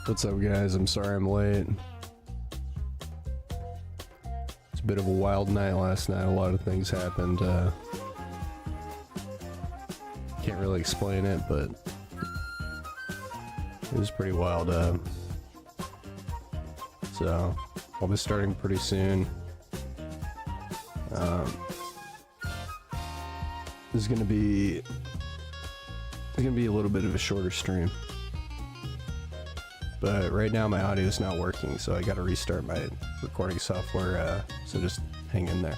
What's up, guys? I'm sorry I'm late. It's a bit of a wild night last night. A lot of things happened. Can't really explain it, but it was pretty wild. So I'll be starting pretty soon. This is gonna be a little bit of a shorter stream. But right now my audio is not working, so I gotta restart my recording software, so just hang in there.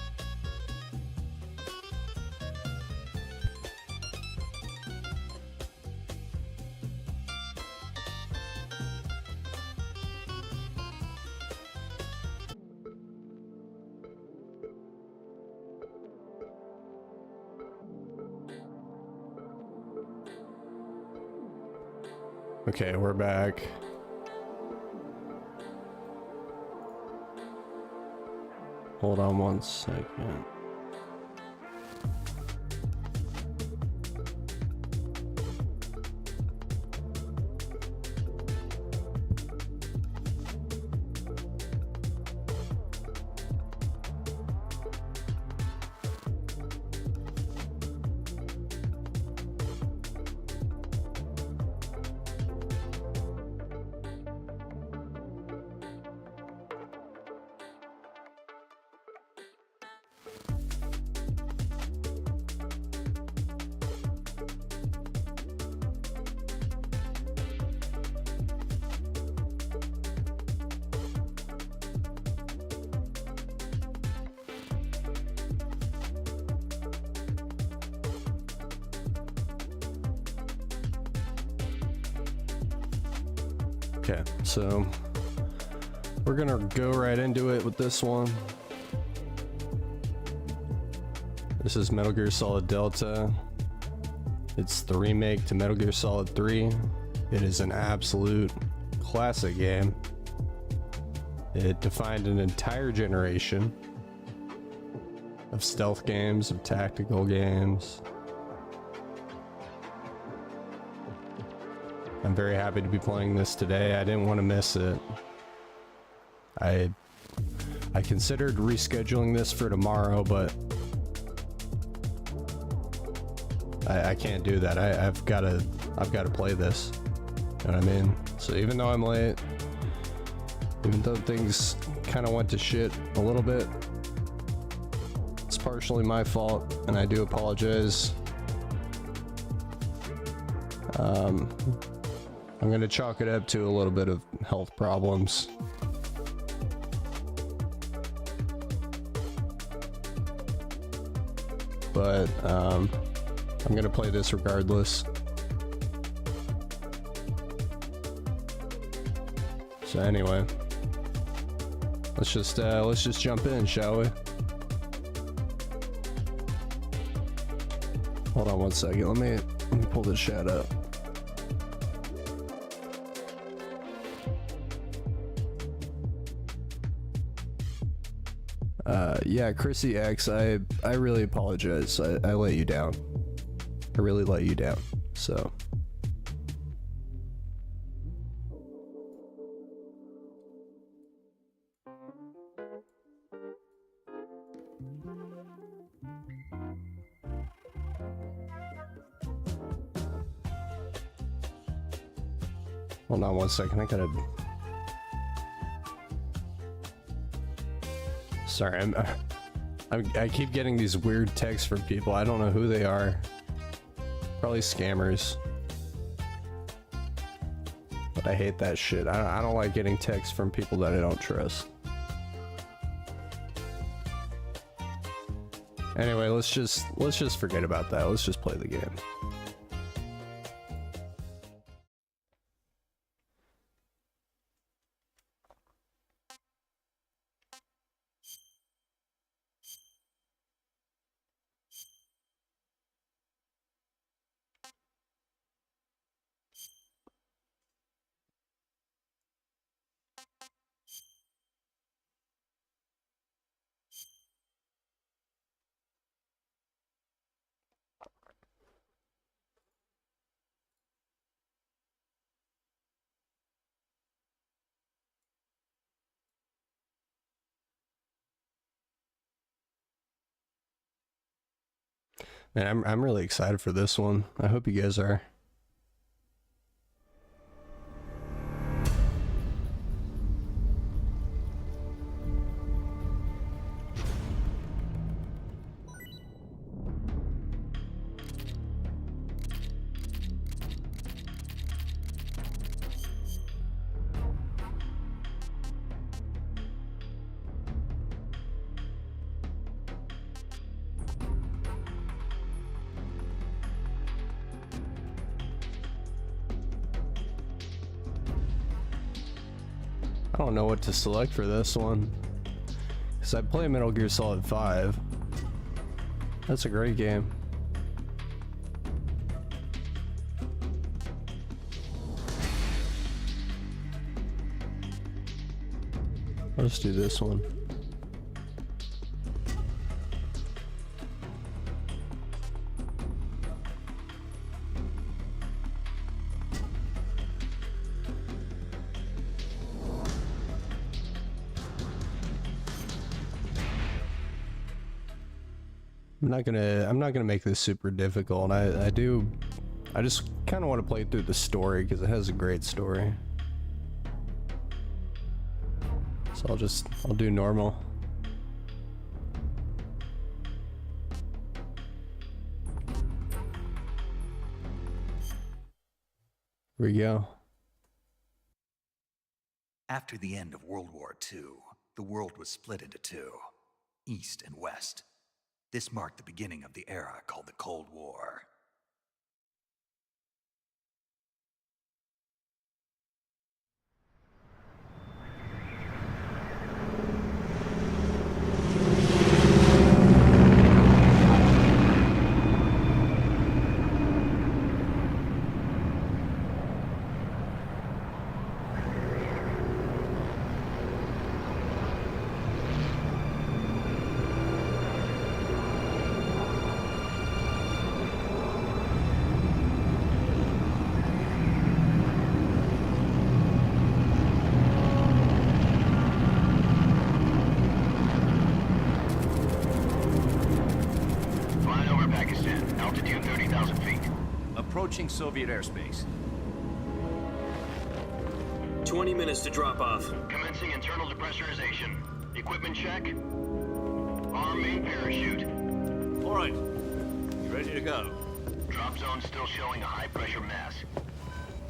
Okay, we're back. Hold on one second. Okay, so we're gonna go right into it with this one. This is Metal Gear Solid Delta. It's the remake to Metal Gear Solid 3. It is an absolute classic game. It defined an entire generation of stealth games, of tactical games. I'm very happy to be playing this today. I didn't want to miss it. I considered rescheduling this for tomorrow, but I can't do that. I've got to play this. You know what I mean? So even though I'm late, even though things kind of went to shit a little bit, it's partially my fault, and I do apologize. I'm gonna chalk it up to a little bit of health problems. But I'm gonna play this regardless. So anyway, let's just jump in, shall we? Hold on one second. Let me pull this chat up. Yeah, Chrissy X, I really apologize. I let you down. I really let you down. So. Hold on one second. I gotta. Sorry, I keep getting these weird texts from people. I don't know who they are. Probably scammers. But I hate that shit. I don't like getting texts from people that I don't trust. Anyway, let's just forget about that. Let's just play the game. And I'm really excited for this one. I hope you guys are. I don't know what to select for this one, because I play Metal Gear Solid 5. That's a great game. Let's do this one. I'm not gonna make this super difficult. I just kind of want to play through the story because it has a great story. So I'll do normal. Here we go. After the end of World War II, the world was split into two, East and West. This marked the beginning of the era called the Cold War. Approaching Soviet airspace. 20 minutes to drop off. Commencing internal depressurization. Equipment check. Arm main parachute. All right. Ready to go. Drop zone still showing a high pressure mass.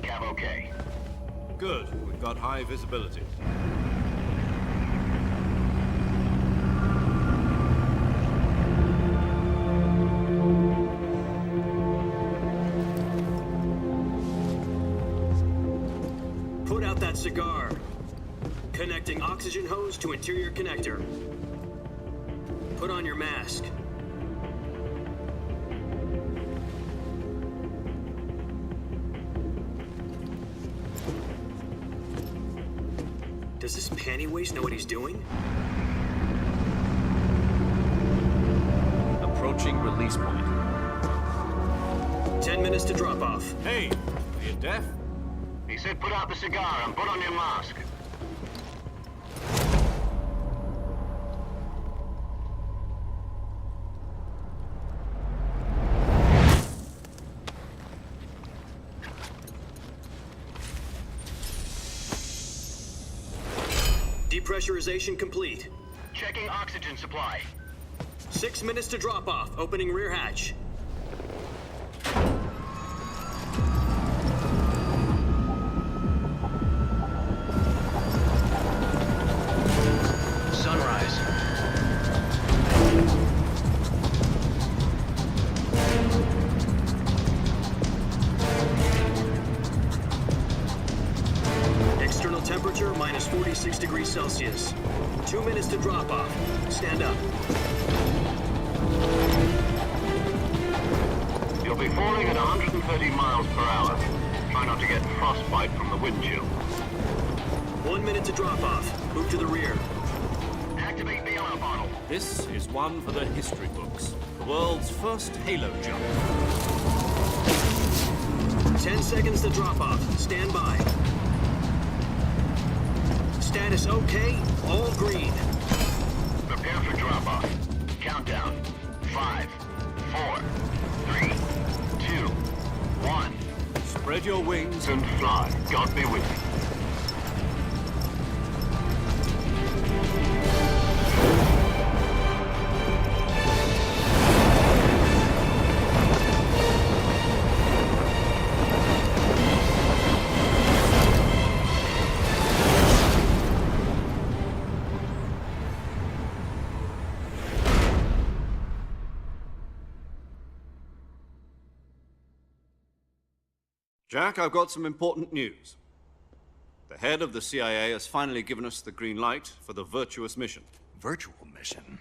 Cav okay. Good. We've got high visibility. Cigar. Connecting oxygen hose to interior connector. Put on your mask. Does this panty waste know what he's doing? Approaching release point. 10 minutes to drop off. Hey, are you deaf? He said put out the cigar and put on your mask. Depressurization complete. Checking oxygen supply. 6 minutes to drop off. Opening rear hatch. Sunrise. External temperature minus 46 degrees Celsius. 2 minutes to drop off. Stand up. You'll be falling at 130 miles per hour. Try not to get frostbite from the wind chill. 1 minute to drop off. Move to the rear. Activate the yellow bottle. This is one for the history books. The world's first halo jump. 10 seconds to drop off. Stand by. Status okay. All green. Prepare for drop-off. Countdown. 5, 4, Spread your wings And fly. God be with you. Jack, I've got some important news. The head of the CIA has finally given us the green light for the virtuous mission. Virtual mission?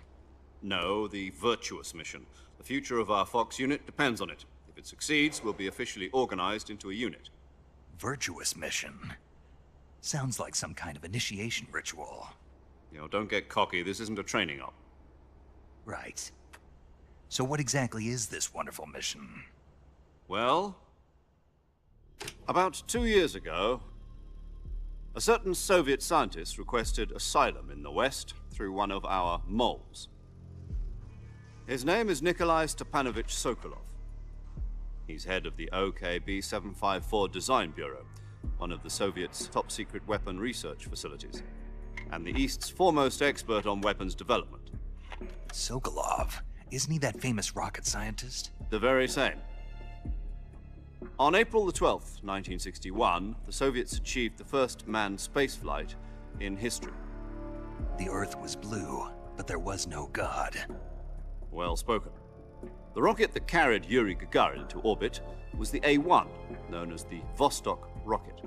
No, the virtuous mission. The future of our Fox unit depends on it. If it succeeds, we'll be officially organized into a unit. Virtuous mission? Sounds like some kind of initiation ritual. You know, don't get cocky. This isn't a training op. Right. So what exactly is this wonderful mission? Well, about 2 years ago, a certain Soviet scientist requested asylum in the West through one of our moles. His name is Nikolai Stepanovich Sokolov. He's head of the OKB 754 Design Bureau, one of the Soviets' top-secret weapon research facilities, and the East's foremost expert on weapons development. Sokolov? Isn't he that famous rocket scientist? The very same. On April the 12th, 1961, the Soviets achieved the first manned spaceflight in history. The Earth was blue, but there was no God. Well spoken. The rocket that carried Yuri Gagarin to orbit was the A-1, known as the Vostok rocket.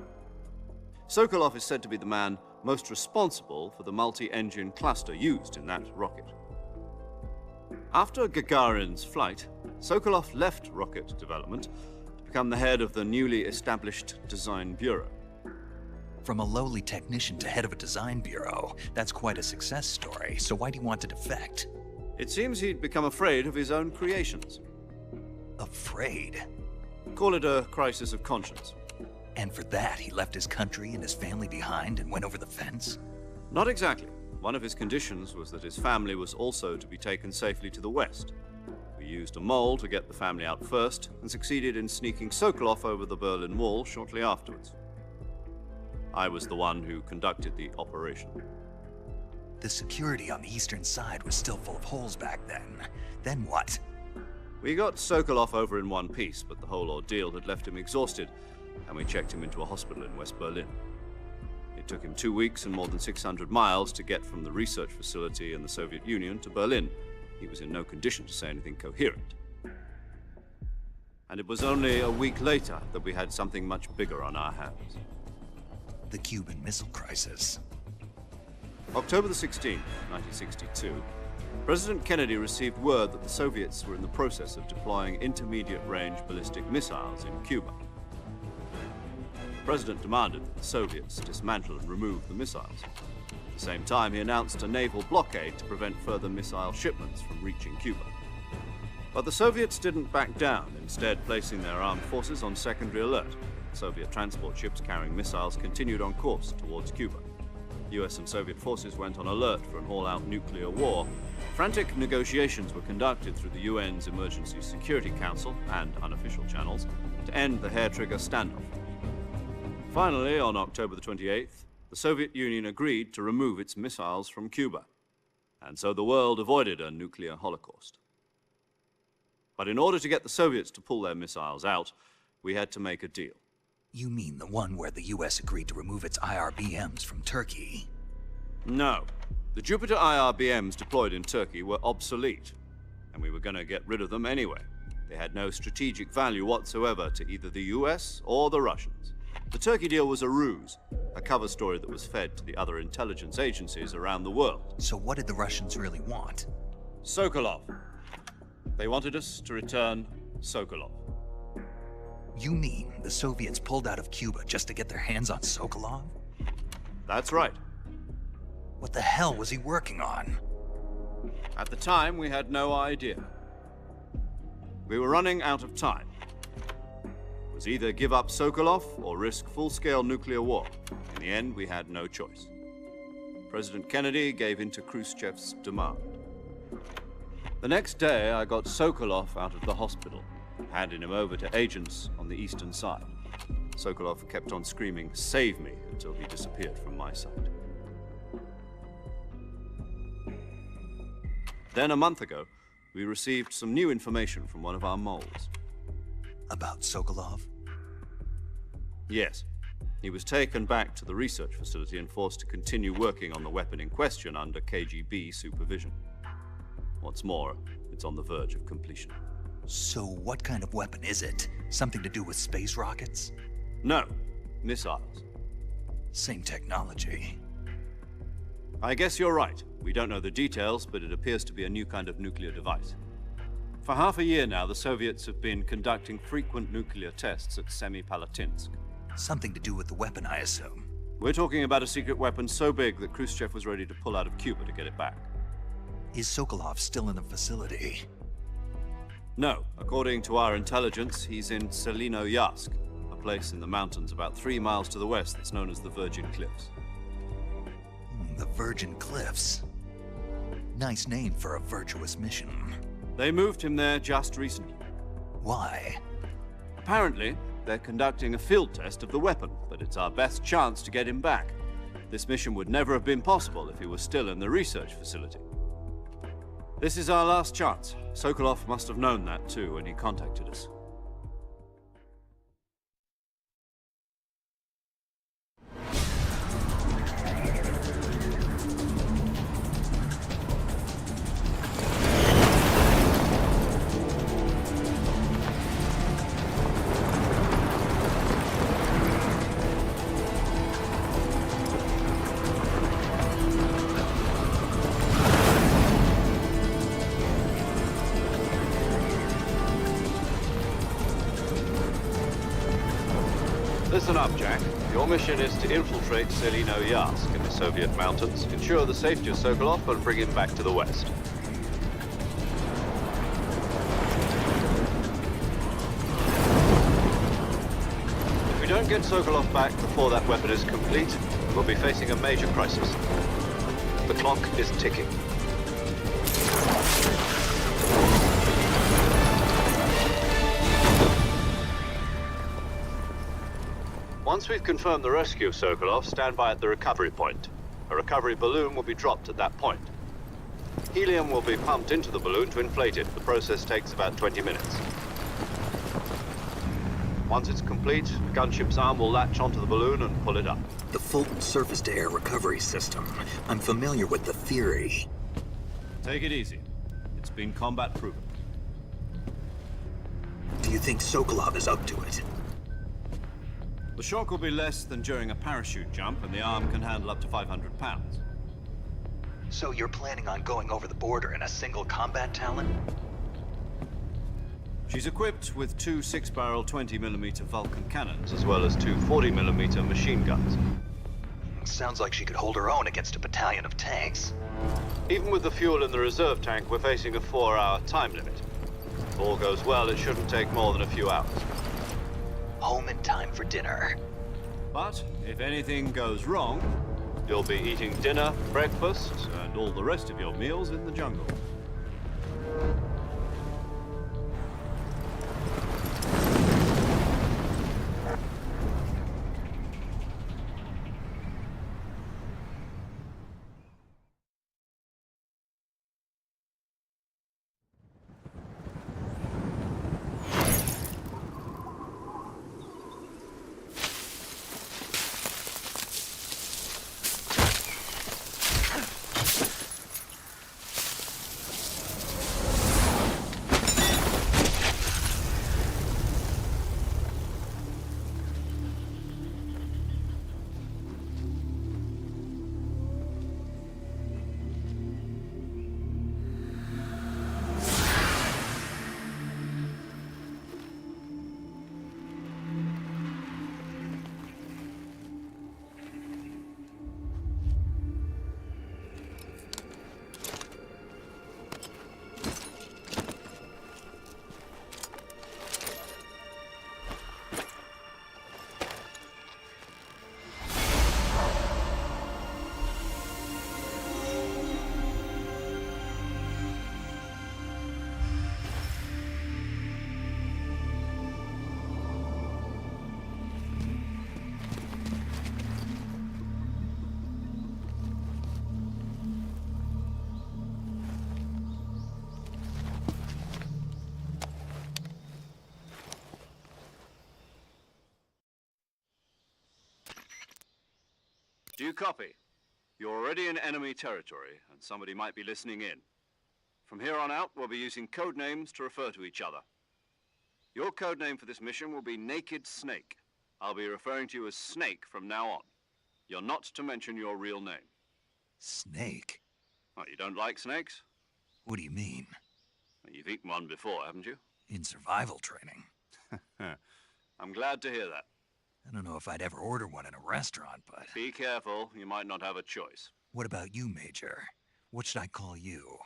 Sokolov is said to be the man most responsible for the multi-engine cluster used in that rocket. After Gagarin's flight, Sokolov left rocket development to become the head of the newly established Design Bureau. From a lowly technician to head of a design bureau, that's quite a success story. So why do you want to defect? It seems he'd become afraid of his own creations. Afraid? Call it a crisis of conscience. And for that, he left his country and his family behind and went over the fence? Not exactly. One of his conditions was that his family was also to be taken safely to the West. We used a mole to get the family out first and succeeded in sneaking Sokolov over the Berlin Wall shortly afterwards. I was the one who conducted the operation. The security on the eastern side was still full of holes back then. Then what? We got Sokolov over in one piece, but the whole ordeal had left him exhausted, and we checked him into a hospital in West Berlin. It took him 2 weeks and more than 600 miles to get from the research facility in the Soviet Union to Berlin. He was in no condition to say anything coherent. And it was only a week later that we had something much bigger on our hands. The Cuban Missile Crisis. October the 16th, 1962, President Kennedy received word that the Soviets were in the process of deploying intermediate-range ballistic missiles in Cuba. The President demanded that the Soviets dismantle and remove the missiles. At the same time, he announced a naval blockade to prevent further missile shipments from reaching Cuba. But the Soviets didn't back down, instead placing their armed forces on secondary alert. Soviet transport ships carrying missiles continued on course towards Cuba. US and Soviet forces went on alert for an all-out nuclear war. Frantic negotiations were conducted through the UN's Emergency Security Council and unofficial channels to end the hair-trigger standoff. Finally, on October the 28th, the Soviet Union agreed to remove its missiles from Cuba, and so the world avoided a nuclear holocaust. But in order to get the Soviets to pull their missiles out, we had to make a deal. You mean the one where the US agreed to remove its IRBMs from Turkey? No. The Jupiter IRBMs deployed in Turkey were obsolete, and we were going to get rid of them anyway. They had no strategic value whatsoever to either the US or the Russians. The Turkey deal was a ruse, a cover story that was fed to the other intelligence agencies around the world. So what did the Russians really want? Sokolov. They wanted us to return Sokolov. You mean the Soviets pulled out of Cuba just to get their hands on Sokolov? That's right. What the hell was he working on? At the time, we had no idea. We were running out of time. It was either give up Sokolov or risk full-scale nuclear war. In the end, we had no choice. President Kennedy gave in to Khrushchev's demand. The next day, I got Sokolov out of the hospital, handed him over to agents on the eastern side. Sokolov kept on screaming, "Save me," until he disappeared from my sight. Then a month ago, we received some new information from one of our moles. About Sokolov? Yes. He was taken back to the research facility and forced to continue working on the weapon in question under KGB supervision. What's more, it's on the verge of completion. So what kind of weapon is it? Something to do with space rockets? No, missiles. Same technology. I guess you're right. We don't know the details, but it appears to be a new kind of nuclear device. For half a year now, the Soviets have been conducting frequent nuclear tests at Semipalatinsk. Something to do with the weapon, I assume. We're talking about a secret weapon so big that Khrushchev was ready to pull out of Cuba to get it back. Is Sokolov still in the facility? No, according to our intelligence, he's in Selinoyarsk, a place in the mountains about 3 miles to the west that's known as the Virgin Cliffs. The Virgin Cliffs. Nice name for a virtuous mission. They moved him there just recently. Why? Apparently, they're conducting a field test of the weapon, but it's our best chance to get him back. This mission would never have been possible if he was still in the research facility. This is our last chance. Sokolov must have known that too when he contacted us. Listen up, Jack. Your mission is to infiltrate Selinoyarsk in the Soviet mountains, ensure the safety of Sokolov, and bring him back to the West. If we don't get Sokolov back before that weapon is complete, we'll be facing a major crisis. The clock is ticking. Once we've confirmed the rescue of Sokolov, stand by at the recovery point. A recovery balloon will be dropped at that point. Helium will be pumped into the balloon to inflate it. The process takes about 20 minutes. Once it's complete, the gunship's arm will latch onto the balloon and pull it up. The Fulton surface-to-air recovery system. I'm familiar with the theory. Take it easy. It's been combat proven. Do you think Sokolov is up to it? The shock will be less than during a parachute jump, and the arm can handle up to 500 pounds. So you're planning on going over the border in a single combat Talon? She's equipped with 2 6-barrel 20mm Vulcan cannons, as well as 2 40mm machine guns. Sounds like she could hold her own against a battalion of tanks. Even with the fuel in the reserve tank, we're facing a 4-hour time limit. If all goes well, it shouldn't take more than a few hours. Home in time for dinner. But if anything goes wrong, you'll be eating dinner, breakfast, and all the rest of your meals in the jungle. Do you copy? You're already in enemy territory, and somebody might be listening in. From here on out, we'll be using code names to refer to each other. Your code name for this mission will be Naked Snake. I'll be referring to you as Snake from now on. You're not to mention your real name. Snake? Oh, you don't like snakes? What do you mean? Well, you've eaten one before, haven't you? In survival training? I'm glad to hear that. I don't know if I'd ever order one in a restaurant, but... Be careful, you might not have a choice. What about you, Major? What should I call you?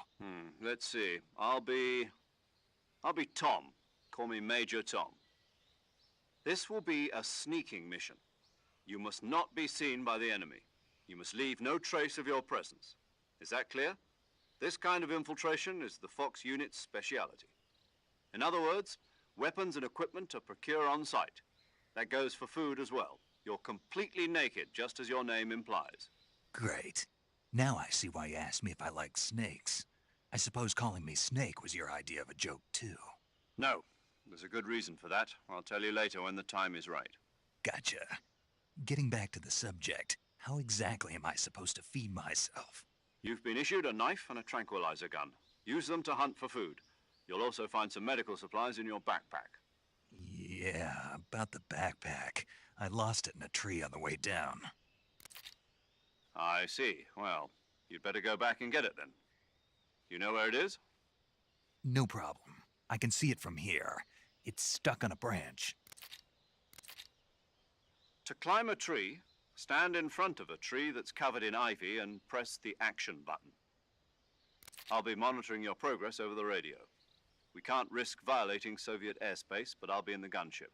Let's see. I'll be Tom. Call me Major Tom. This will be a sneaking mission. You must not be seen by the enemy. You must leave no trace of your presence. Is that clear? This kind of infiltration is the Fox unit's speciality. In other words, weapons and equipment are procured on site. That goes for food as well. You're completely naked, just as your name implies. Great. Now I see why you asked me if I like snakes. I suppose calling me Snake was your idea of a joke, too. No. There's a good reason for that. I'll tell you later when the time is right. Gotcha. Getting back to the subject, how exactly am I supposed to feed myself? You've been issued a knife and a tranquilizer gun. Use them to hunt for food. You'll also find some medical supplies in your backpack. Yeah, about the backpack. I lost it in a tree on the way down. I see. Well, you'd better go back and get it then. You know where it is? No problem. I can see it from here. It's stuck on a branch. To climb a tree, stand in front of a tree that's covered in ivy and press the action button. I'll be monitoring your progress over the radio. We can't risk violating Soviet airspace, but I'll be in the gunship.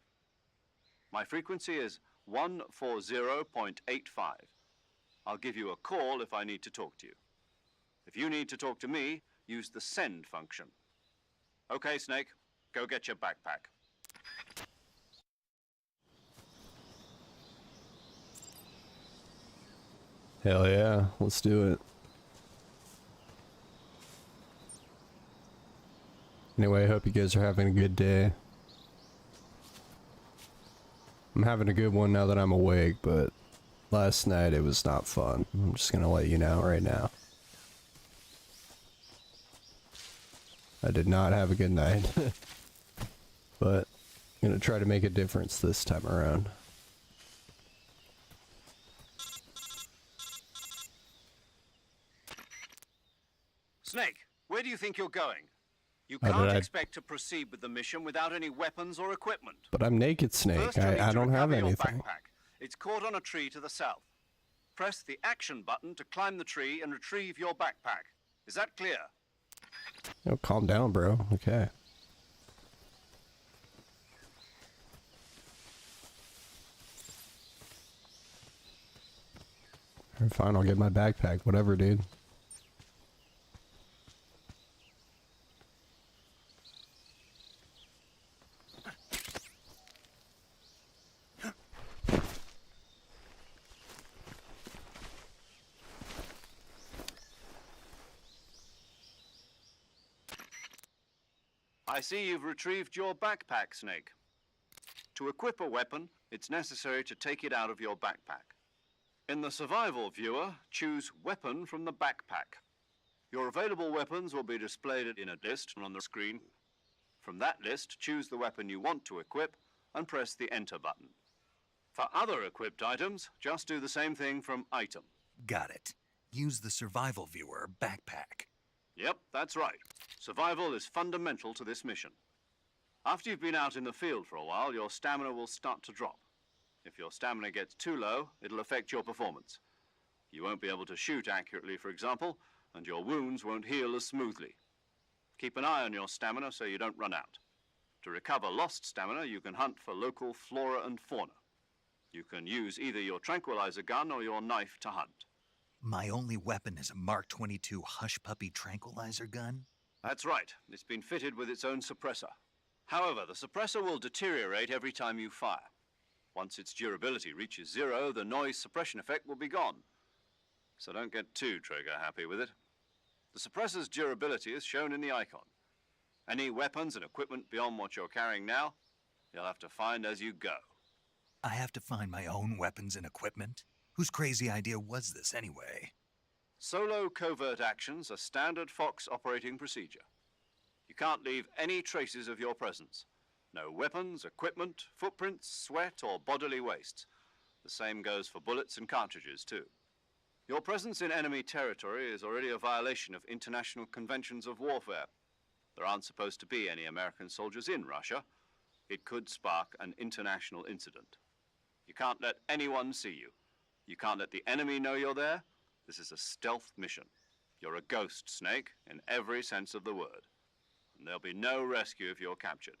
My frequency is 140.85. I'll give you a call if I need to talk to you. If you need to talk to me, use the send function. Okay, Snake, go get your backpack. Hell yeah, let's do it. Anyway, I hope you guys are having a good day. I'm having a good one now that I'm awake, but last night it was not fun. I'm just gonna let you know right now. I did not have a good night. But I'm gonna try to make a difference this time around. Snake, where do you think you're going? You How can't did I- expect to proceed with the mission without any weapons or equipment. But I'm naked, Snake. First, you'll need I to don't have recover your anything. backpack. It's caught on a tree to the south. Press the action button to climb the tree and retrieve your backpack. Is that clear? Oh, calm down, bro. Okay. Alright, fine, I'll get my backpack. Whatever, dude. I see you've retrieved your backpack, Snake. To equip a weapon, it's necessary to take it out of your backpack. In the survival viewer, choose Weapon from the backpack. Your available weapons will be displayed in a list on the screen. From that list, choose the weapon you want to equip and press the Enter button. For other equipped items, just do the same thing from Item. Got it. Use the survival viewer backpack. Yep, that's right. Survival is fundamental to this mission. After you've been out in the field for a while, your stamina will start to drop. If your stamina gets too low, it'll affect your performance. You won't be able to shoot accurately, for example, and your wounds won't heal as smoothly. Keep an eye on your stamina so you don't run out. To recover lost stamina, you can hunt for local flora and fauna. You can use either your tranquilizer gun or your knife to hunt. My only weapon is a Mark 22 Hush Puppy tranquilizer gun? That's right. It's been fitted with its own suppressor. However, the suppressor will deteriorate every time you fire. Once its durability reaches 0, the noise suppression effect will be gone. So don't get too trigger happy with it. The suppressor's durability is shown in the icon. Any weapons and equipment beyond what you're carrying now, you'll have to find as you go. I have to find my own weapons and equipment? Whose crazy idea was this, anyway? Solo covert actions are standard Fox operating procedure. You can't leave any traces of your presence. No weapons, equipment, footprints, sweat, or bodily waste. The same goes for bullets and cartridges, too. Your presence in enemy territory is already a violation of international conventions of warfare. There aren't supposed to be any American soldiers in Russia. It could spark an international incident. You can't let anyone see you. You can't let the enemy know you're there. This is a stealth mission. You're a ghost, Snake, in every sense of the word. And there'll be no rescue if you're captured.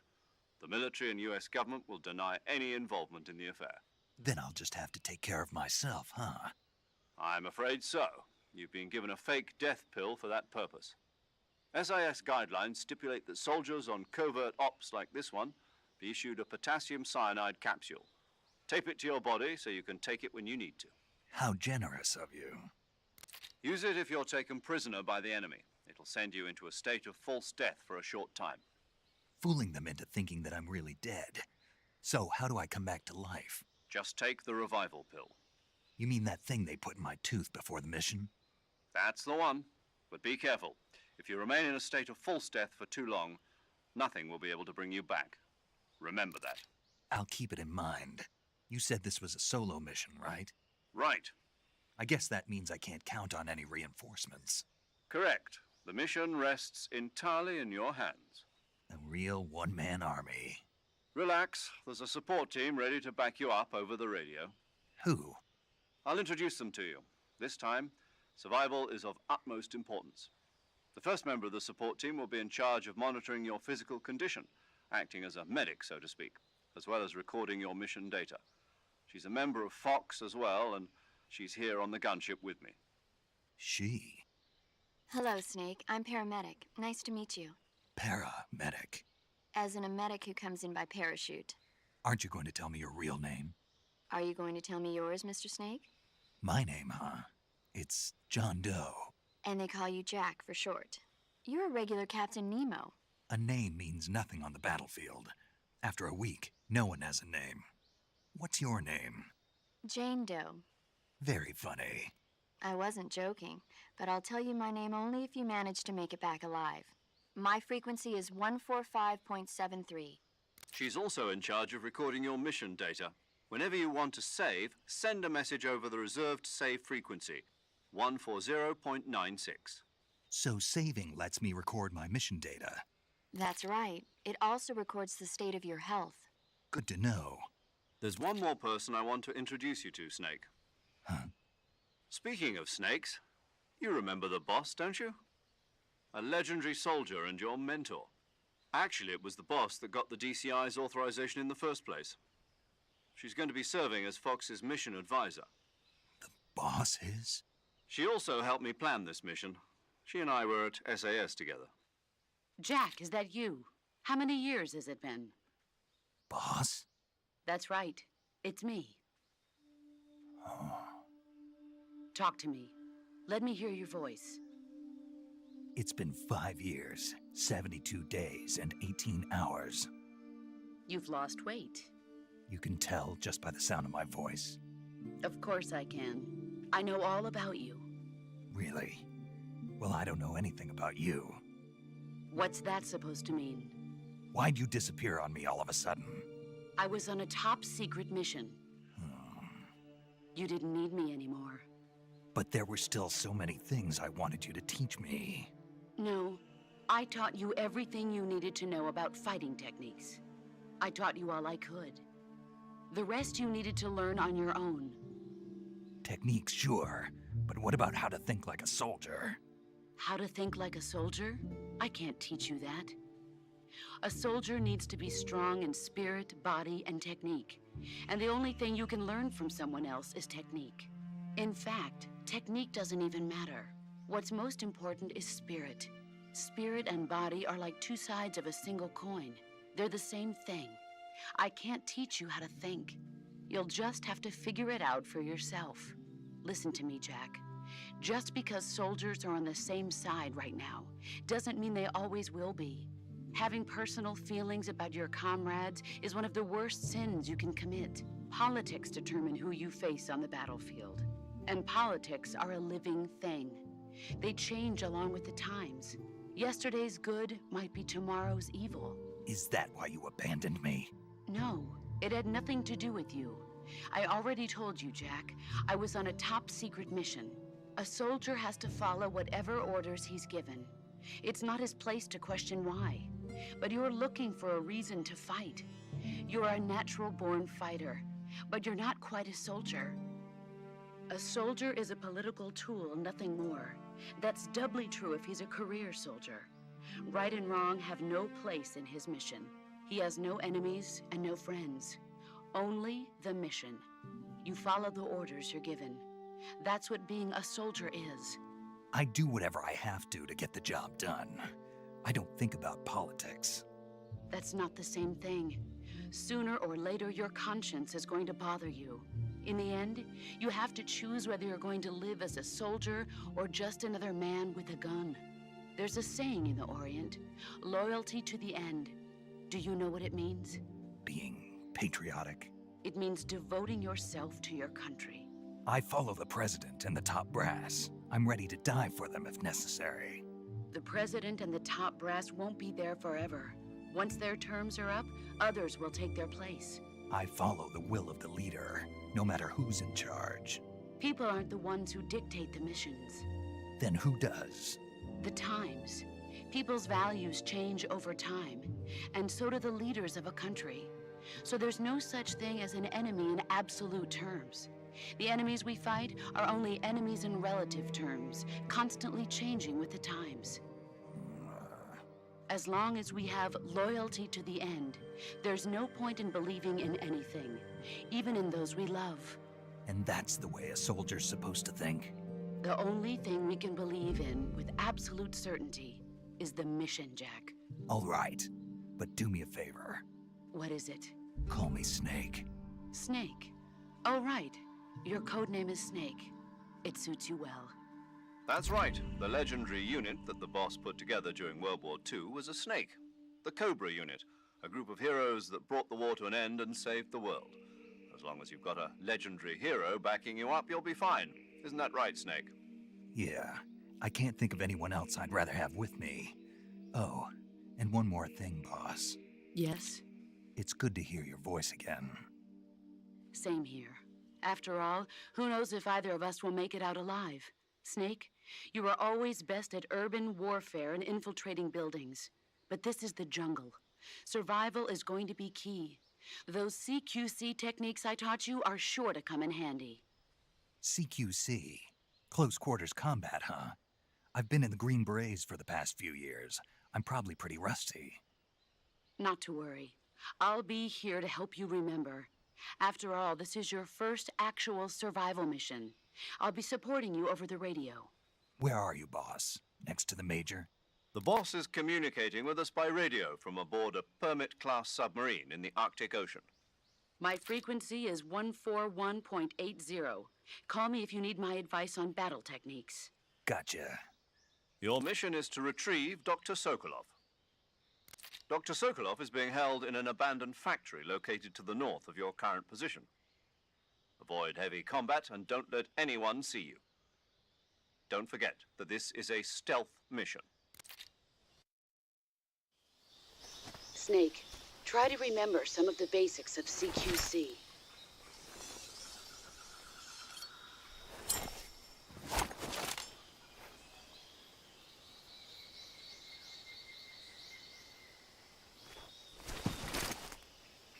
The military and US government will deny any involvement in the affair. Then I'll just have to take care of myself, huh? I'm afraid so. You've been given a fake death pill for that purpose. SIS guidelines stipulate that soldiers on covert ops like this one be issued a potassium cyanide capsule. Tape it to your body so you can take it when you need to. How generous of you. Use it if you're taken prisoner by the enemy. It'll send you into a state of false death for a short time. Fooling them into thinking that I'm really dead. So, how do I come back to life? Just take the revival pill. You mean that thing they put in my tooth before the mission? That's the one. But be careful. If you remain in a state of false death for too long, nothing will be able to bring you back. Remember that. I'll keep it in mind. You said this was a solo mission, right? Right. I guess that means I can't count on any reinforcements. Correct. The mission rests entirely in your hands. A real one-man army. Relax. There's a support team ready to back you up over the radio. Who? I'll introduce them to you. This time, survival is of utmost importance. The first member of the support team will be in charge of monitoring your physical condition, acting as a medic, so to speak, as well as recording your mission data. She's a member of Fox as well, and she's here on the gunship with me. She? Hello, Snake. I'm paramedic. Nice to meet you. Paramedic. As in a medic who comes in by parachute. Aren't you going to tell me your real name? Are you going to tell me yours, Mr. Snake? My name, huh? It's John Doe. And they call you Jack for short. You're a regular Captain Nemo. A name means nothing on the battlefield. After a week, no one has a name. What's your name? Jane Doe. Very funny. I wasn't joking, but I'll tell you my name only if you manage to make it back alive. My frequency is 145.73. She's also in charge of recording your mission data. Whenever you want to save, send a message over the reserved save frequency, 140.96. So saving lets me record my mission data. That's right. It also records the state of your health. Good to know. There's one more person I want to introduce you to, Snake. Huh? Speaking of snakes, you remember the boss, don't you? A legendary soldier and your mentor. Actually, it was the boss that got the DCI's authorization in the first place. She's going to be serving as Fox's mission advisor. The boss is? She also helped me plan this mission. She and I were at SAS together. Jack, is that you? How many years has it been? Boss? That's right. It's me. Oh. Talk to me. Let me hear your voice. It's been 5 years, 72 days, and 18 hours. You've lost weight. You can tell just by the sound of my voice. Of course I can. I know all about you. Really? Well, I don't know anything about you. What's that supposed to mean? Why'd you disappear on me all of a sudden? I was on a top-secret mission. You didn't need me anymore. But there were still so many things I wanted you to teach me. No, I taught you everything you needed to know about fighting techniques. I taught you all I could. The rest you needed to learn on your own. Techniques, sure. But what about how to think like a soldier? How to think like a soldier? I can't teach you that. A soldier needs to be strong in spirit, body, and technique. And the only thing you can learn from someone else is technique. In fact, technique doesn't even matter. What's most important is spirit. Spirit and body are like two sides of a single coin. They're the same thing. I can't teach you how to think. You'll just have to figure it out for yourself. Listen to me, Jack. Just because soldiers are on the same side right now doesn't mean they always will be. Having personal feelings about your comrades is one of the worst sins you can commit. Politics determine who you face on the battlefield. And politics are a living thing. They change along with the times. Yesterday's good might be tomorrow's evil. Is that why you abandoned me? No, it had nothing to do with you. I already told you, Jack. I was on a top-secret mission. A soldier has to follow whatever orders he's given. It's not his place to question why. But you're looking for a reason to fight. You're a natural-born fighter, but you're not quite a soldier. A soldier is a political tool, nothing more. That's doubly true if he's a career soldier. Right and wrong have no place in his mission. He has no enemies and no friends. Only the mission. You follow the orders you're given. That's what being a soldier is. I do whatever I have to get the job done. I don't think about politics. That's not the same thing. Sooner or later, your conscience is going to bother you. In the end, you have to choose whether you're going to live as a soldier or just another man with a gun. There's a saying in the Orient, loyalty to the end. Do you know what it means? Being patriotic. It means devoting yourself to your country. I follow the president and the top brass. I'm ready to die for them if necessary. The president and the top brass won't be there forever. Once their terms are up, others will take their place. I follow the will of the leader, no matter who's in charge. People aren't the ones who dictate the missions. Then who does? The times. People's values change over time, and so do the leaders of a country. So there's no such thing as an enemy in absolute terms. The enemies we fight are only enemies in relative terms, constantly changing with the times. As long as we have loyalty to the end, there's no point in believing in anything, even in those we love. And that's the way a soldier's supposed to think? The only thing we can believe in with absolute certainty is the mission, Jack. All right, but do me a favor. What is it? Call me Snake. Snake. Oh, right. Your codename is Snake. It suits you well. That's right. The legendary unit that the boss put together during World War II was a snake. The Cobra unit, a group of heroes that brought the war to an end and saved the world. As long as you've got a legendary hero backing you up, you'll be fine. Isn't that right, Snake? Yeah, I can't think of anyone else I'd rather have with me. Oh, and one more thing, boss. Yes? It's good to hear your voice again. Same here. After all, who knows if either of us will make it out alive? Snake, you are always best at urban warfare and infiltrating buildings. But this is the jungle. Survival is going to be key. Those CQC techniques I taught you are sure to come in handy. CQC? Close quarters combat, huh? I've been in the Green Berets for the past few years. I'm probably pretty rusty. Not to worry. I'll be here to help you remember. After all, this is your first actual survival mission. I'll be supporting you over the radio. Where are you, boss? Next to the Major? The boss is communicating with us by radio from aboard a Permit-class submarine in the Arctic Ocean. My frequency is 141.80. Call me if you need my advice on battle techniques. Gotcha. Your mission is to retrieve Dr. Sokolov. Dr. Sokolov is being held in an abandoned factory located to the north of your current position. Avoid heavy combat and don't let anyone see you. Don't forget that this is a stealth mission. Snake, try to remember some of the basics of CQC.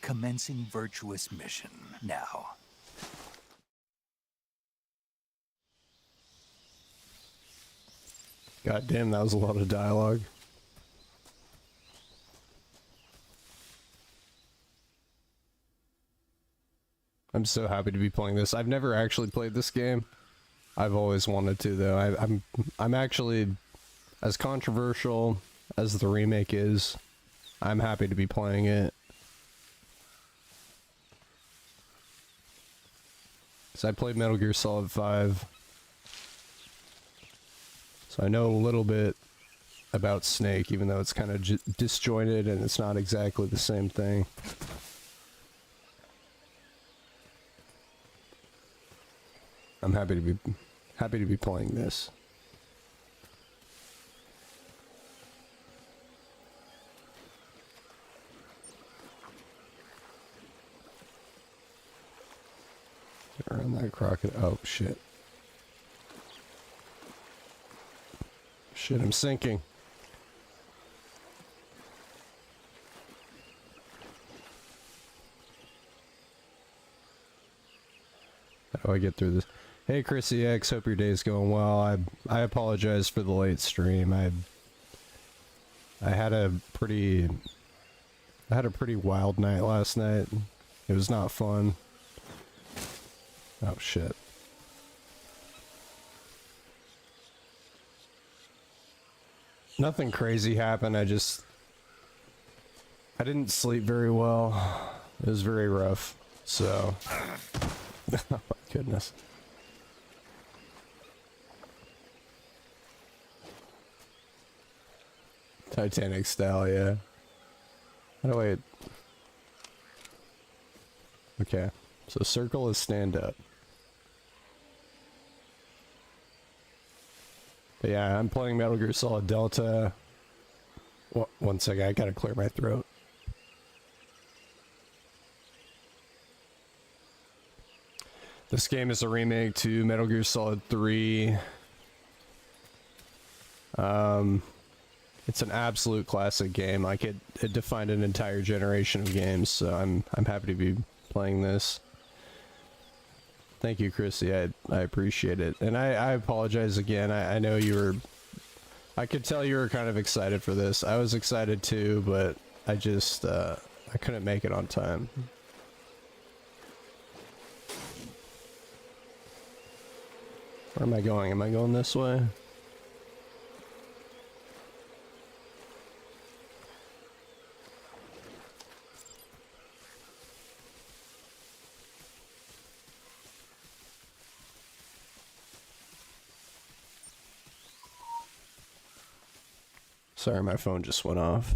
Commencing virtuous mission now. God damn, that was a lot of dialogue. I'm so happy to be playing this. I've never actually played this game. I've always wanted to, though. I'm actually, as controversial as the remake is, I'm happy to be playing it. So I played Metal Gear Solid 5. So I know a little bit about Snake, even though it's kind of disjointed and it's not exactly the same thing. I'm happy to be playing this. Get around that crocodile. Oh shit. Shit, I'm sinking. How do I get through this? Hey Chrissy X, hope your day's going well. I apologize for the late stream. I had a pretty wild night last night. It was not fun. Oh shit. Nothing crazy happened. I didn't sleep very well. It was very rough. So oh my goodness. Titanic style, yeah. How do I... Okay. So circle is stand up. But yeah, I'm playing Metal Gear Solid Delta. One second, I gotta clear my throat. This game is a remake to Metal Gear Solid 3. It's an absolute classic game. Like it defined an entire generation of games, so I'm happy to be playing this. Thank you, Chrissy. I appreciate it. And I apologize again. I know you were... I could tell you were kind of excited for this. I was excited too, but I just... I couldn't make it on time. Where am I going? Am I going this way? Sorry, my phone just went off.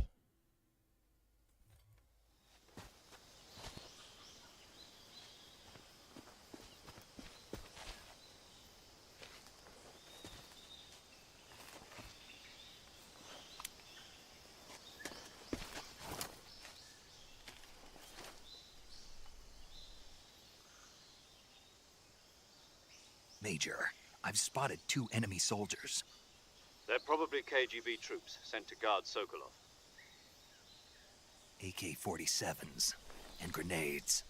Major, I've spotted 2 enemy soldiers. They're probably KGB troops sent to guard Sokolov. AK-47s and grenades.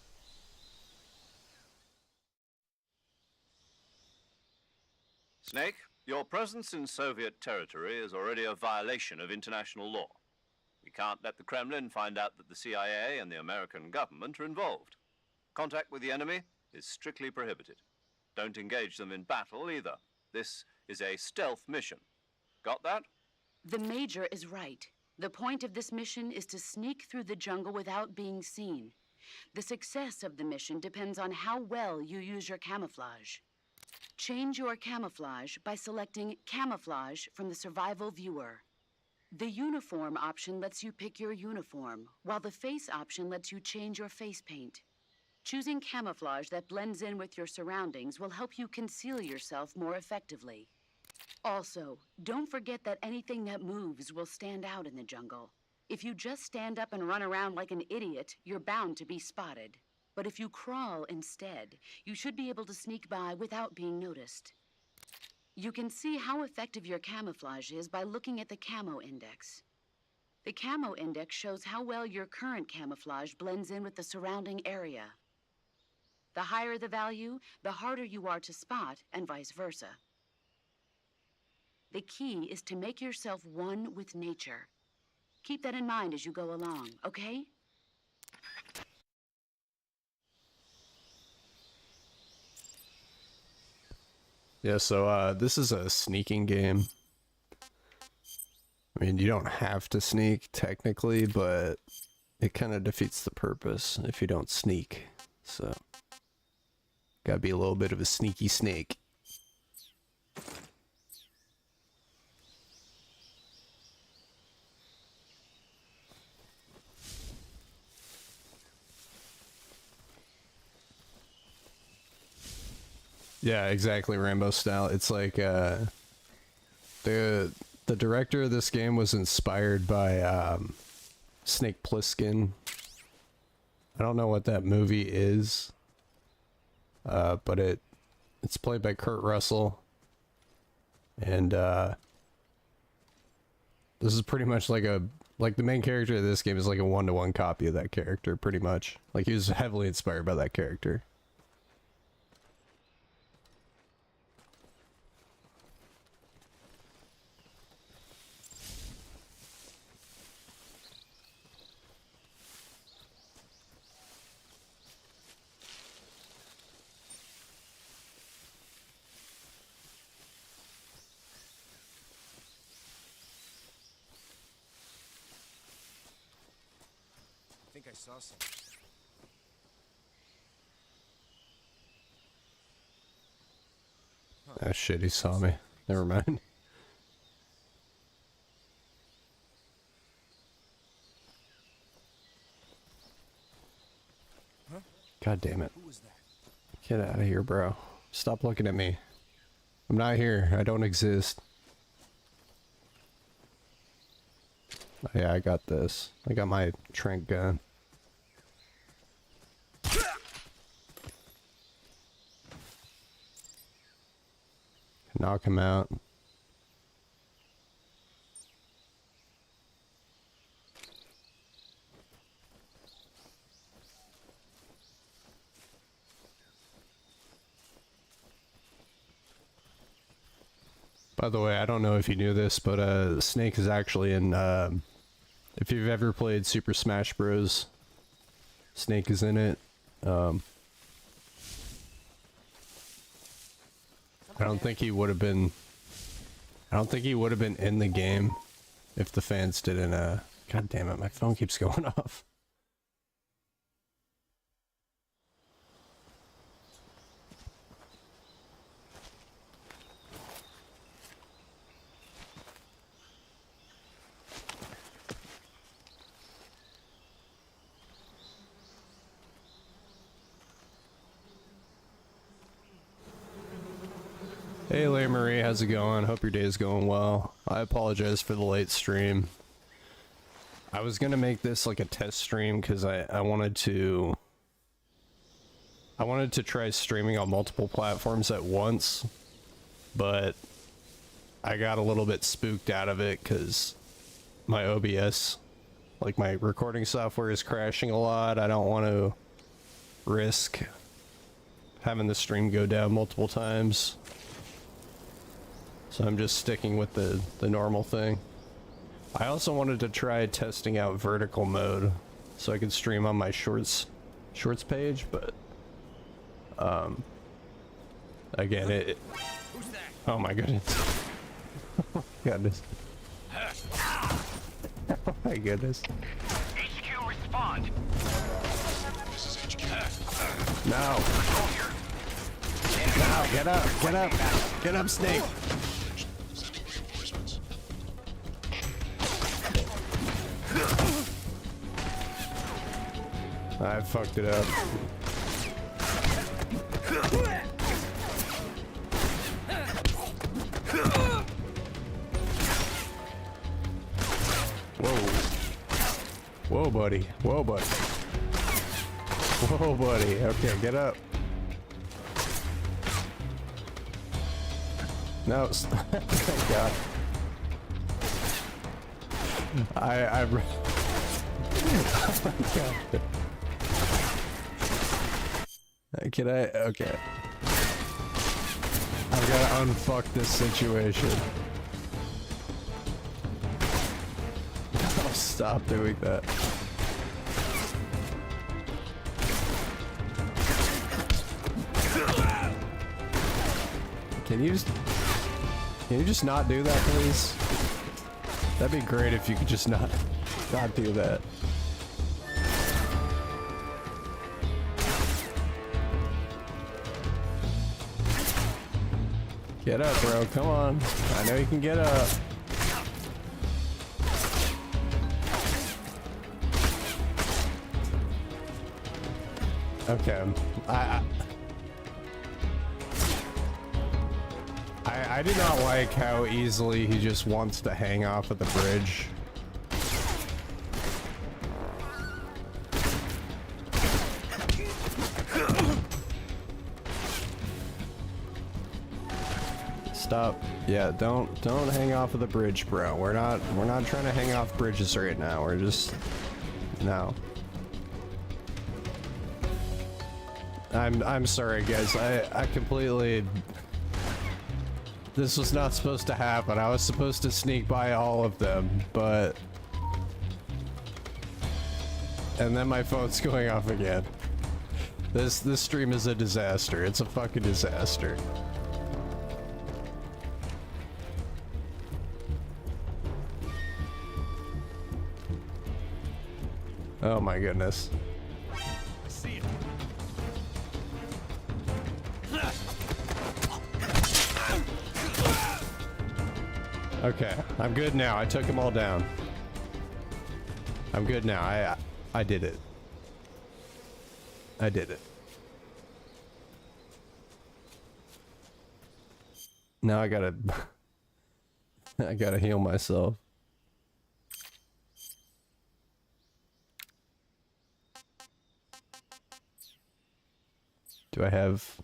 Snake, your presence in Soviet territory is already a violation of international law. We can't let the Kremlin find out that the CIA and the American government are involved. Contact with the enemy is strictly prohibited. Don't engage them in battle either. This is a stealth mission. Got that? The Major is right. The point of this mission is to sneak through the jungle without being seen. The success of the mission depends on how well you use your camouflage. Change your camouflage by selecting Camouflage from the Survival Viewer. The Uniform option lets you pick your uniform, while the Face option lets you change your face paint. Choosing camouflage that blends in with your surroundings will help you conceal yourself more effectively. Also, don't forget that anything that moves will stand out in the jungle. If you just stand up and run around like an idiot, you're bound to be spotted. But if you crawl instead, you should be able to sneak by without being noticed. You can see how effective your camouflage is by looking at the Camo Index. The Camo Index shows how well your current camouflage blends in with the surrounding area. The higher the value, the harder you are to spot, and vice versa. The key is to make yourself one with nature. Keep that in mind as you go along, okay? Yeah, so this is a sneaking game. I mean, you don't have to sneak technically, but it kind of defeats the purpose if you don't sneak. So, gotta be a little bit of a sneaky snake. Yeah, exactly, Rambo style. It's like the director of this game was inspired by Snake Plissken. I don't know what that movie is, but it's played by Kurt Russell, and this is pretty much like the main character of this game is like a 1-to-1 copy of that character, pretty much. Like he was heavily inspired by that character. I think I saw some. Oh shit, he saw me. Never mind. Huh? God damn it. Who was that? Get out of here, bro. Stop looking at me. I'm not here. I don't exist. Oh, yeah, I got this. I got my trank gun. Knock him out. By the way, I don't know if you knew this, but Snake is actually in, if you've ever played Super Smash Bros., Snake is in it. I don't think he would have been, in the game if the fans didn't, God damn it, my phone keeps going off. Hey Larry Marie, how's it going? Hope your day is going well. I apologize for the late stream. I was gonna make this like a test stream because I wanted to try streaming on multiple platforms at once, but I got a little bit spooked out of it because my OBS, like my recording software, is crashing a lot. I don't want to risk having the stream go down multiple times. So I'm just sticking with the normal thing. I also wanted to try testing out vertical mode so I could stream on my shorts page, but again it oh my goodness. Oh my goodness. Oh my goodness. HQ respond. This is HQ. No. No, get up, get up. Get up, Snake. Sending reinforcements. I fucked it up. Whoa. Whoa, buddy. Whoa, buddy. Whoa, buddy. Okay, get up. No. Thank God. Oh my God. Can I? Okay. I've got to unfuck this situation. Oh, stop doing that. Can you just not do that, please? That'd be great if you could just not do that. Get up, bro. Come on. I know you can get up. Okay. I do not like how easily he just wants to hang off of the bridge. Stop. Yeah, don't hang off of the bridge, bro. We're not trying to hang off bridges right now. We're just no. I'm sorry guys. I completely, this was not supposed to happen. I was supposed to sneak by all of them, but and then my phone's going off again. This stream is a disaster. It's a fucking disaster. Oh my goodness. See ya. Okay, I'm good now. I took them all down. I'm good now. I did it. I did it. Now I gotta I gotta heal myself. Do I have...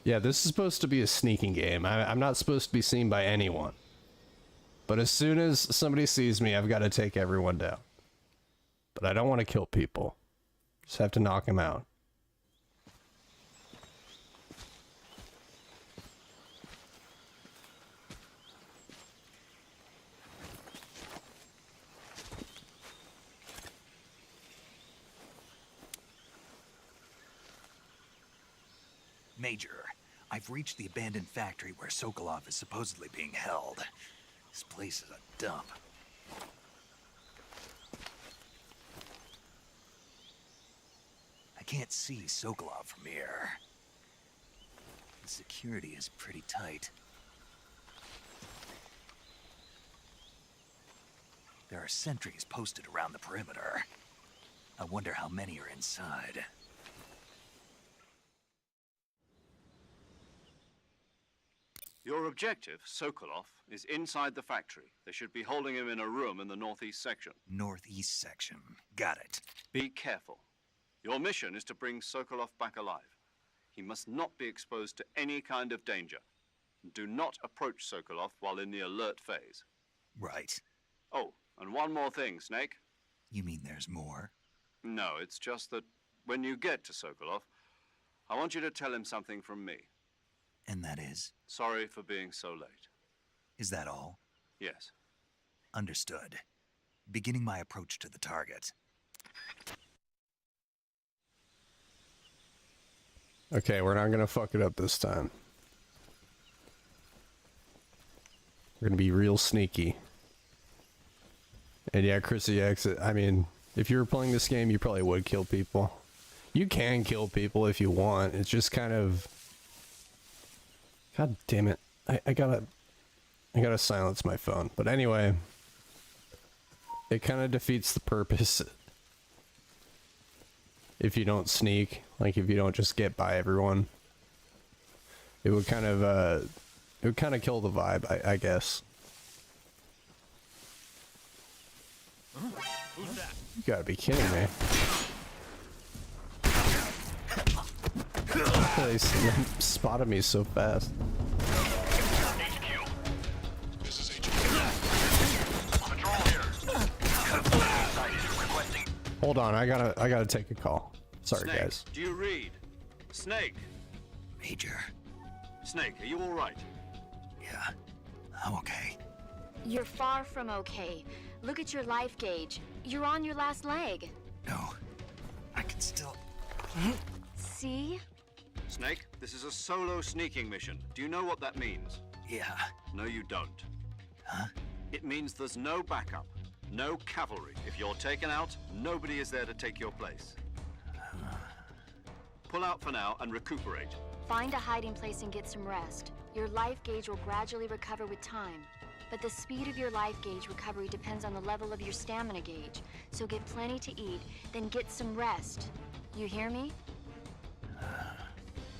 Yeah, this is supposed to be a sneaking game. I'm not supposed to be seen by anyone. But as soon as somebody sees me, I've got to take everyone down. But I don't want to kill people. Just have to knock them out. Major, I've reached the abandoned factory where Sokolov is supposedly being held. This place is a dump. I can't see Sokolov from here. The security is pretty tight. There are sentries posted around the perimeter. I wonder how many are inside. Your objective, Sokolov, is inside the factory. They should be holding him in a room in the northeast section. Northeast section. Got it. Be careful. Your mission is to bring Sokolov back alive. He must not be exposed to any kind of danger. Do not approach Sokolov while in the alert phase. Right. Oh, and one more thing, Snake. You mean there's more? No, it's just that when you get to Sokolov, I want you to tell him something from me. And that is? Sorry for being so late. Is that all? Yes. Understood. Beginning my approach to the target. Okay, we're not gonna fuck it up this time. We're gonna be real sneaky. And yeah, Chrissy X, I mean, if you were playing this game, you probably would kill people. You can kill people if you want. It's just kind of... God damn it. I gotta silence my phone. But anyway, it kind of defeats the purpose if you don't sneak. Like, if you don't just get by everyone. It would kind of kill the vibe, I guess. Who's that? You gotta be kidding me. They spotted me so fast. HQ. This is HQ. Patrol here. Requesting. Hold on, I gotta take a call. Sorry, Snake, guys. do you read? Snake! Major. Snake, are you all right? Yeah. I'm okay. You're far from okay. Look at your life gauge. You're on your last leg. No. I can still... See? Snake, this is a solo sneaking mission. Do you know what that means? Yeah. No, you don't. Huh? It means there's no backup, no cavalry. If you're taken out, nobody is there to take your place. Pull out for now and recuperate. Find a hiding place and get some rest. Your life gauge will gradually recover with time. But the speed of your life gauge recovery depends on the level of your stamina gauge. So get plenty to eat, then get some rest. You hear me?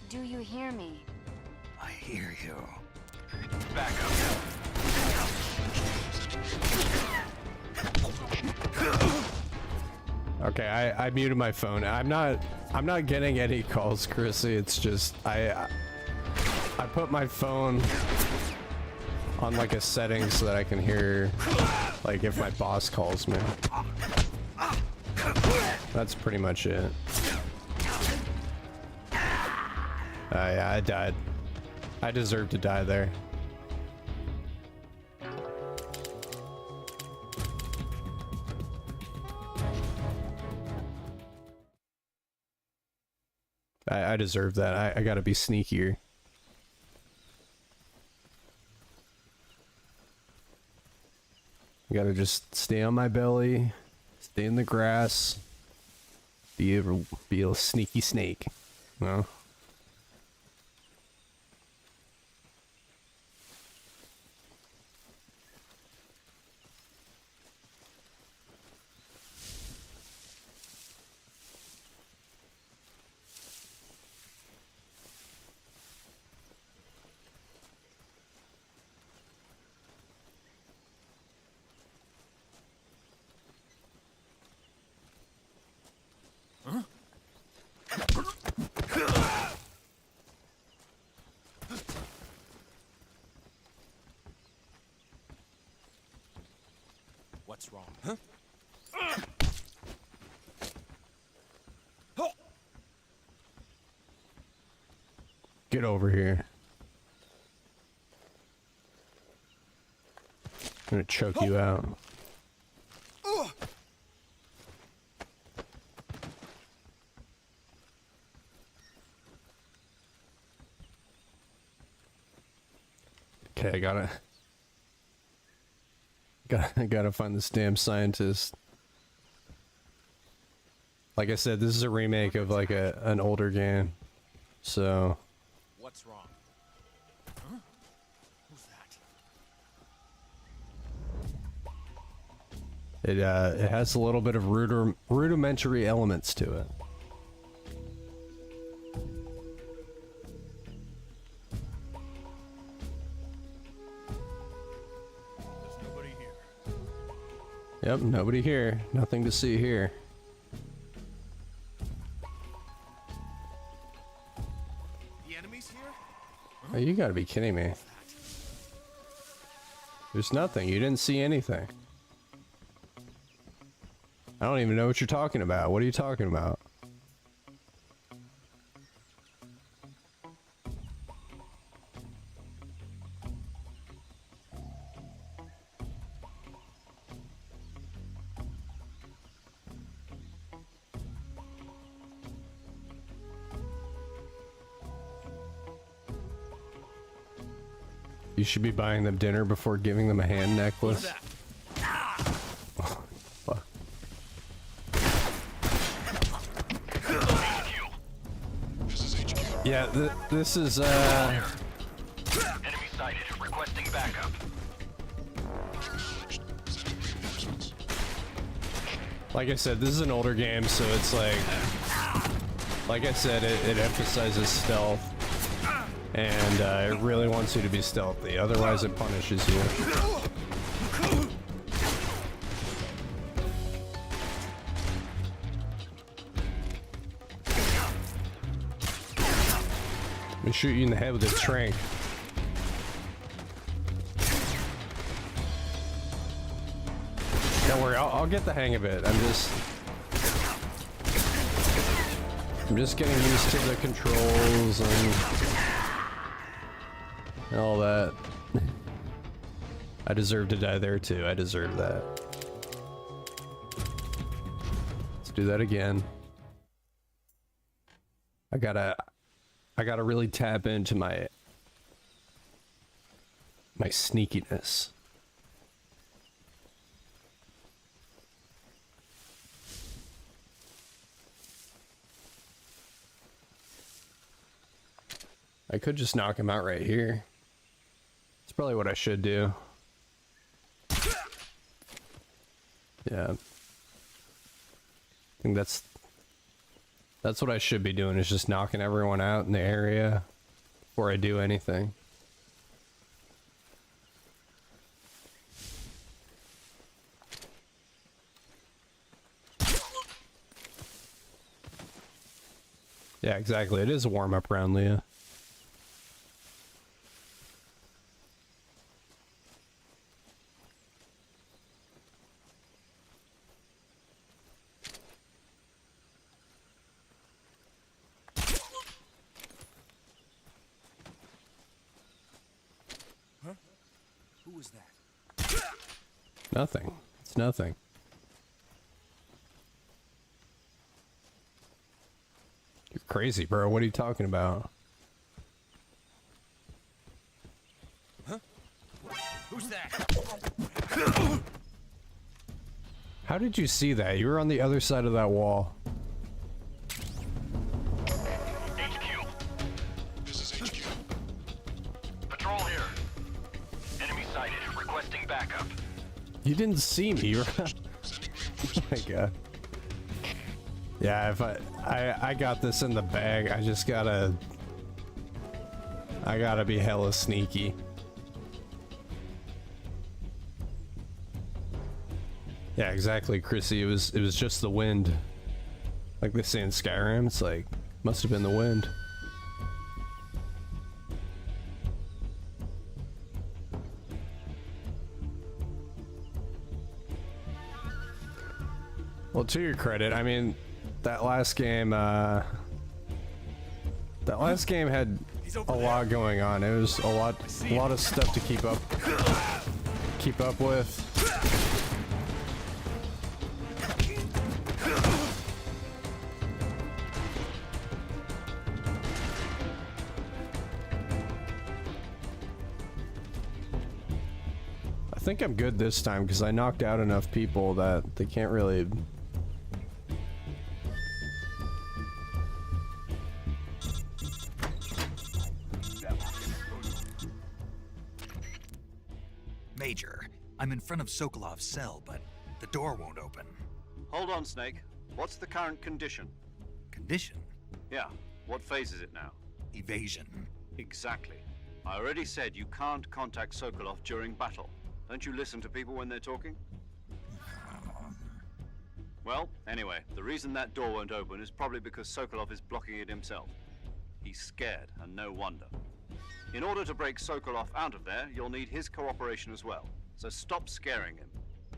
Do you hear me? I hear you. Back up. Okay, I muted my phone. I'm not getting any calls, Chrissy. It's just I put my phone on like a setting so that I can hear like if my boss calls me. That's pretty much it. Yeah, I died. I deserve to die there. I deserve that. I gotta be sneakier. I gotta just stay on my belly, stay in the grass, be a sneaky snake. No? What's wrong? Huh? Get over here. I'm gonna choke you out. Okay, I gotta find this damn scientist. Like I said, this is a remake of like an older game, so. What's wrong? Huh? Who's that? It has a little bit of rudimentary elements to it. There's nobody here. Yep, nobody here. Nothing to see here. The enemy's here? Oh, you gotta be kidding me. There's nothing. You didn't see anything. I don't even know what you're talking about. What are you talking about? You should be buying them dinner before giving them a hand necklace. Fuck. Yeah, this is Enemy sighted. Requesting backup. like I said, this is an older game, so it's like I said, it emphasizes stealth, and it really wants you to be stealthy. Otherwise, it punishes you. Let me shoot you in the head with a trank. Don't worry, I'll get the hang of it. I'm just getting used to the controls and all that. I deserve to die there too. I deserve that. Let's do that again. I gotta really tap into my sneakiness. I could just knock him out right here. That's probably what I should do. Yeah. I think that's what I should be doing, is just knocking everyone out in the area. before I do anything. Yeah, exactly. It is a warm-up round, Leah. Huh? Who was that? Nothing. It's nothing. You're crazy, bro. What are you talking about? Huh? Who's that? How did you see that? You were on the other side of that wall. HQ. This is HQ. Patrol here. Enemy sighted. Requesting backup. You didn't see me, right? Oh my god. Yeah, if I got this in the bag, I just gotta be hella sneaky. Yeah, exactly, Chrissy. It was just the wind. Like they say in Skyrim, it's like must have been the wind. Well, to your credit, I mean, that last game had a lot going on. It was a lot of stuff to keep up with. I think I'm good this time because I knocked out enough people that they can't really. Major, I'm in front of Sokolov's cell, but the door won't open. Hold on, Snake. What's the current condition? Condition? Yeah, what phase is it now? Evasion. Exactly. I already said you can't contact Sokolov during battle. Don't you listen to people when they're talking? Well, anyway, the reason that door won't open is probably because Sokolov is blocking it himself. He's scared, and no wonder. In order to break Sokolov out of there, you'll need his cooperation as well. So stop scaring him.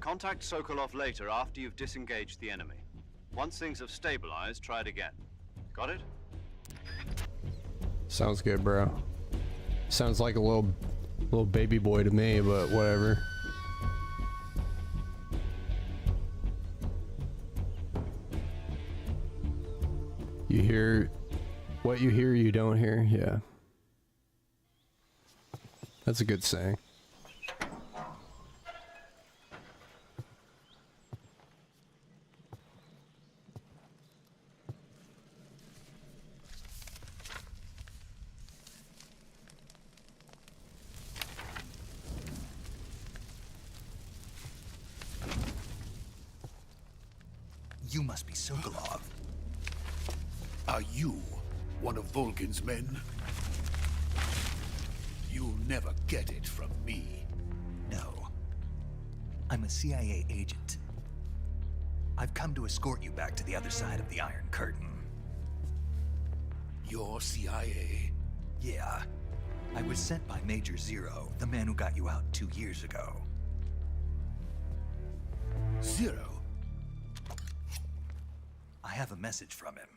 Contact Sokolov later after you've disengaged the enemy. Once things have stabilized, try it again. Got it? Sounds good, bro. Sounds like a little baby boy to me, but whatever. You hear what you hear, you don't hear. Yeah. That's a good saying. You must be Sokolov. Are you one of Volgin's men? You'll never get it from me. No. I'm a CIA agent. I've come to escort you back to the other side of the Iron Curtain. You're CIA? Yeah. I was sent by Major Zero, the man who got you out 2 years ago. Zero? I have a message from him.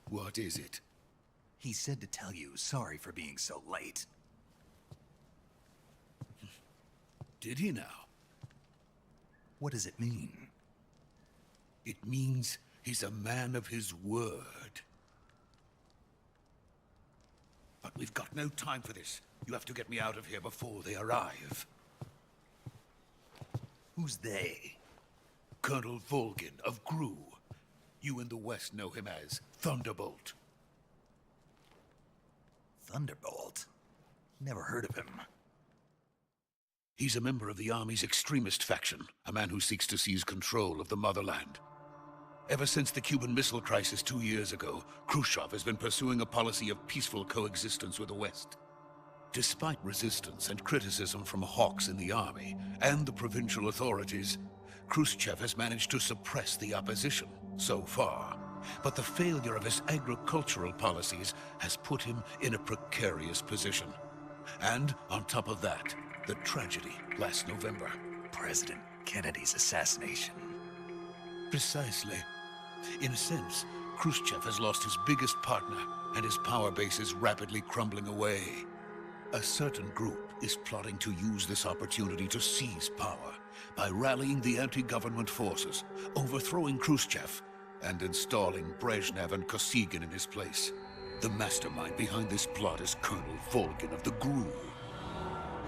What is it? He said to tell you sorry for being so late. Did he now? What does it mean? It means he's a man of his word. But we've got no time for this. You have to get me out of here before they arrive. Who's they? Colonel Volgin of Gru. You in the West know him as Thunderbolt. Thunderbolt? Never heard of him. He's a member of the Army's extremist faction, a man who seeks to seize control of the motherland. Ever since the Cuban Missile Crisis 2 years ago, Khrushchev has been pursuing a policy of peaceful coexistence with the West. Despite resistance and criticism from hawks in the army and the provincial authorities, Khrushchev has managed to suppress the opposition so far. But the failure of his agricultural policies has put him in a precarious position. And on top of that, the tragedy last November. President Kennedy's assassination. Precisely. In a sense, Khrushchev has lost his biggest partner, and his power base is rapidly crumbling away. A certain group is plotting to use this opportunity to seize power by rallying the anti-government forces, overthrowing Khrushchev, and installing Brezhnev and Kosygin in his place. The mastermind behind this plot is Colonel Volgin of the GRU.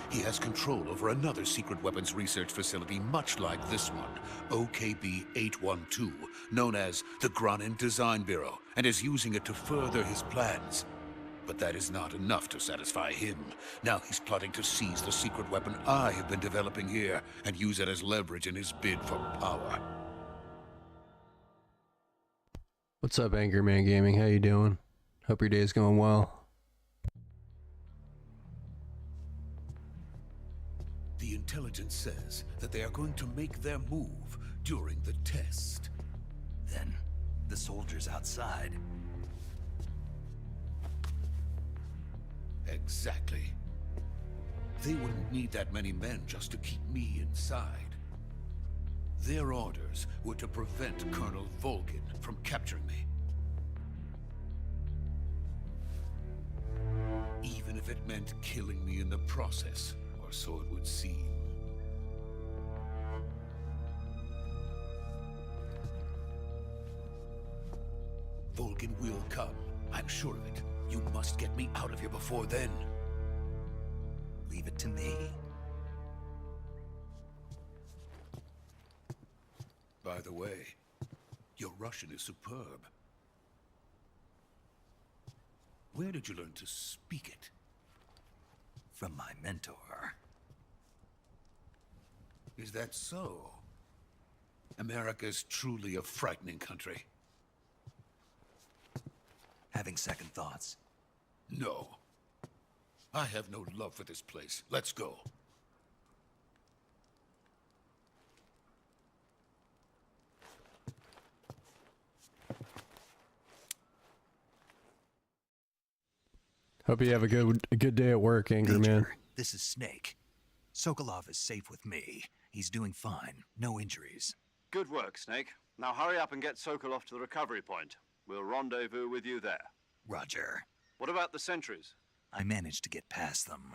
He has control over another secret weapons research facility much like this one, OKB-812, known as the Granin Design Bureau, and is using it to further his plans. But that is not enough to satisfy him. Now he's plotting to seize the secret weapon I have been developing here and use it as leverage in his bid for power. What's up, Anchorman Gaming? How you doing? Hope your day's going well. The intelligence says that they are going to make their move during the test. Then, the soldiers outside. Exactly. They wouldn't need that many men just to keep me inside. Their orders were to prevent Colonel Volgin from capturing me. Even if it meant killing me in the process, or so it would seem. Volgin will come. I'm sure of it. You must get me out of here before then. Leave it to me. By the way, your Russian is superb. Where did you learn to speak it? From my mentor. Is that so? America's truly a frightening country. Having second thoughts? No. I have no love for this place. Let's go. Hope you have a good day at work, Anchorman. Major, this is Snake. Sokolov is safe with me. He's doing fine. No injuries. Good work, Snake. Now hurry up and get Sokolov to the recovery point. We'll rendezvous with you there. Roger. What about the sentries? I managed to get past them.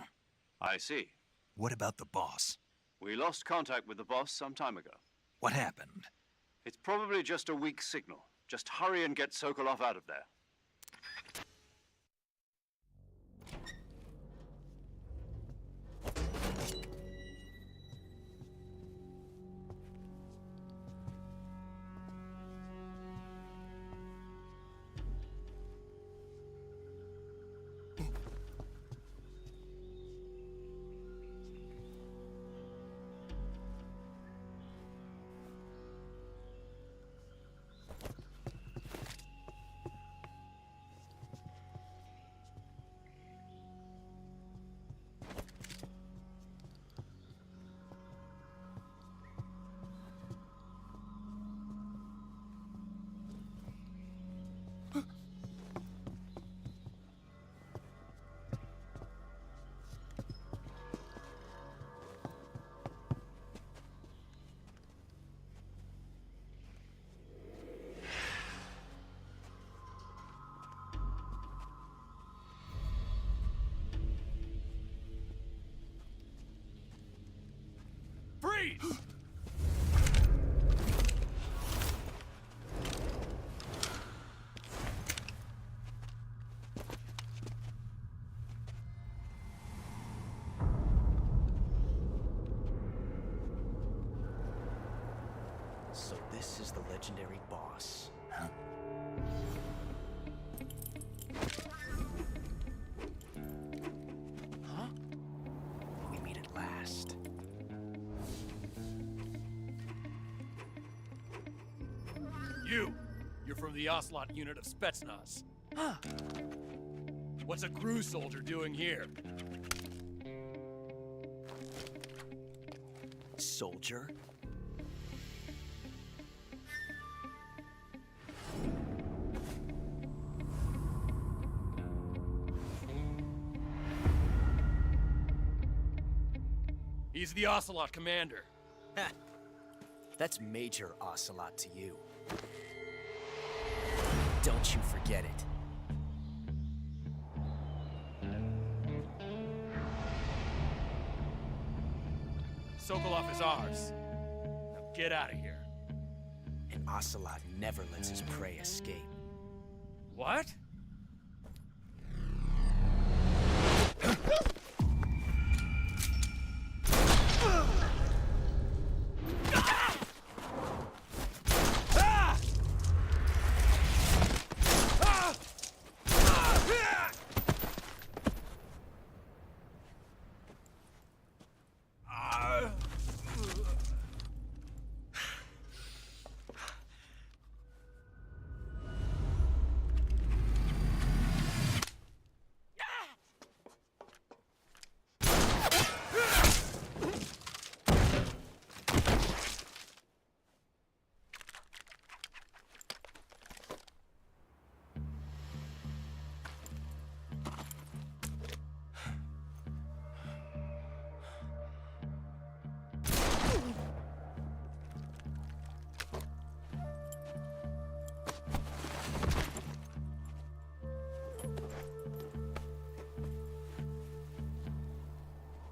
I see. What about the boss? We lost contact with the boss some time ago. What happened? It's probably just a weak signal. Just hurry and get Sokolov out of there. Freeze! So this is the legendary boss. Huh? Huh? We meet at last. You're from the Ocelot unit of Spetsnaz. What's a crew soldier doing here? Soldier? He's the Ocelot commander. Ha! That's Major Ocelot to you. Don't you forget it. Sokolov is ours. Now get out of here. And Ocelot never lets his prey escape. What?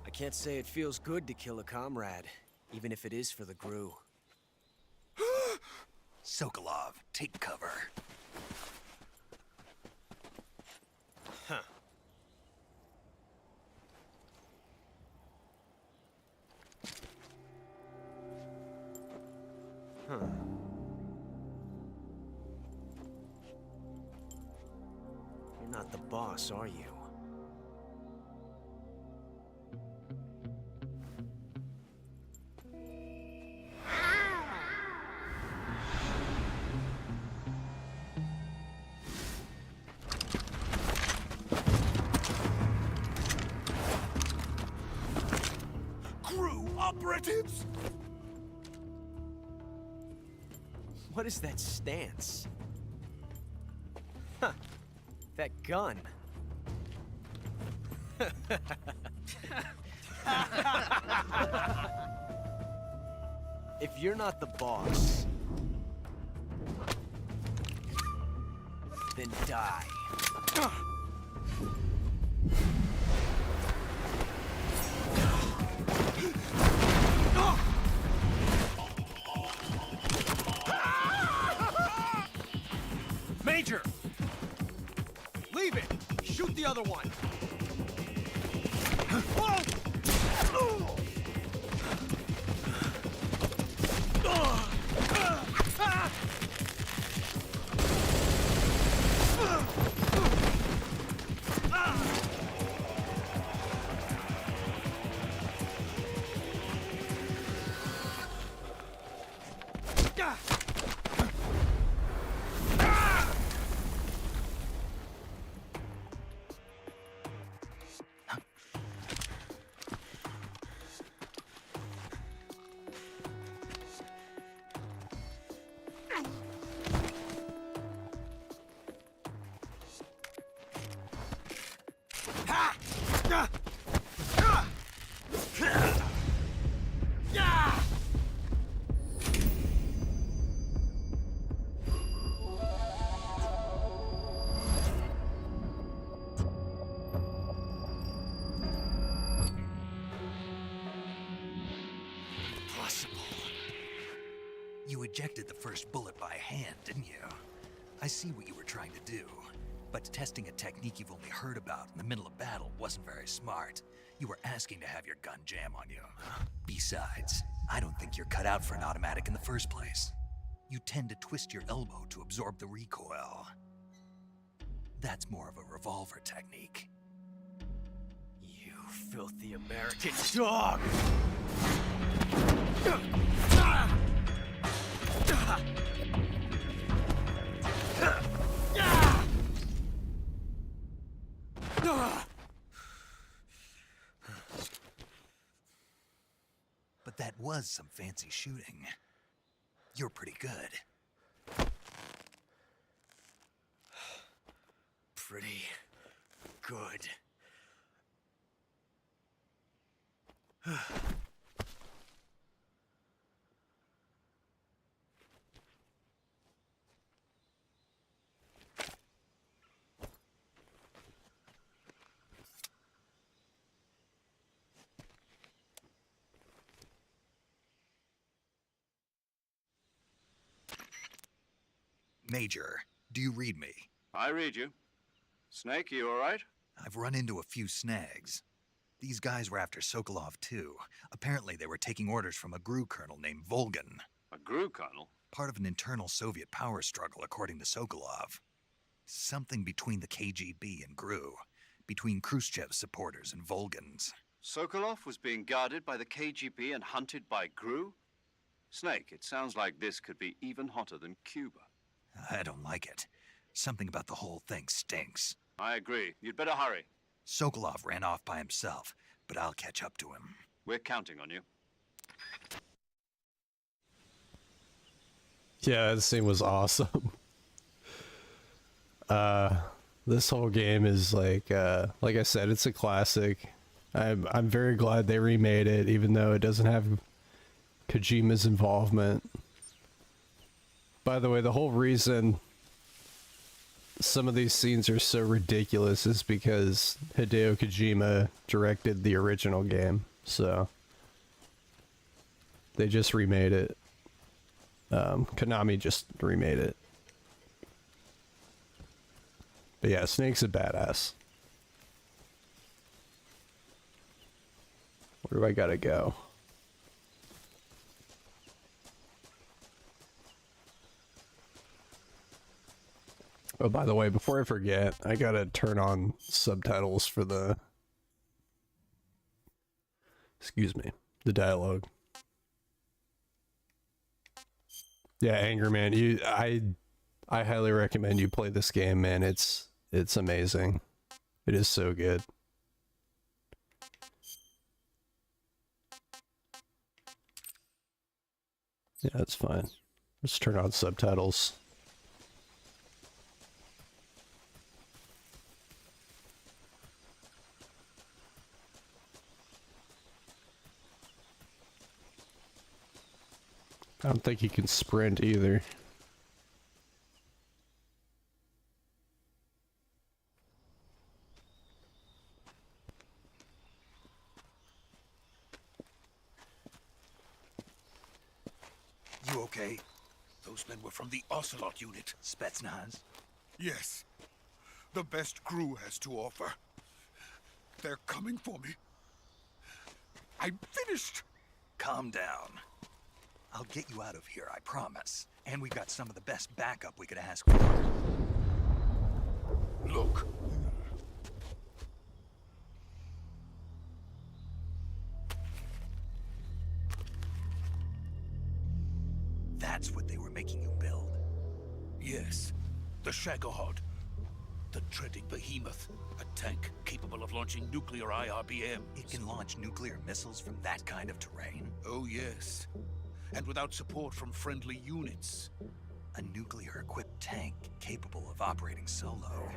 I can't say it feels good to kill a comrade, even if it is for the GRU. Sokolov, take cover. Huh. Huh. You're not the boss, are you? Operatives! What is that stance? Huh. That gun. If you're not the boss, then die. Major! Leave it! Shoot the other one! You ejected the first bullet by hand, didn't you? I see what you were trying to do. But testing a technique you've only heard about in the middle of battle wasn't very smart. You were asking to have your gun jam on you. Besides, I don't think you're cut out for an automatic in the first place. You tend to twist your elbow to absorb the recoil. That's more of a revolver technique. You filthy American dog! was some fancy shooting. You're pretty good. Pretty good. Major, do you read me? I read you. Snake, you all right? I've run into a few snags. These guys were after Sokolov too. Apparently they were taking orders from a GRU colonel named Volgan. A GRU colonel? Part of an internal Soviet power struggle, according to Sokolov. Something between the KGB and GRU. Between Khrushchev's supporters and Volgan's. Sokolov was being guarded by the KGB and hunted by GRU? Snake, it sounds like this could be even hotter than Cuba. I don't like it. Something about the whole thing stinks. I agree. You'd better hurry. Sokolov ran off by himself, but I'll catch up to him. We're counting on you. Yeah, that scene was awesome. This whole game is like I said, it's a classic. I'm very glad they remade it, even though it doesn't have Kojima's involvement. By the way, the whole reason some of these scenes are so ridiculous is because Hideo Kojima directed the original game, so they just remade it. Konami just remade it. But yeah, Snake's a badass. Where do I gotta go? Oh, by the way, before I forget, I gotta turn on subtitles for the... Excuse me, the dialogue. Yeah, Anger Man, I highly recommend you play this game, man. It's amazing. It is so good. Yeah, that's fine. Let's turn on subtitles. I don't think he can sprint either. You okay? Those men were from the Ocelot unit. Spetsnaz? Yes. The best GRU has to offer. They're coming for me. I'm finished. Calm down. I'll get you out of here, I promise. And we've got some of the best backup we could ask for. Look. That's what they were making you build? Yes. The Shagohod. The treading behemoth. A tank capable of launching nuclear IRBMs. It can launch nuclear missiles from that kind of terrain? Oh, yes. And without support from friendly units. A nuclear-equipped tank capable of operating solo.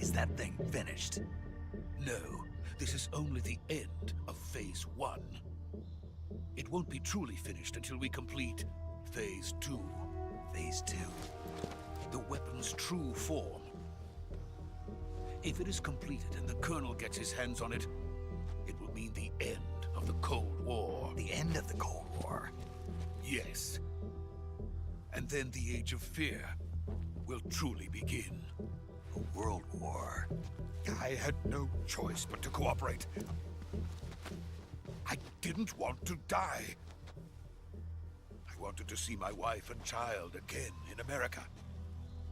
Is that thing finished? No, this is only the end of Phase 1. It won't be truly finished until we complete Phase 2. Phase 2? The weapon's true form. If it is completed and the Colonel gets his hands on it, it will mean the end of the Cold War. The end of the Cold War? Yes. And then the Age of Fear will truly begin. A world war? I had no choice but to cooperate. I didn't want to die. I wanted to see my wife and child again in America.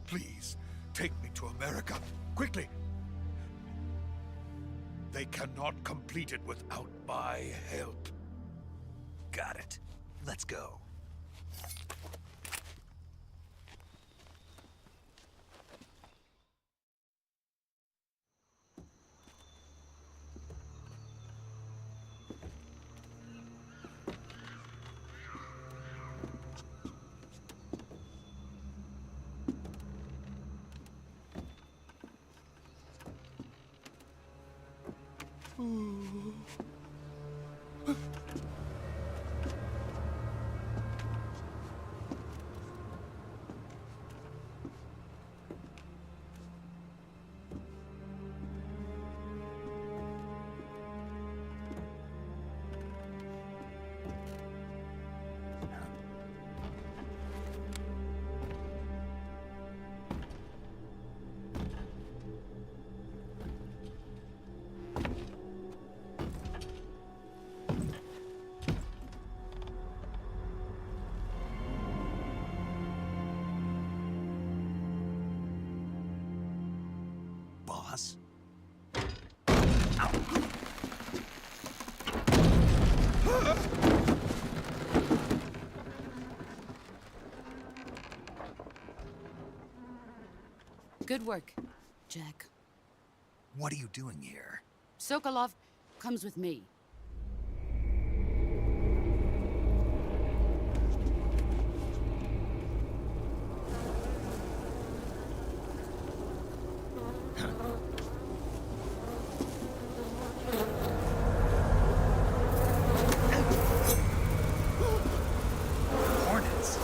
Please, take me to America, quickly. They cannot complete it without my help. Got it. Let's go. boss. Good work, Jack. What are you doing here? Sokolov comes with me. Hornets.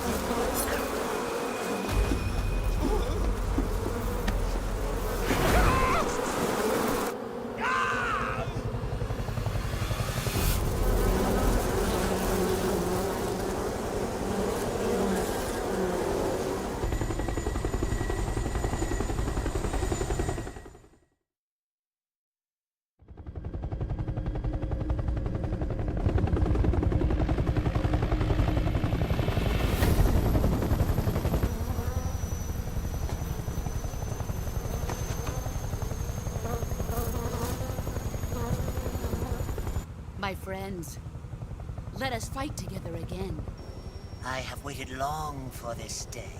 My friends, let us fight together again. I have waited long for this day.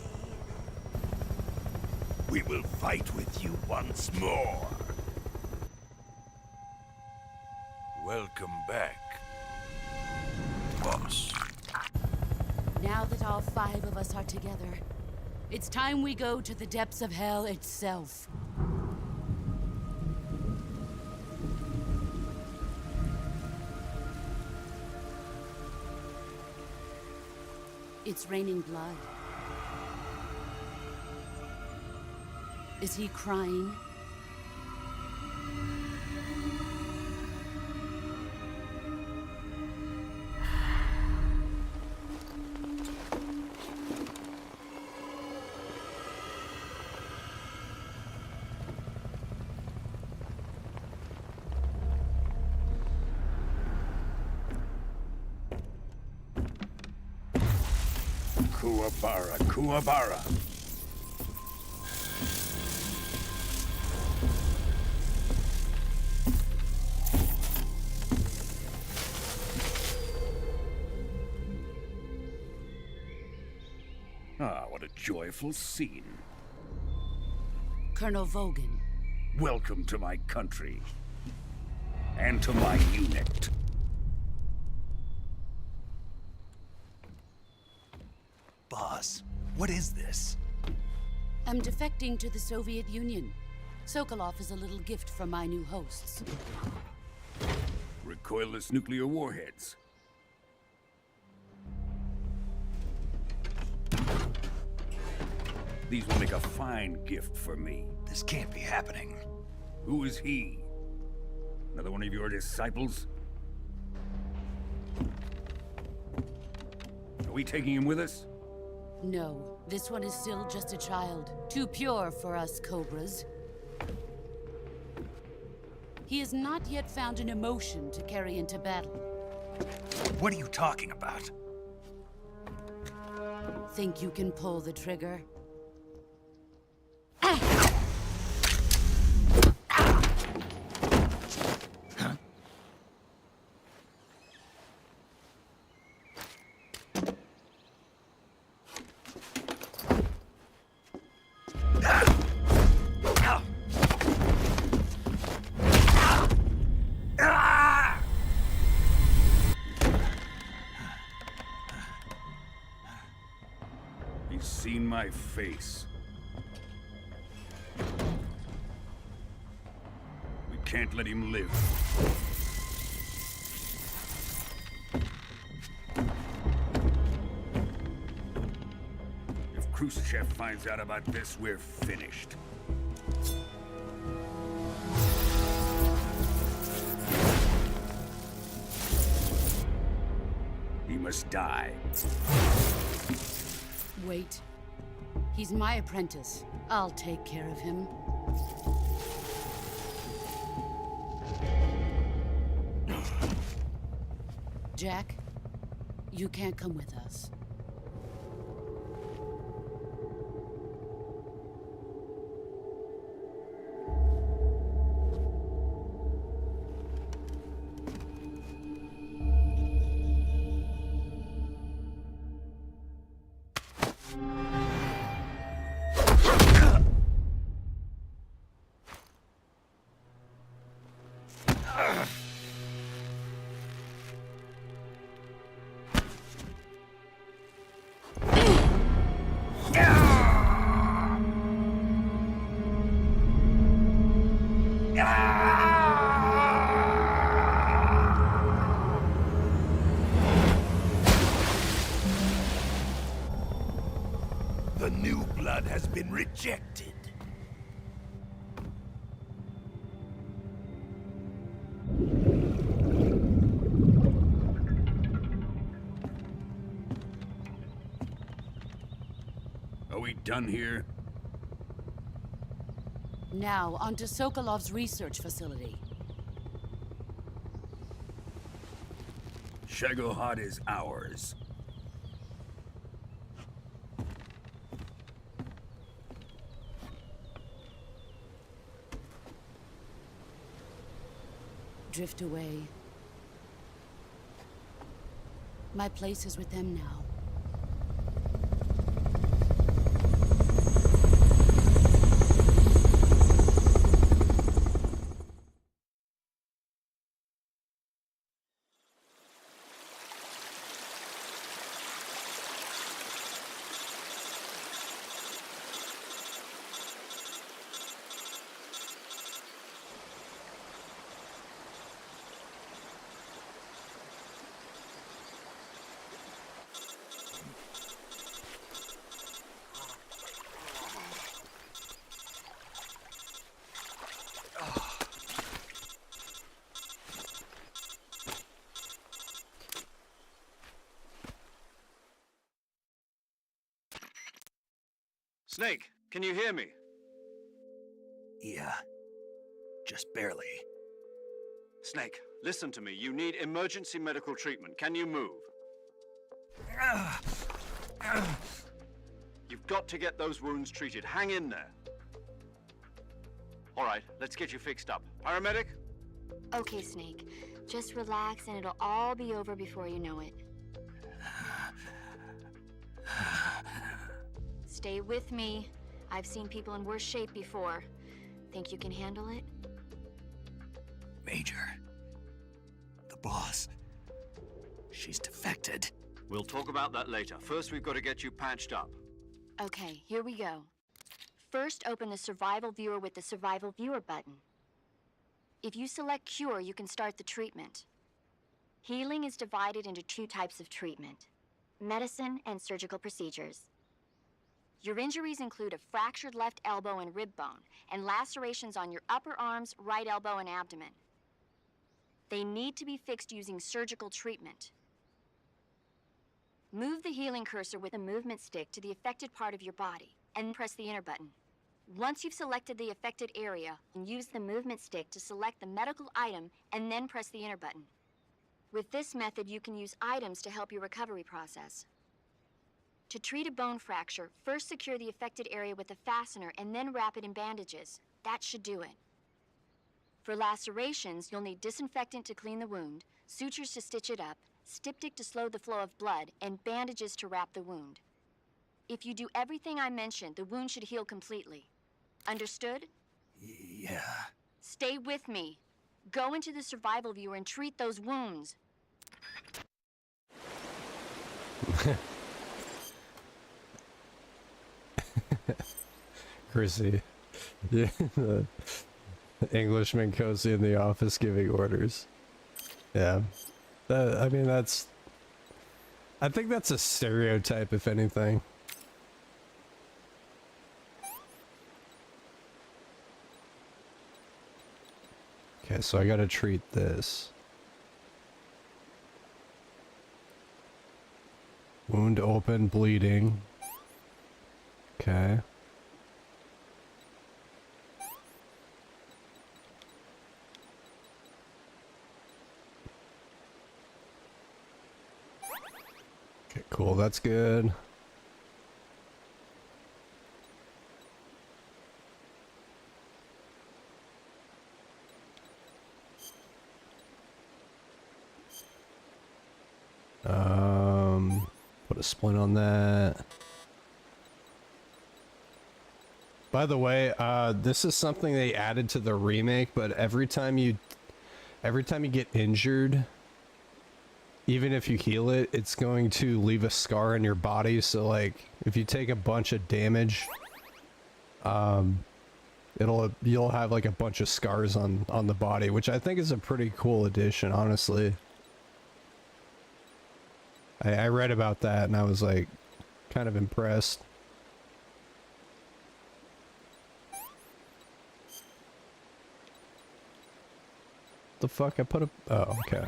We will fight with you once more. Welcome back, boss. Now that all 5 of us are together, it's time we go to the depths of hell itself. It's raining blood. Is he crying? Kuwabara, Kuwabara. Ah, what a joyful scene. Colonel Vogan. Welcome to my country. And to my unit. Boss, what is this? I'm defecting to the Soviet Union. Sokolov is a little gift from my new hosts. Recoilless nuclear warheads. These will make a fine gift for me. This can't be happening. Who is he? Another one of your disciples? Are we taking him with us? No, this one is still just a child. Too pure for us Cobras. He has not yet found an emotion to carry into battle. What are you talking about? Think you can pull the trigger? He's seen my face. We can't let him live. If Khrushchev finds out about this, we're finished. He must die. Wait. He's my apprentice. I'll take care of him. Jack, you can't come with us. The new blood has been rejected. Are we done here? Now, onto Sokolov's research facility. Shagohod is ours. Drift away. My place is with them now. Snake, can you hear me? Yeah. Just barely. Snake, listen to me. You need emergency medical treatment. Can you move? You've got to get those wounds treated. Hang in there. All right, let's get you fixed up. Paramedic? Okay, Snake. Just relax and it'll all be over before you know it. Stay with me. I've seen people in worse shape before. Think you can handle it? Major. The boss. She's defected. We'll talk about that later. First, we've got to get you patched up. Okay, here we go. First, open the survival viewer with the survival viewer button. If you select cure, you can start the treatment. Healing is divided into two types of treatment: medicine and surgical procedures. Your injuries include a fractured left elbow and rib bone, and lacerations on your upper arms, right elbow, and abdomen. They need to be fixed using surgical treatment. Move the healing cursor with a movement stick to the affected part of your body, and press the enter button. Once you've selected the affected area, use the movement stick to select the medical item, and then press the enter button. With this method, you can use items to help your recovery process. To treat a bone fracture, first secure the affected area with a fastener and then wrap it in bandages. That should do it. For lacerations, you'll need disinfectant to clean the wound, sutures to stitch it up, styptic to slow the flow of blood, and bandages to wrap the wound. If you do everything I mentioned, the wound should heal completely. Understood? Yeah. Stay with me. Go into the survival viewer and treat those wounds. Chrissy. Yeah, the Englishman cozy in the office giving orders. Yeah. I mean, I think that's a stereotype, if anything. Okay, so I gotta treat this. Wound open, bleeding. Okay. Okay, cool, that's good. Put a splint on that. By the way, this is something they added to the remake, but every time you get injured, even if you heal it, it's going to leave a scar in your body. So like, if you take a bunch of damage, you'll have like a bunch of scars on the body, which I think is a pretty cool addition, honestly. I read about that and I was like kind of impressed. the fuck? I put a... Oh, okay.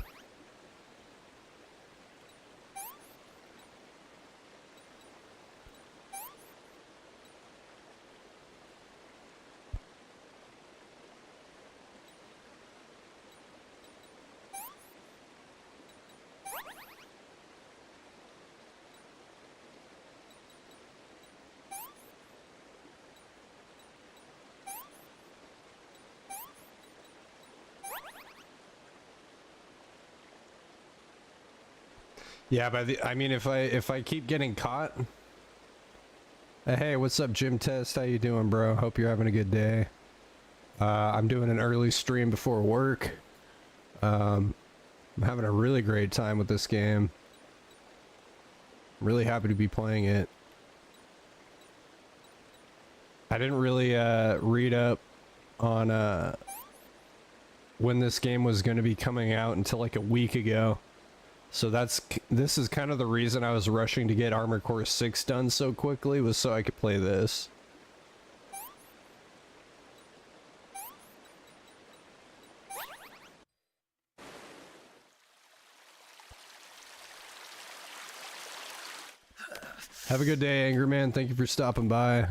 Yeah, but I mean, if I keep getting caught. Hey, what's up, Jim Test? How you doing, bro? Hope you're having a good day. I'm doing an early stream before work. I'm having a really great time with this game. I'm really happy to be playing it. I didn't really read up on when this game was going to be coming out until like a week ago. So this is kind of the reason I was rushing to get Armored Core 6 done so quickly, was so I could play this. Have a good day, Angerman. Thank you for stopping by.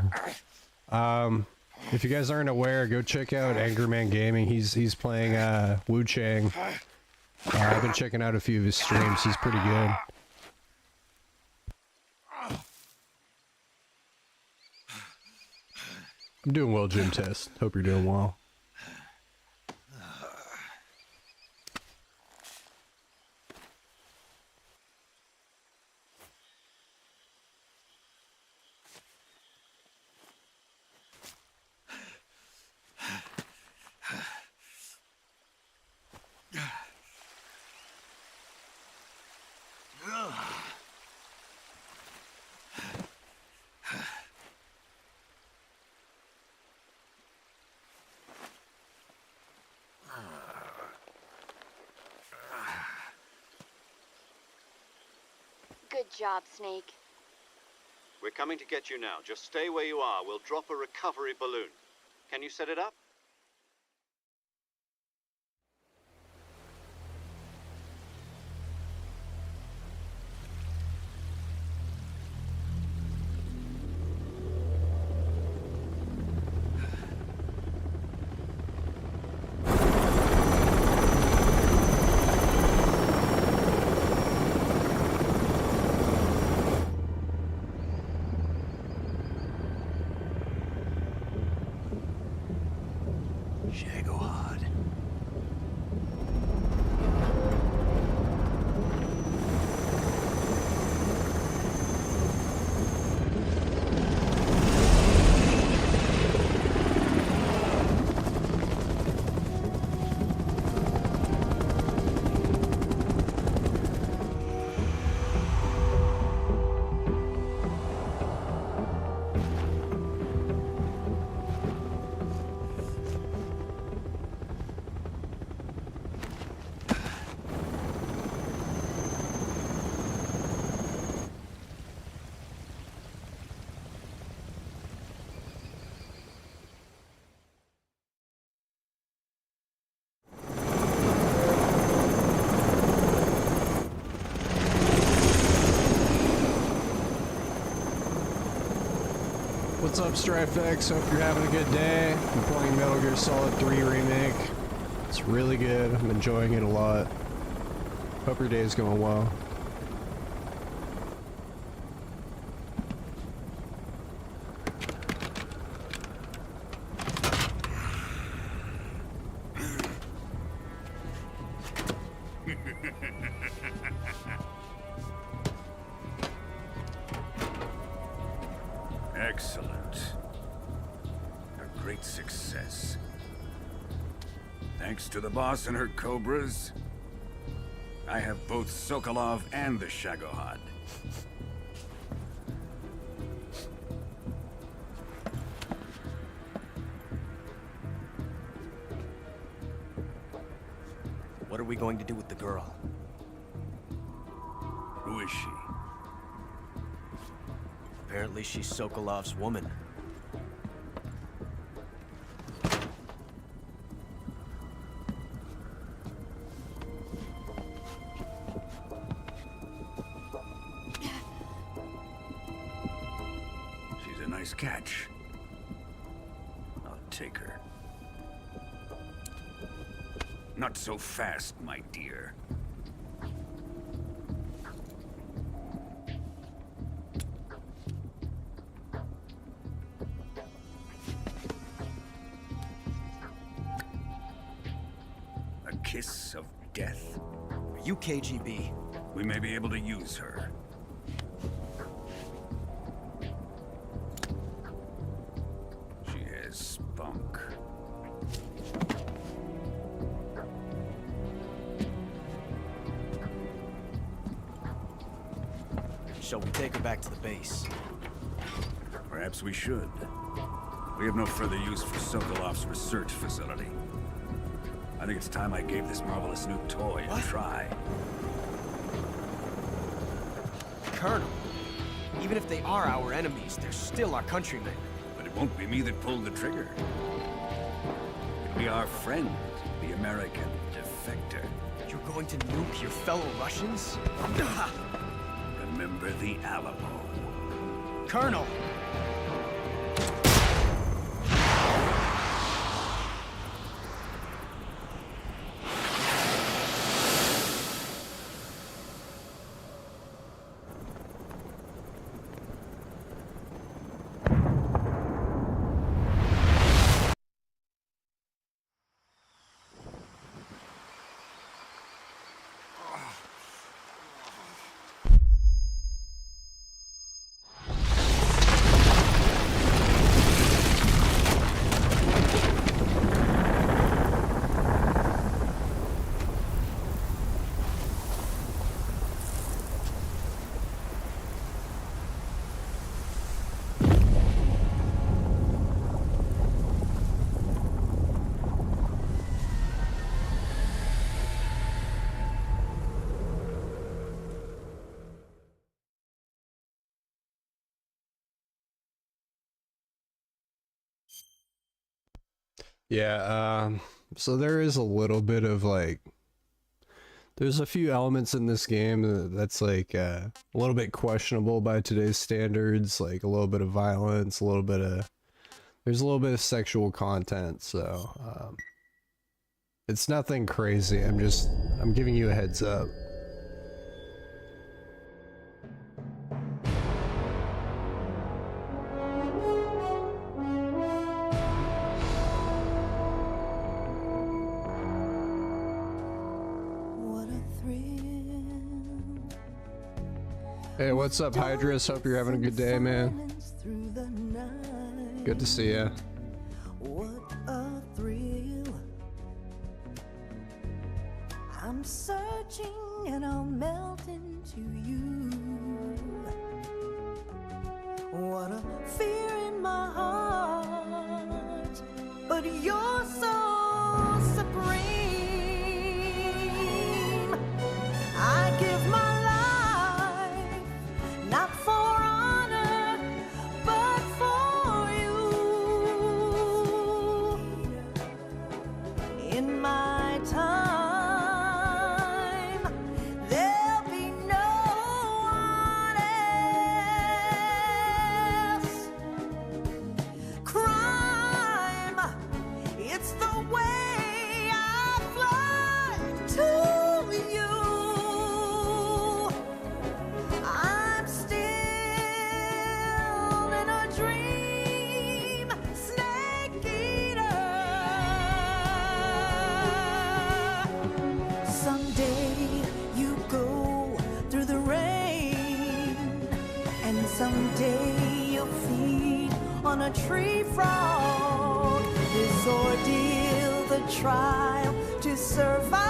If you guys aren't aware, go check out Angerman Gaming. He's playing Wu Chang. I've been checking out a few of his streams. He's pretty good. I'm doing well, Jim Test. Hope you're doing well. Good job, Snake. We're coming to get you now. Just stay where you are. We'll drop a recovery balloon. Can you set it up? What's up, StrifeX? Hope you're having a good day. I'm playing Metal Gear Solid 3 Remake. It's really good. I'm enjoying it a lot. Hope your day is going well. Excellent. A great success. Thanks to the boss and her cobras, I have both Sokolov and the Shagohod. What are we going to do with the girl? Who is she? Apparently she's Sokolov's woman. nice catch. I'll take her. Not so fast, my dear. A kiss of death? Are you KGB? We may be able to use her. She has spunk. Shall we take her back to the base? Perhaps we should. We have no further use for Sokolov's research facility. I think it's time I gave this marvelous new toy a try. Colonel, even if they are our enemies, they're still our countrymen. But it won't be me that pulled the trigger. It'll be our friend, the American defector. You're going to nuke your fellow Russians? Remember the Alamo. Colonel! Yeah, so there is a little bit of like, there's a few elements in this game that's like a little bit questionable by today's standards, like a little bit of violence, there's a little bit of sexual content, so it's nothing crazy. I'm giving you a heads up. Hey, what's up, Hydrus? Hope you're having a good day, man. Good to see ya. What a thrill. I'm searching and I'll melt into you. What a fear in my heart, but you're so supreme. I give my not for honor, but for you. In my time, there'll be no one else. Crime, it's the way I fly to you. Someday you'll feed on a tree frog. This ordeal, the trial to survive.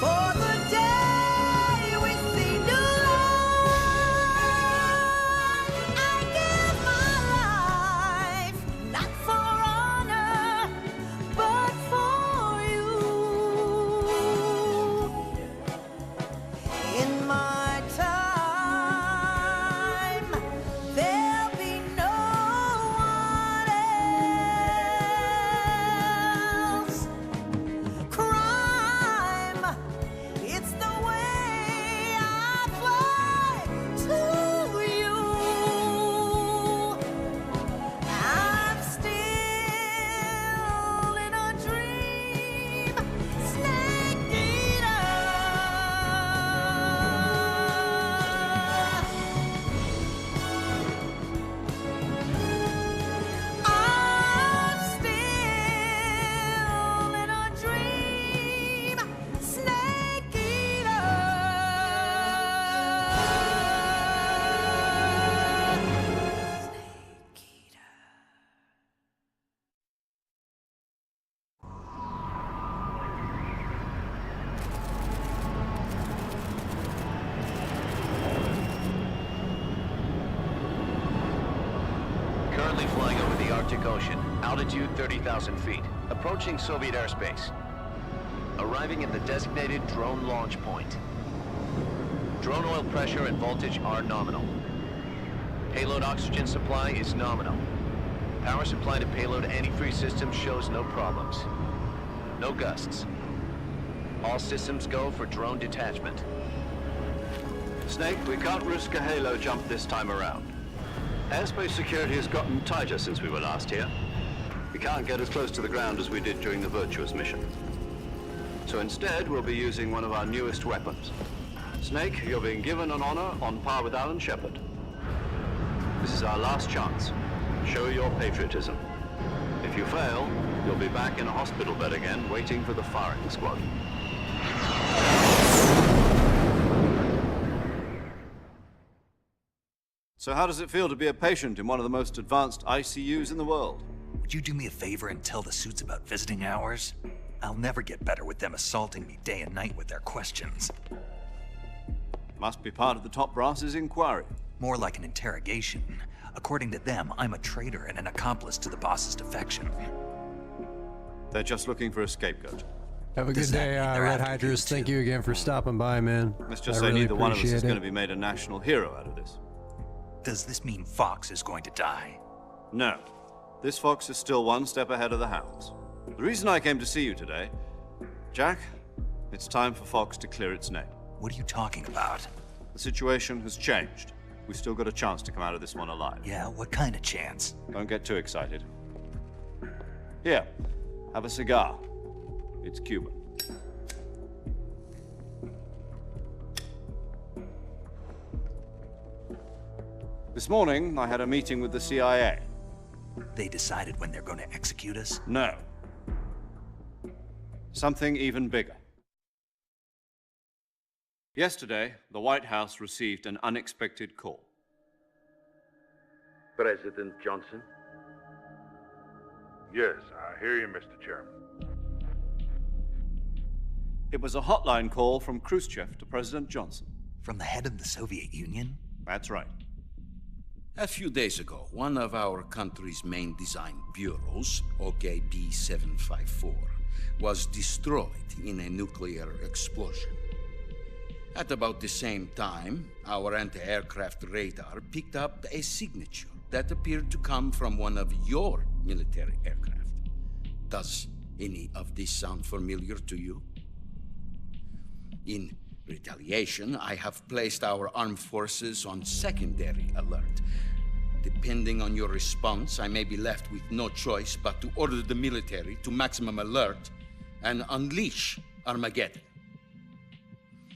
For the day we see new life, I give my life, not for honor, but for you. In my time, crime. Currently flying over the Arctic Ocean. Altitude 30,000 feet. Approaching Soviet airspace. Arriving at the designated drone launch point. Drone oil pressure and voltage are nominal. Payload oxygen supply is nominal. Power supply to payload antifreeze system shows no problems. No gusts. All systems go for drone detachment. Snake, we can't risk a halo jump this time around. Airspace security has gotten tighter since we were last here. We can't get as close to the ground as we did during the Virtuous mission. So instead, we'll be using one of our newest weapons. Snake, you're being given an honor on par with Alan Shepard. This is our last chance. Show your patriotism. If you fail, you'll be back in a hospital bed again, waiting for the firing squad. So how does it feel to be a patient in one of the most advanced ICUs in the world? Would you do me a favor and tell the suits about visiting hours? I'll never get better with them assaulting me day and night with their questions. Must be part of the top brass's inquiry. More like an interrogation. According to them, I'm a traitor and an accomplice to the boss's defection. They're just looking for a scapegoat. Have a good day, Red Hydras. Thank you again for stopping by, man. Let's just I say really neither one of us is appreciate going to be made a national hero out of this. Does this mean Fox is going to die? No. This Fox is still one step ahead of the Hounds. The reason I came to see you today, Jack, it's time for Fox to clear its name. What are you talking about? The situation has changed. We've still got a chance to come out of this one alive. Yeah, what kind of chance? Don't get too excited. Here, have a cigar. It's Cuban. This morning, I had a meeting with the CIA. They decided when they're going to execute us? No. Something even bigger. Yesterday, the White House received an unexpected call. President Johnson? Yes, I hear you, Mr. Chairman. It was a hotline call from Khrushchev to President Johnson. From the head of the Soviet Union? That's right. A few days ago, one of our country's main design bureaus, OKB 754, was destroyed in a nuclear explosion. At about the same time, our anti-aircraft radar picked up a signature that appeared to come from one of your military aircraft. Does any of this sound familiar to you? In retaliation, I have placed our armed forces on secondary alert. Depending on your response, I may be left with no choice but to order the military to maximum alert and unleash Armageddon.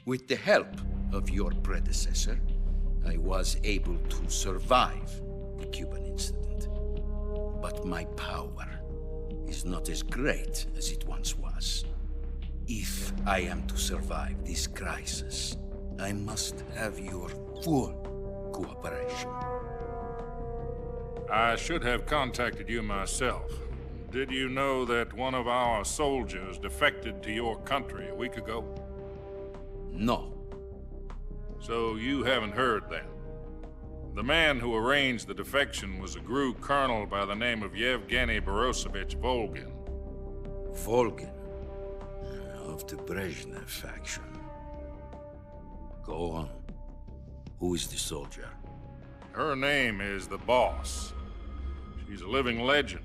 With the help of your predecessor, I was able to survive the Cuban incident. But my power is not as great as it once was. If I am to survive this crisis, I must have your full cooperation. I should have contacted you myself. Did you know that one of our soldiers defected to your country a week ago? No. So you haven't heard then? The man who arranged the defection was a GRU colonel by the name of Yevgeny Borosovich Volgin. Volgin? Of the Brezhnev faction. Go on. Who is the soldier? Her name is the Boss. She's a living legend.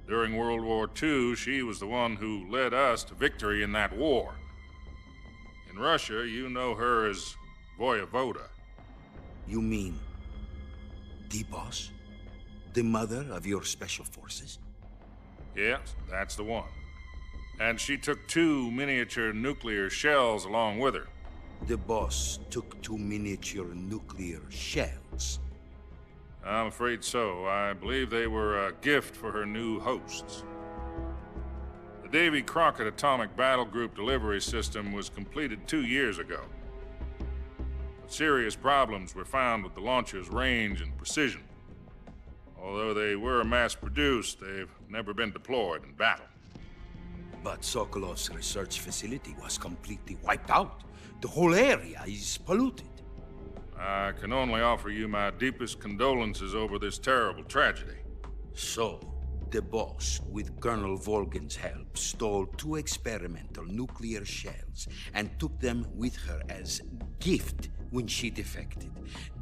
During World War II, she was the one who led us to victory in that war. In Russia, you know her as Voyevoda. You mean the Boss? The mother of your special forces? Yes, that's the one. And she took 2 miniature nuclear shells along with her. The Boss took 2 miniature nuclear shells? I'm afraid so. I believe they were a gift for her new hosts. The Davy Crockett Atomic Battle Group delivery system was completed 2 years ago. But serious problems were found with the launcher's range and precision. Although they were mass-produced, they've never been deployed in battle. But Sokolov's research facility was completely wiped out. The whole area is polluted. I can only offer you my deepest condolences over this terrible tragedy. So, the boss, with Colonel Volgin's help, stole 2 experimental nuclear shells and took them with her as gift when she defected.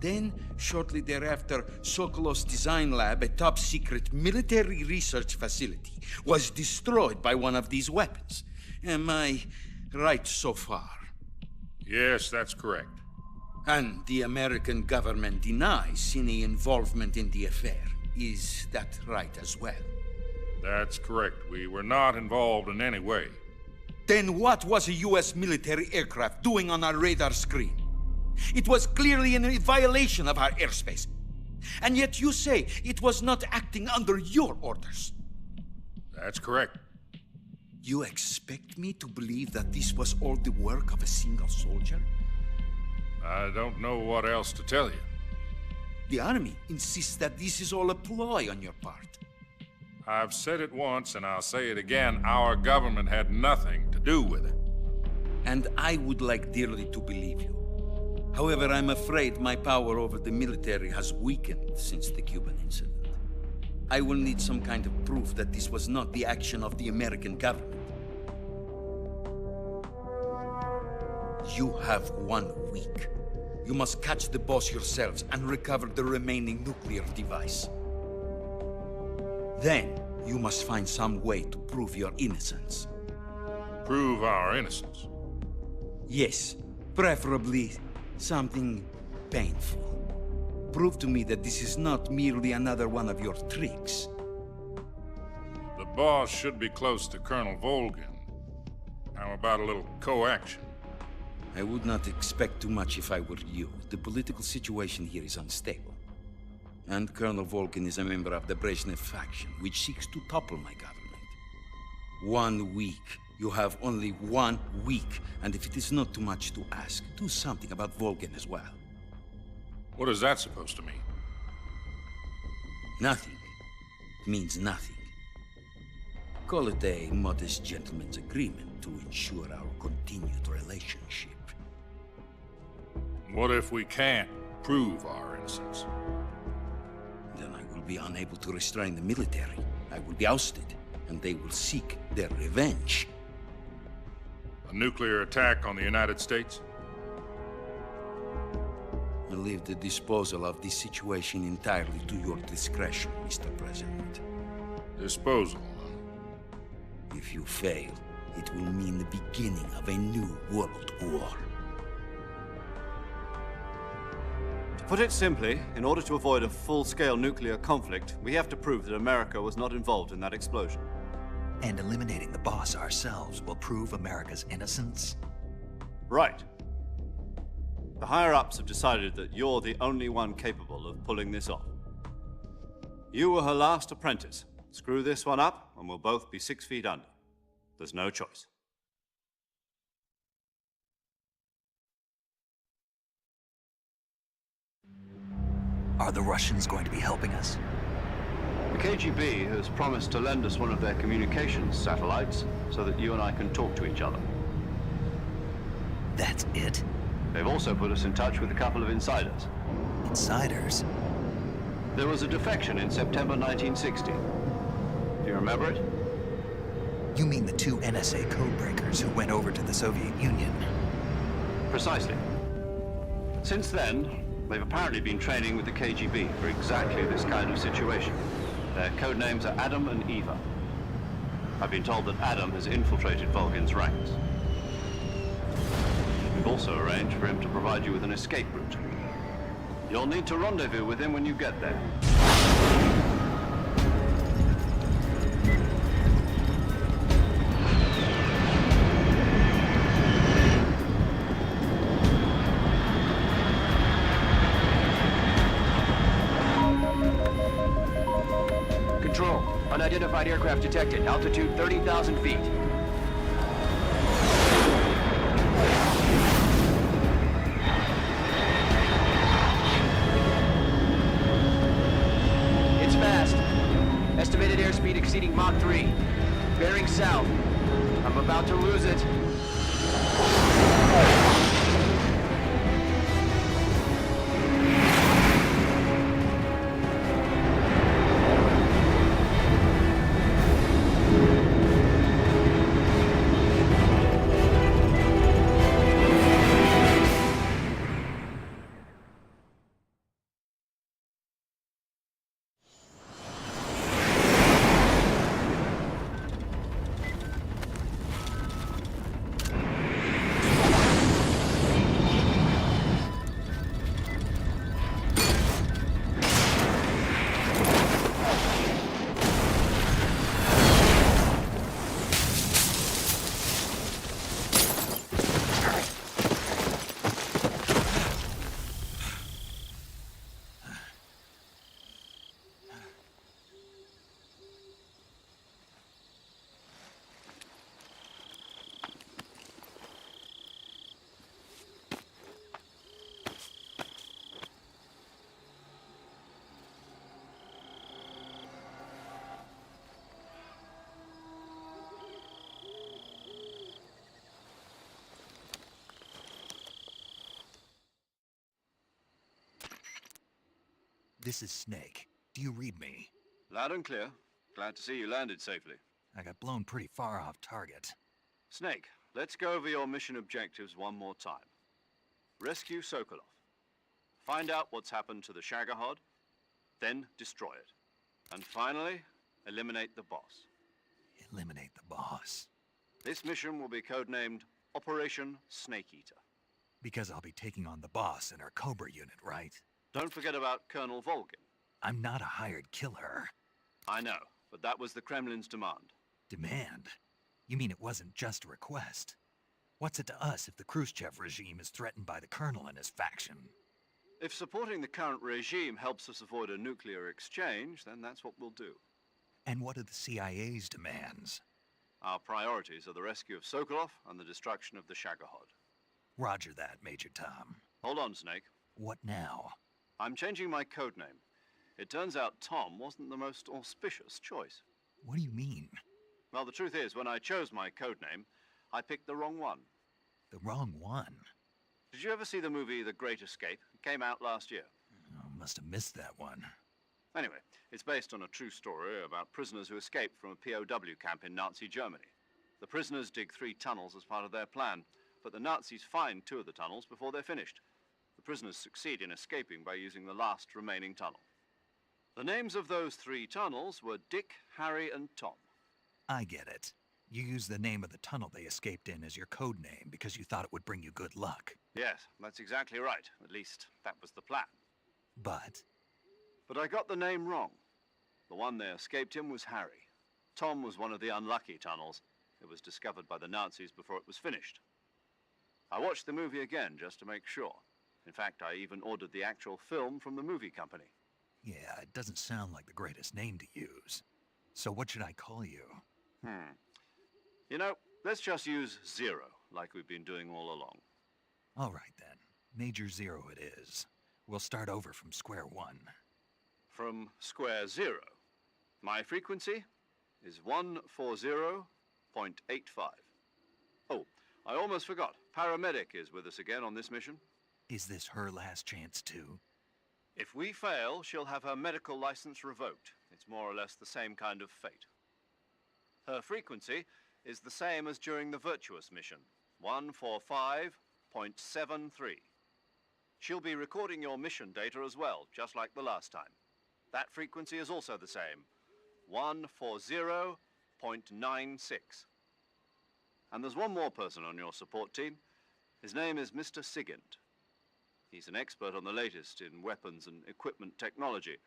Then, shortly thereafter, Sokolov's design lab, a top-secret military research facility, was destroyed by one of these weapons. Am I right so far? Yes, that's correct. And the American government denies any involvement in the affair. Is that right as well? That's correct. We were not involved in any way. Then what was a U.S. military aircraft doing on our radar screen? It was clearly in violation of our airspace. And yet you say it was not acting under your orders. That's correct. You expect me to believe that this was all the work of a single soldier? I don't know what else to tell you. The army insists that this is all a ploy on your part. I've said it once and I'll say it again. Our government had nothing to do with it. And I would like dearly to believe you. However, I'm afraid my power over the military has weakened since the Cuban incident. I will need some kind of proof that this was not the action of the American government. You have 1 week. You must catch the boss yourselves and recover the remaining nuclear device. Then, you must find some way to prove your innocence. Prove our innocence? Yes, preferably something painful. Prove to me that this is not merely another one of your tricks. The boss should be close to Colonel Volgin. How about a little coaction? I would not expect too much if I were you. The political situation here is unstable. And Colonel Volgin is a member of the Brezhnev faction, which seeks to topple my government. 1 week. You have only 1 week, and if it is not too much to ask, do something about Volgin as well. What is that supposed to mean? Nothing. It means nothing. Call it a modest gentleman's agreement to ensure our continued relationship. What if we can't prove our innocence? Then I will be unable to restrain the military. I will be ousted, and they will seek their revenge. A nuclear attack on the United States? I leave the disposal of this situation entirely to your discretion, Mr. President. Disposal? If you fail, it will mean the beginning of a new world war. To put it simply, in order to avoid a full-scale nuclear conflict, we have to prove that America was not involved in that explosion. And eliminating the boss ourselves will prove America's innocence? Right. The higher-ups have decided that you're the only one capable of pulling this off. You were her last apprentice. Screw this one up, and we'll both be 6 feet under. There's no choice. Are the Russians going to be helping us? The KGB has promised to lend us one of their communications satellites so that you and I can talk to each other. That's it? They've also put us in touch with a couple of insiders. Insiders? There was a defection in September 1960. Do you remember it? You mean the 2 NSA codebreakers who went over to the Soviet Union? Precisely. Since then, they've apparently been training with the KGB for exactly this kind of situation. Their code names are Adam and Eva. I've been told that Adam has infiltrated Volgin's ranks. We've also arranged for him to provide you with an escape route. You'll need to rendezvous with him when you get there. Control. Unidentified aircraft detected. Altitude 30,000 feet. It's fast. Estimated airspeed exceeding Mach 3. Bearing south. I'm about to lose it. This is Snake. Do you read me? Loud and clear. Glad to see you landed safely. I got blown pretty far off target. Snake, let's go over your mission objectives one more time. Rescue Sokolov. Find out what's happened to the Shagohod, then destroy it. And finally, eliminate the boss. Eliminate the boss. This mission will be codenamed Operation Snake Eater. Because I'll be taking on the boss in our Cobra unit, right? Don't forget about Colonel Volgin. I'm not a hired killer. I know, but that was the Kremlin's demand. Demand? You mean it wasn't just a request? What's it to us if the Khrushchev regime is threatened by the Colonel and his faction? If supporting the current regime helps us avoid a nuclear exchange, then that's what we'll do. And what are the CIA's demands? Our priorities are the rescue of Sokolov and the destruction of the Shagohod. Roger that, Major Tom. Hold on, Snake. What now? I'm changing my codename. It turns out Tom wasn't the most auspicious choice. What do you mean? Well, the truth is, when I chose my codename, I picked the wrong one. The wrong one? Did you ever see the movie The Great Escape? It came out last year. Oh, must have missed that one. Anyway, it's based on a true story about prisoners who escaped from a POW camp in Nazi Germany. The prisoners dig 3 tunnels as part of their plan, but the Nazis find 2 of the tunnels before they're finished. The prisoners succeed in escaping by using the last remaining tunnel. The names of those 3 tunnels were Dick, Harry, and Tom. I get it. You used the name of the tunnel they escaped in as your code name because you thought it would bring you good luck. Yes, that's exactly right. At least, that was the plan. But I got the name wrong. The one they escaped in was Harry. Tom was one of the unlucky tunnels. It was discovered by the Nazis before it was finished. I watched the movie again just to make sure. In fact, I even ordered the actual film from the movie company. yeah, it doesn't sound like the greatest name to use. So what should I call you? You know, let's just use Zero, like we've been doing all along. All right then. Major Zero it is. We'll start over from square one. From square 0. My frequency is 140.85. Oh, I almost forgot. Paramedic is with us again on this mission. Is this her last chance too? If we fail, she'll have her medical license revoked. It's more or less the same kind of fate. Her frequency is the same as during the Virtuous mission, 145.73. She'll be recording your mission data as well, just like the last time. That frequency is also the same, 140.96. And there's one more person on your support team. His name is Mr. Sigint. He's an expert on the latest in weapons and equipment technology.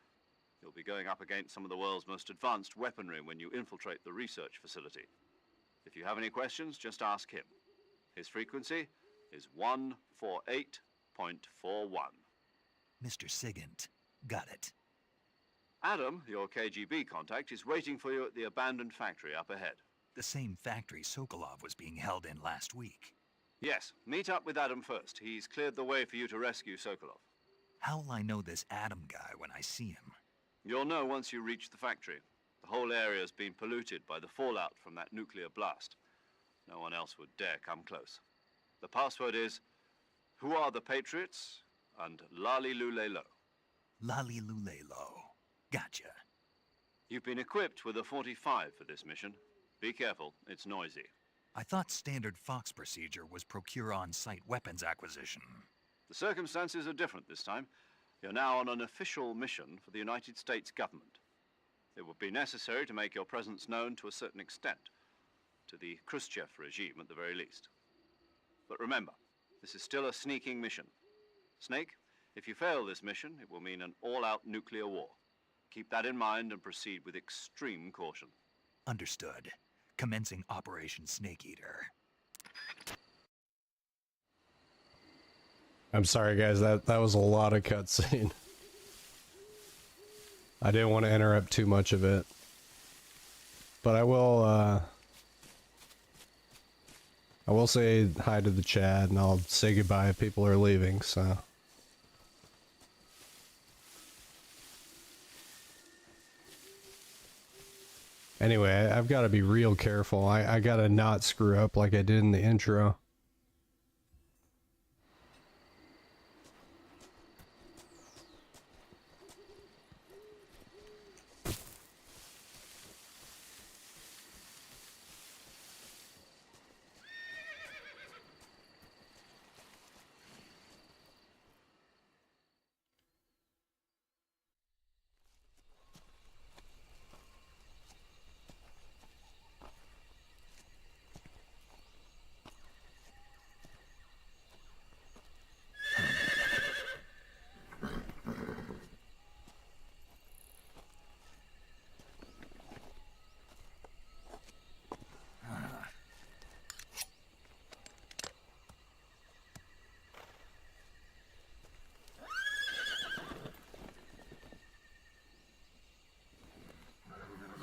You'll be going up against some of the world's most advanced weaponry when you infiltrate the research facility. If you have any questions, just ask him. His frequency is 148.41. Mr. Sigint. Got it. Adam, your KGB contact, is waiting for you at the abandoned factory up ahead. The same factory Sokolov was being held in last week. Yes, meet up with Adam first. He's cleared the way for you to rescue Sokolov. How will I know this Adam guy when I see him? You'll know once you reach the factory. The whole area's been polluted by the fallout from that nuclear blast. No one else would dare come close. The password is, "Who are the Patriots?" and Lali Lule Lo. Lali Lule Lo. Gotcha. You've been equipped with a 45 for this mission. Be careful, it's noisy. I thought standard Fox procedure was procure on-site weapons acquisition. The circumstances are different this time. You're now on an official mission for the United States government. It would be necessary to make your presence known to a certain extent, to the Khrushchev regime at the very least. But remember, this is still a sneaking mission. Snake, if you fail this mission, it will mean an all-out nuclear war. Keep that in mind and proceed with extreme caution. Understood. Commencing Operation Snake Eater. I'm sorry, guys. That was a lot of cutscene. I didn't want to interrupt too much of it, but I will say hi to the chat, and I'll say goodbye if people are leaving. So. Anyway, I've got to be real careful. I gotta not screw up like I did in the intro.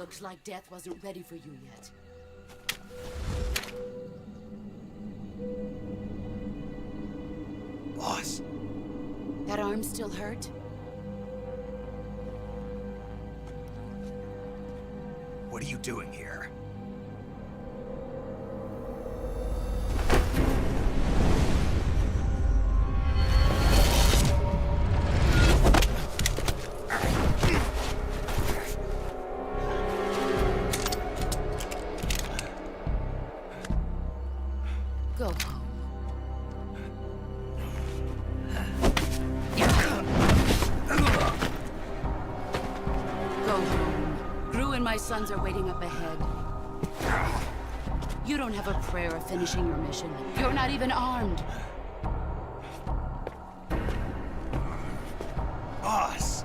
Looks like death wasn't ready for you yet. Boss. That arm still hurt? What are you doing here? Go home. Go home. Gru and my sons are waiting up ahead. You don't have a prayer of finishing your mission. You're not even armed. Boss!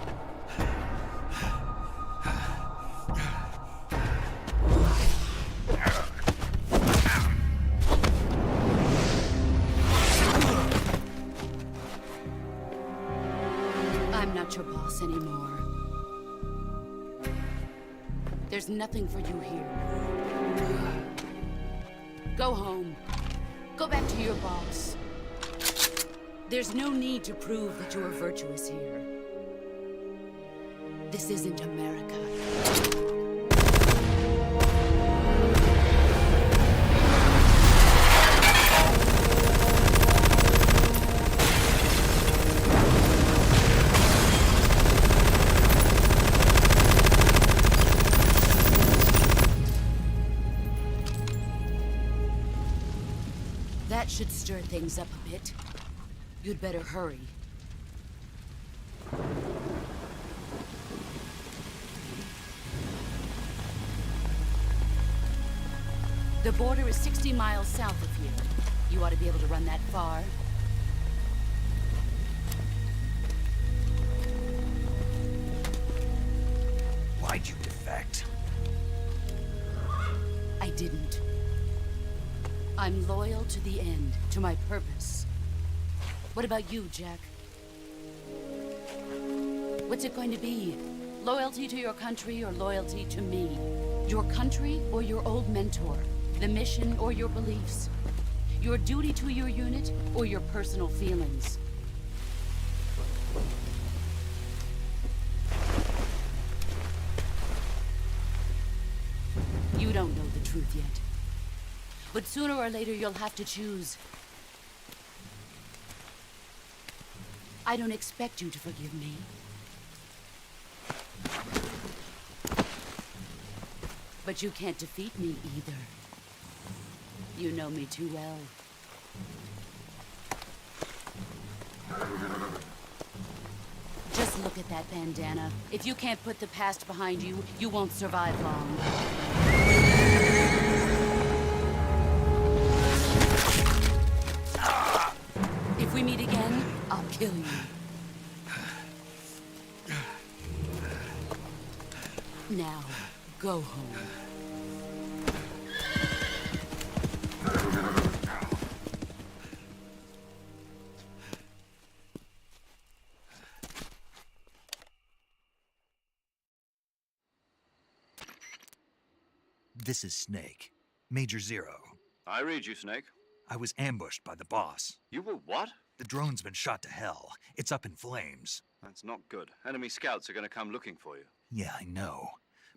I'm not your boss anymore. There's nothing for you here. Go home. Go back to your boss. There's no need to prove that you are virtuous here. This isn't America. That should stir things up a bit. You'd better hurry. The border is 60 miles south of here. You ought to be able to run that far. Why'd you defect? I didn't. I'm loyal to the end, to my purpose. What about you, Jack? What's it going to be? Loyalty to your country or loyalty to me? Your country or your old mentor? The mission or your beliefs? Your duty to your unit or your personal feelings? You don't know the truth yet. But sooner or later, you'll have to choose. I don't expect you to forgive me. But you can't defeat me either. You know me too well. Just look at that bandana. If you can't put the past behind you, you won't survive long. If we meet again, I'll kill you. Now, go home. This is Snake. Major Zero. I read you, Snake. I was ambushed by the boss. You were what? The drone's been shot to hell. It's up in flames. That's not good. Enemy scouts are going to come looking for you. Yeah, I know.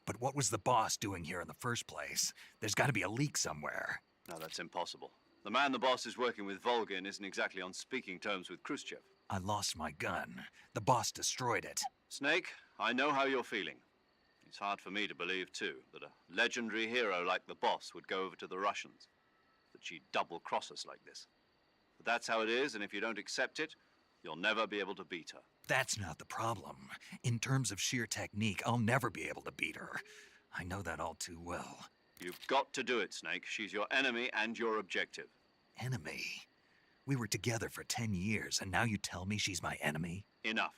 But what was the boss doing here in the first place? There's got to be a leak somewhere. No, that's impossible. The man the boss is working with, Volgin, isn't exactly on speaking terms with Khrushchev. I lost my gun. The boss destroyed it. Snake, I know how you're feeling. It's hard for me to believe, too, that a legendary hero like the boss would go over to the Russians. That she'd double-cross us like this. But that's how it is, and if you don't accept it, you'll never be able to beat her. That's not the problem. In terms of sheer technique, I'll never be able to beat her. I know that all too well. You've got to do it, Snake. She's your enemy and your objective. Enemy? We were together for 10 years, and now you tell me she's my enemy? Enough.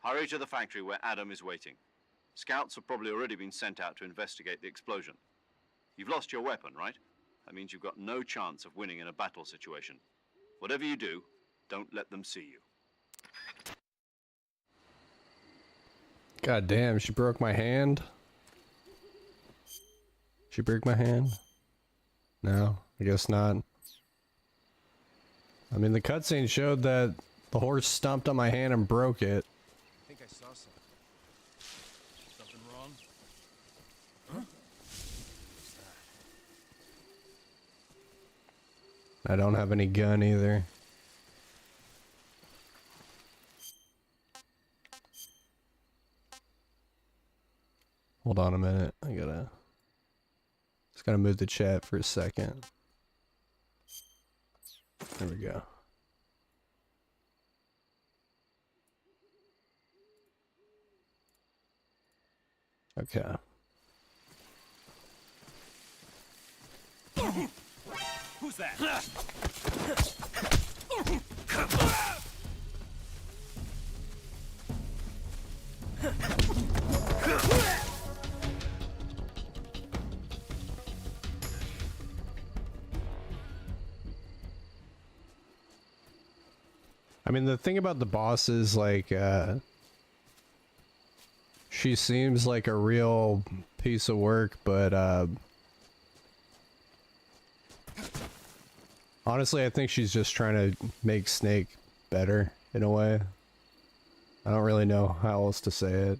Hurry to the factory where Adam is waiting. Scouts have probably already been sent out to investigate the explosion. You've lost your weapon, right? That means you've got no chance of winning in a battle situation. Whatever you do, don't let them see you. God damn, she broke my hand. Did you break my hand? No, I guess not. I mean, the cutscene showed that the horse stomped on my hand and broke it. I think I saw something. Something wrong? Huh? I don't have any gun either. Hold on a minute. Just gotta move the chat for a second. There we go. Okay. Who's that? I mean, the thing about the boss is, like, she seems like a real piece of work, but, honestly, I think she's just trying to make Snake better, in a way. I don't really know how else to say it.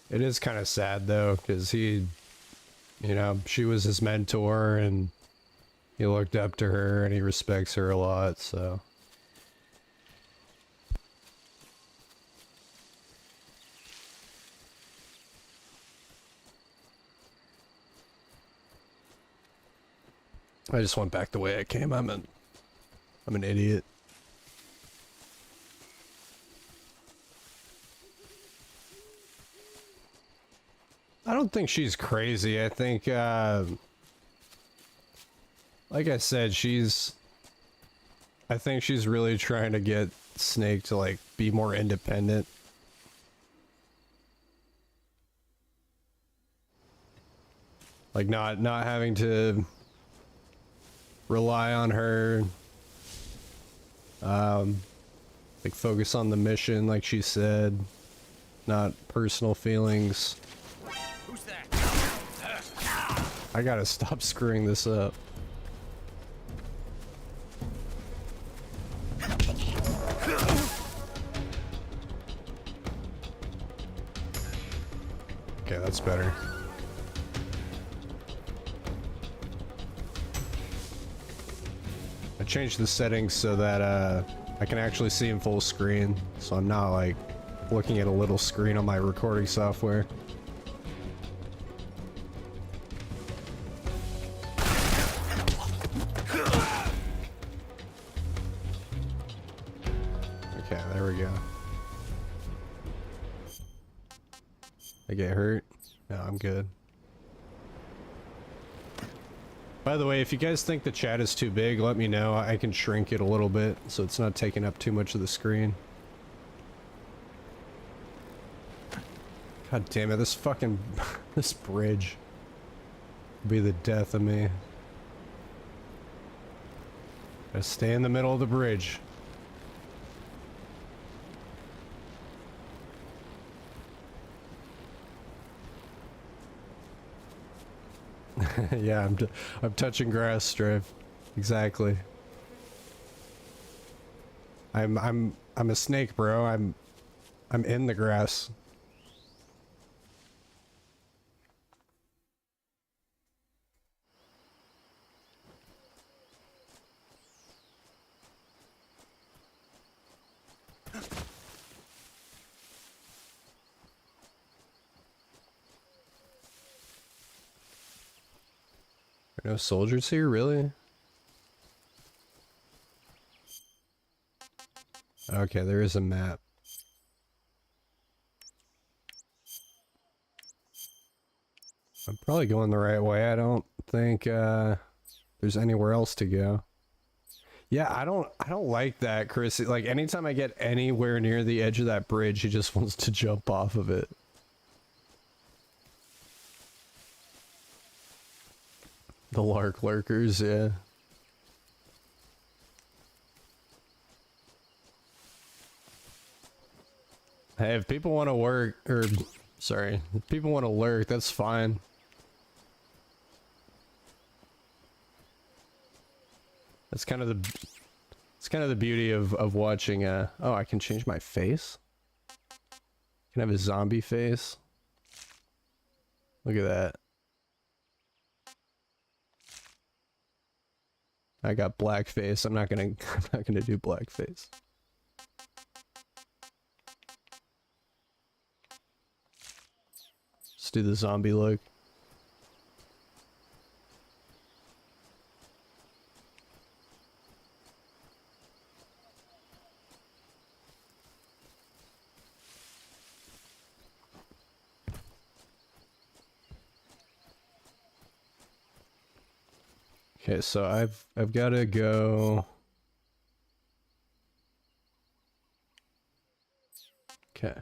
It is kind of sad though, because he, you know, she was his mentor and he looked up to her and he respects her a lot, so. I just went back the way I came. I'm an idiot. I don't think she's crazy. I think, like I said, I think she's really trying to get Snake to, like, be more independent. Like, not having to rely on her. Like, focus on the mission, like she said. Not personal feelings. I gotta stop screwing this up. Okay, that's better. I changed the settings so that I can actually see in full screen, so I'm not like looking at a little screen on my recording software. Okay, there we go. I get hurt? No, I'm good. By the way, if you guys think the chat is too big, let me know. I can shrink it a little bit so it's not taking up too much of the screen. God damn it, this fucking this bridge will be the death of me. Gotta stay in the middle of the bridge. Yeah, I'm touching grass, Strive. Exactly. I'm a snake, bro. I'm in the grass. No soldiers here, really? Okay, there is a map. I'm probably going the right way. I don't think there's anywhere else to go. Yeah, I don't like that, Chris. Like anytime I get anywhere near the edge of that bridge, he just wants to jump off of it. The Lark lurkers, yeah. Hey, if people want to work, or sorry, if people want to lurk, that's fine. That's kind of the beauty of watching. Oh, I can change my face. I can have a zombie face. Look at that. I got blackface. I'm not gonna do blackface. Let's do the zombie look. Okay, so I've got to go. Okay.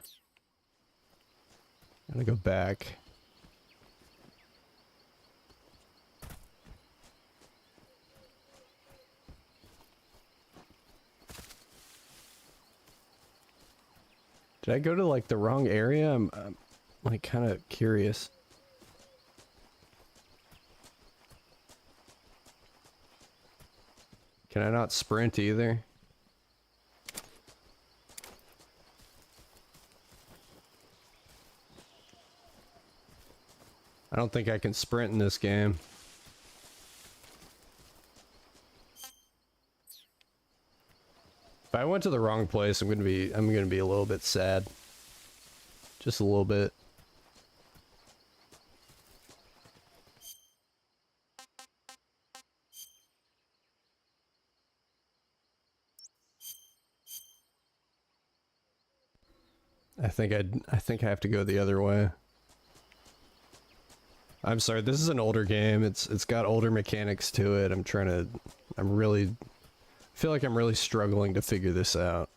Gotta go back. Did I go to like the wrong area? I'm like kind of curious. Can I not sprint either? I don't think I can sprint in this game. If I went to the wrong place, I'm gonna be a little bit sad. Just a little bit. I think I have to go the other way. I'm sorry, this is an older game. It's got older mechanics to it. I feel like I'm really struggling to figure this out.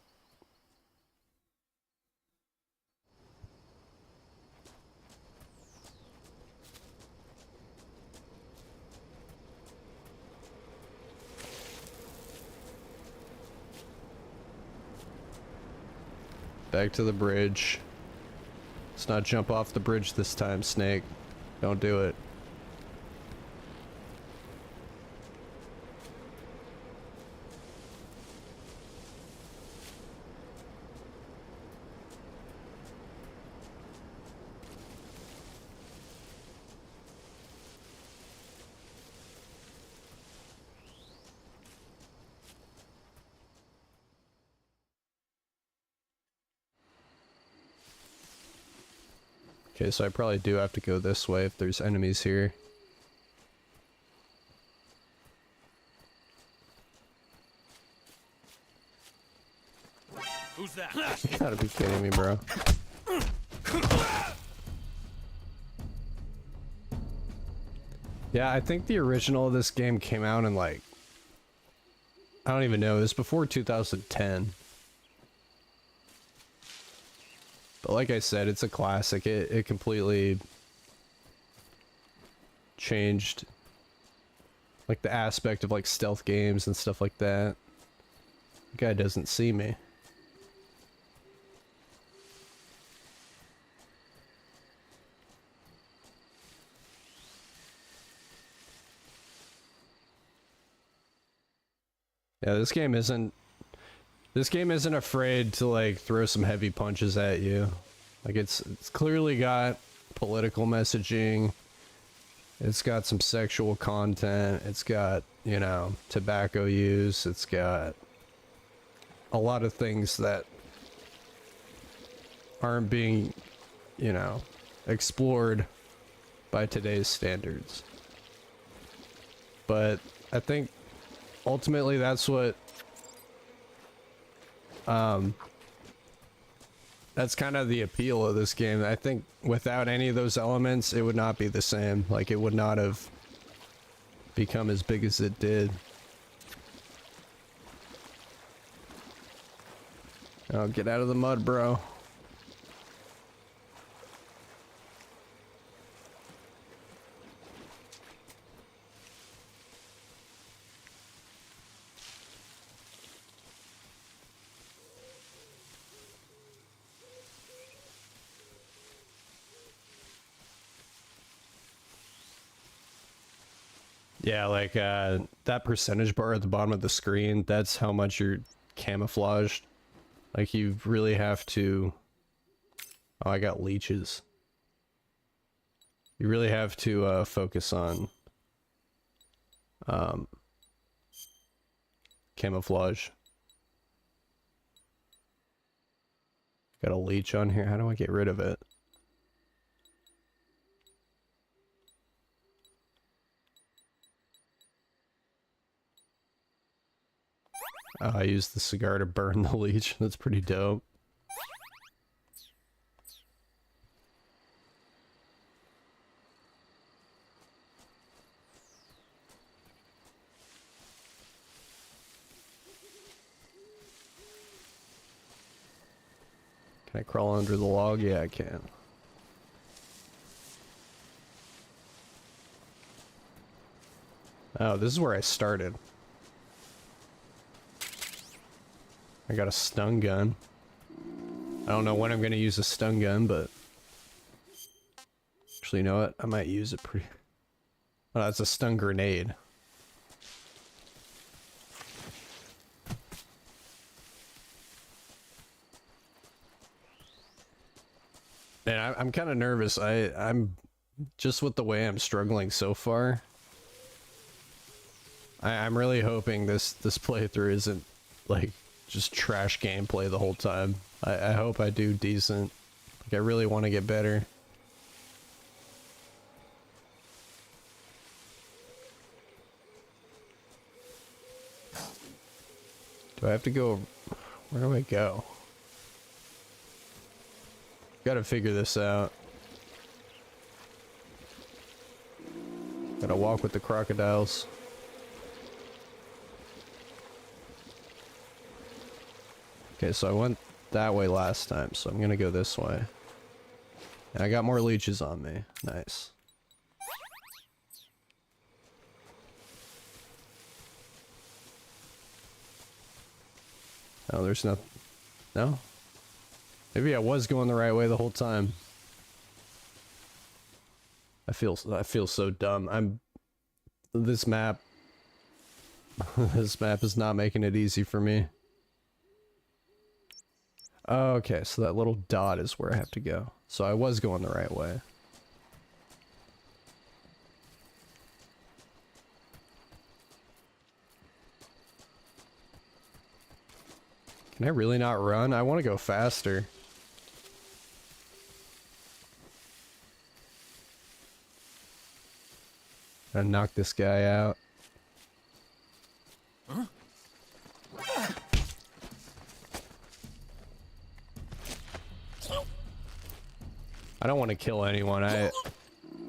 Back to the bridge. Let's not jump off the bridge this time, Snake. Don't do it. Okay, so I probably do have to go this way if there's enemies here. Who's that? You gotta be kidding me, bro. Yeah, I think the original of this game came out in like... I don't even know, it was before 2010. But like I said, it's a classic. It completely changed like the aspect of like stealth games and stuff like that. The guy doesn't see me. Yeah, this game isn't afraid to like throw some heavy punches at you. Like it's clearly got political messaging. It's got some sexual content. It's got, you know, tobacco use. It's got a lot of things that aren't being, you know, explored by today's standards. But I think ultimately that's what that's kind of the appeal of this game. I think without any of those elements, it would not be the same. Like, it would not have become as big as it did. Oh, get out of the mud, bro. Yeah, like that percentage bar at the bottom of the screen, that's how much you're camouflaged. Like you really have to... Oh, I got leeches. You really have to focus on camouflage. Got a leech on here. How do I get rid of it? Oh, I used the cigar to burn the leech. That's pretty dope. Can I crawl under the log? Yeah, I can. Oh, this is where I started. I got a stun gun. I don't know when I'm gonna use a stun gun, but... Actually, you know what? I might use it pretty... Oh, that's a stun grenade. And I'm kind of nervous. I'm just with the way I'm struggling so far. I'm really hoping this playthrough isn't like just trash gameplay the whole time. I hope I do decent. Like I really want to get better. Do I have to go? Where do I go? Gotta figure this out. Gotta walk with the crocodiles. Okay, so I went that way last time, so I'm gonna go this way. And I got more leeches on me. Nice. Oh, there's nothing. No? Maybe I was going the right way the whole time. I feel so dumb. This map this map is not making it easy for me. Okay, so that little dot is where I have to go. So I was going the right way. Can I really not run? I want to go faster. Gotta knock this guy out. Huh? I don't want to kill anyone. I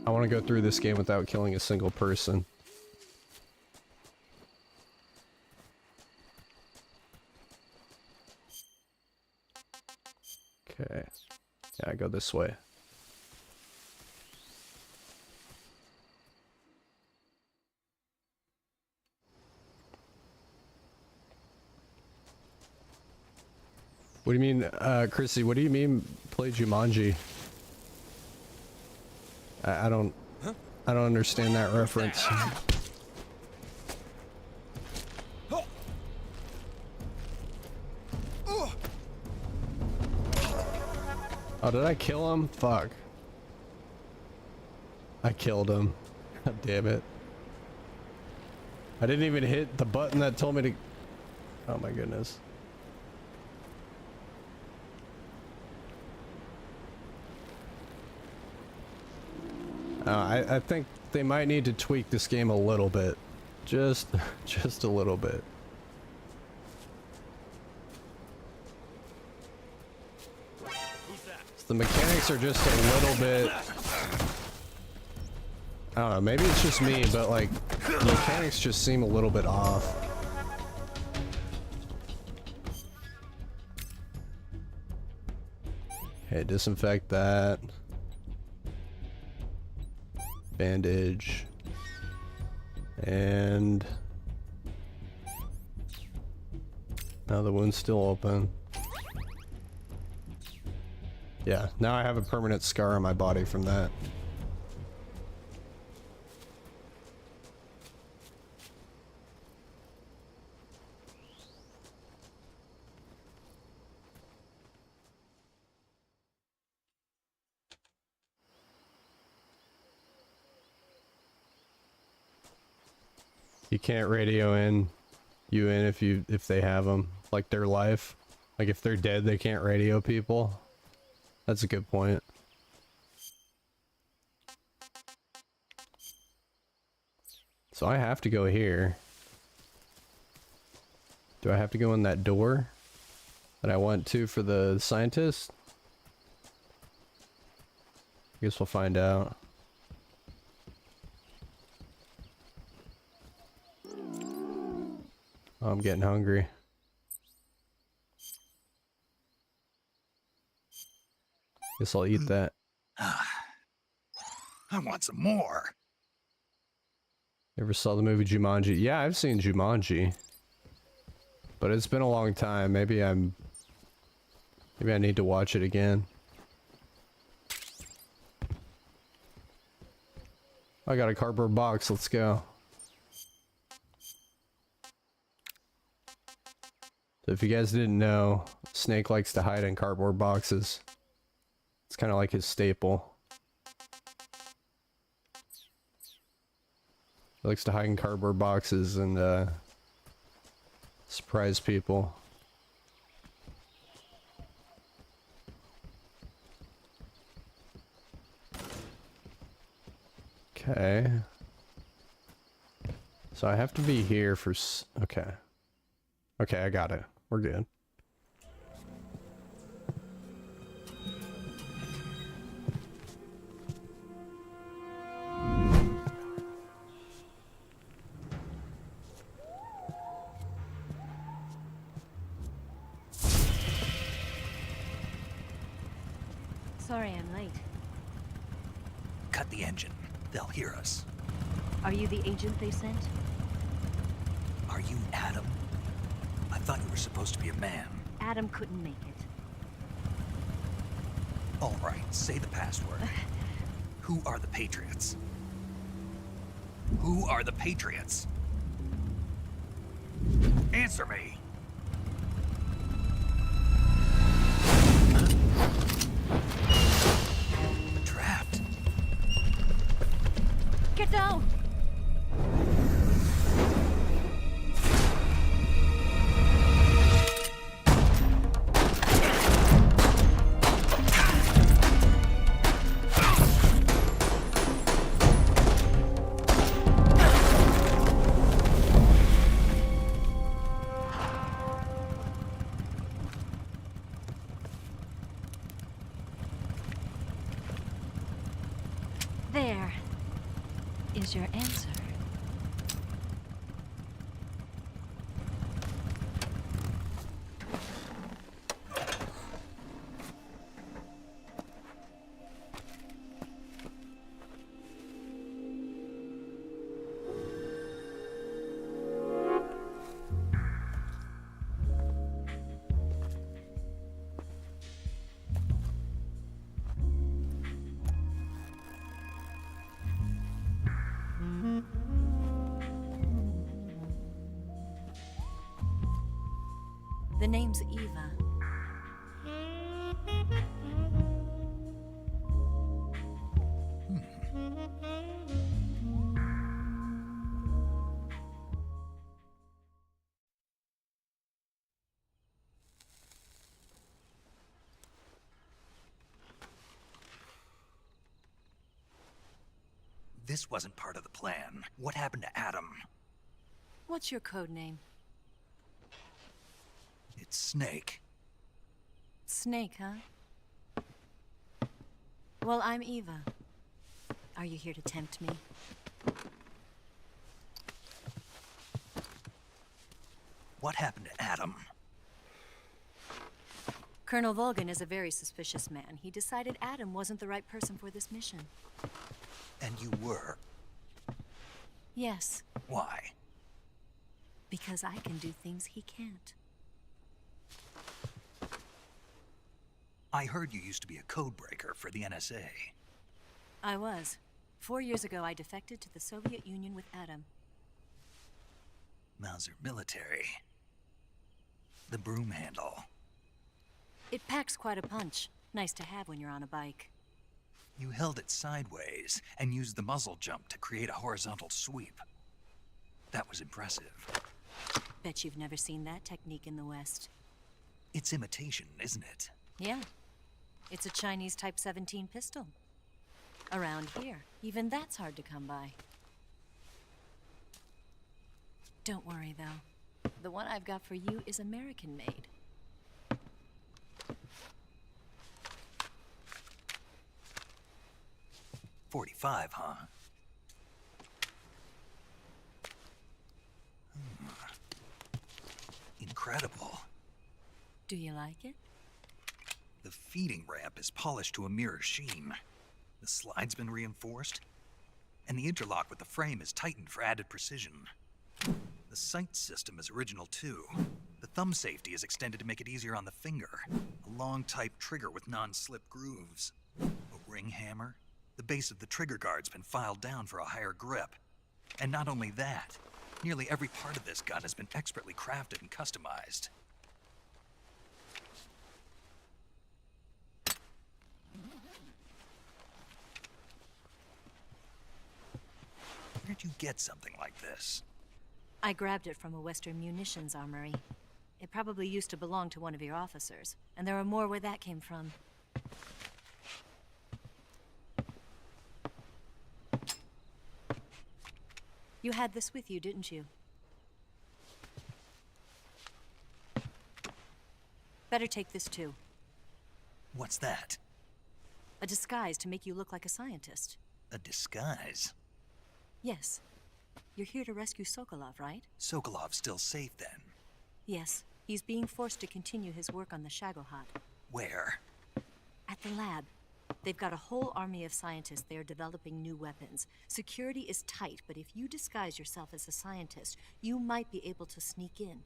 want to go through this game without killing a single person. Okay. Yeah, I go this way. What do you mean, Chrissy, what do you mean play Jumanji? I don't understand that reference. Oh, did I kill him? Fuck. I killed him. God damn it. I didn't even hit the button that told me to... Oh my goodness. I think they might need to tweak this game a little bit. Just a little bit. The mechanics are just a little bit... I don't know, maybe it's just me, but like, the mechanics just seem a little bit off. Okay, disinfect that. Bandage. And... now the wound's still open. Yeah, now I have a permanent scar on my body from that. You can't radio you in if they have them, like their life. Like if they're dead, they can't radio people. That's a good point. So I have to go here. Do I have to go in that door that I went to for the scientist? I guess we'll find out. Oh, I'm getting hungry. Guess I'll eat that. I want some more. Ever saw the movie Jumanji? Yeah, I've seen Jumanji. But it's been a long time. Maybe I need to watch it again. I got a cardboard box. Let's go. So if you guys didn't know, Snake likes to hide in cardboard boxes. It's kind of like his staple. He likes to hide in cardboard boxes and surprise people. Okay. So I have to be here for okay. Okay, I got it. We're good. Sorry I'm late. Cut the engine. They'll hear us. Are you the agent they sent? Are you Adam? I thought you were supposed to be a man. Adam couldn't make it. All right, say the password. Who are the Patriots? Who are the Patriots? Answer me! Trapped. Get down! There is your answer. The name's Eva. This wasn't part of the plan. What happened to Adam? What's your code name? It's Snake. Snake, huh? Well, I'm Eva. Are you here to tempt me? What happened to Adam? Colonel Volgan is a very suspicious man. He decided Adam wasn't the right person for this mission. And you were? Yes. Why? Because I can do things he can't. I heard you used to be a codebreaker for the NSA. I was. 4 years ago, I defected to the Soviet Union with Adam. Mauser military. The broom handle. It packs quite a punch. Nice to have when you're on a bike. You held it sideways and used the muzzle jump to create a horizontal sweep. That was impressive. Bet you've never seen that technique in the West. It's imitation, isn't it? Yeah. It's a Chinese Type 17 pistol. Around here, even that's hard to come by. Don't worry, though. The one I've got for you is American-made. .45, huh? Incredible. Do you like it? The feeding ramp is polished to a mirror sheen. The slide's been reinforced, and the interlock with the frame is tightened for added precision. The sight system is original too. The thumb safety is extended to make it easier on the finger. A long type trigger with non-slip grooves. A ring hammer. The base of the trigger guard's been filed down for a higher grip. And not only that, nearly every part of this gun has been expertly crafted and customized. Where'd you get something like this? I grabbed it from a Western munitions armory. It probably used to belong to one of your officers, and there are more where that came from. You had this with you, didn't you? Better take this too. What's that? A disguise to make you look like a scientist. A disguise? Yes. You're here to rescue Sokolov, right? Sokolov's still safe then? Yes. He's being forced to continue his work on the Shagohod. Where? At the lab. They've got a whole army of scientists there developing new weapons. Security is tight, but if you disguise yourself as a scientist, you might be able to sneak in.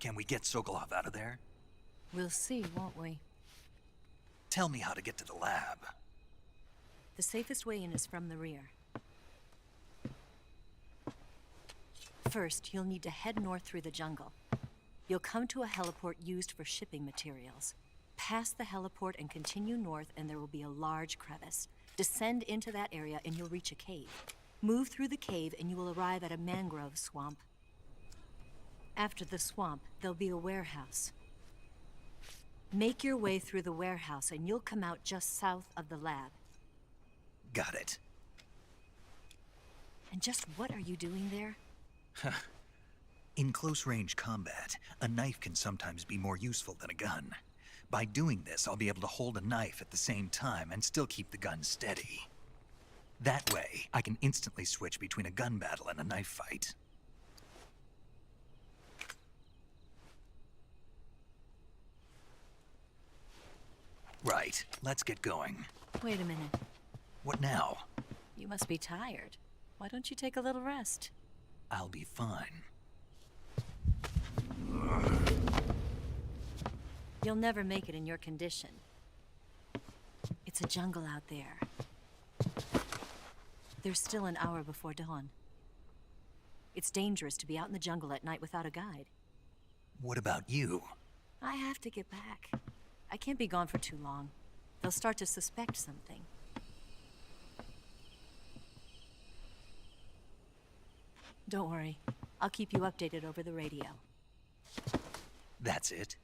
Can we get Sokolov out of there? We'll see, won't we? Tell me how to get to the lab. The safest way in is from the rear. First, you'll need to head north through the jungle. You'll come to a heliport used for shipping materials. Pass the heliport and continue north, and there will be a large crevice. Descend into that area and you'll reach a cave. Move through the cave and you will arrive at a mangrove swamp. After the swamp, there'll be a warehouse. Make your way through the warehouse and you'll come out just south of the lab. Got it. And just what are you doing there? In close-range combat, a knife can sometimes be more useful than a gun. By doing this, I'll be able to hold a knife at the same time and still keep the gun steady. That way, I can instantly switch between a gun battle and a knife fight. Right, let's get going. Wait a minute. What now? You must be tired. Why don't you take a little rest? I'll be fine. You'll never make it in your condition. It's a jungle out there. There's still an hour before dawn. It's dangerous to be out in the jungle at night without a guide. What about you? I have to get back. I can't be gone for too long. They'll start to suspect something. Don't worry. I'll keep you updated over the radio. That's it?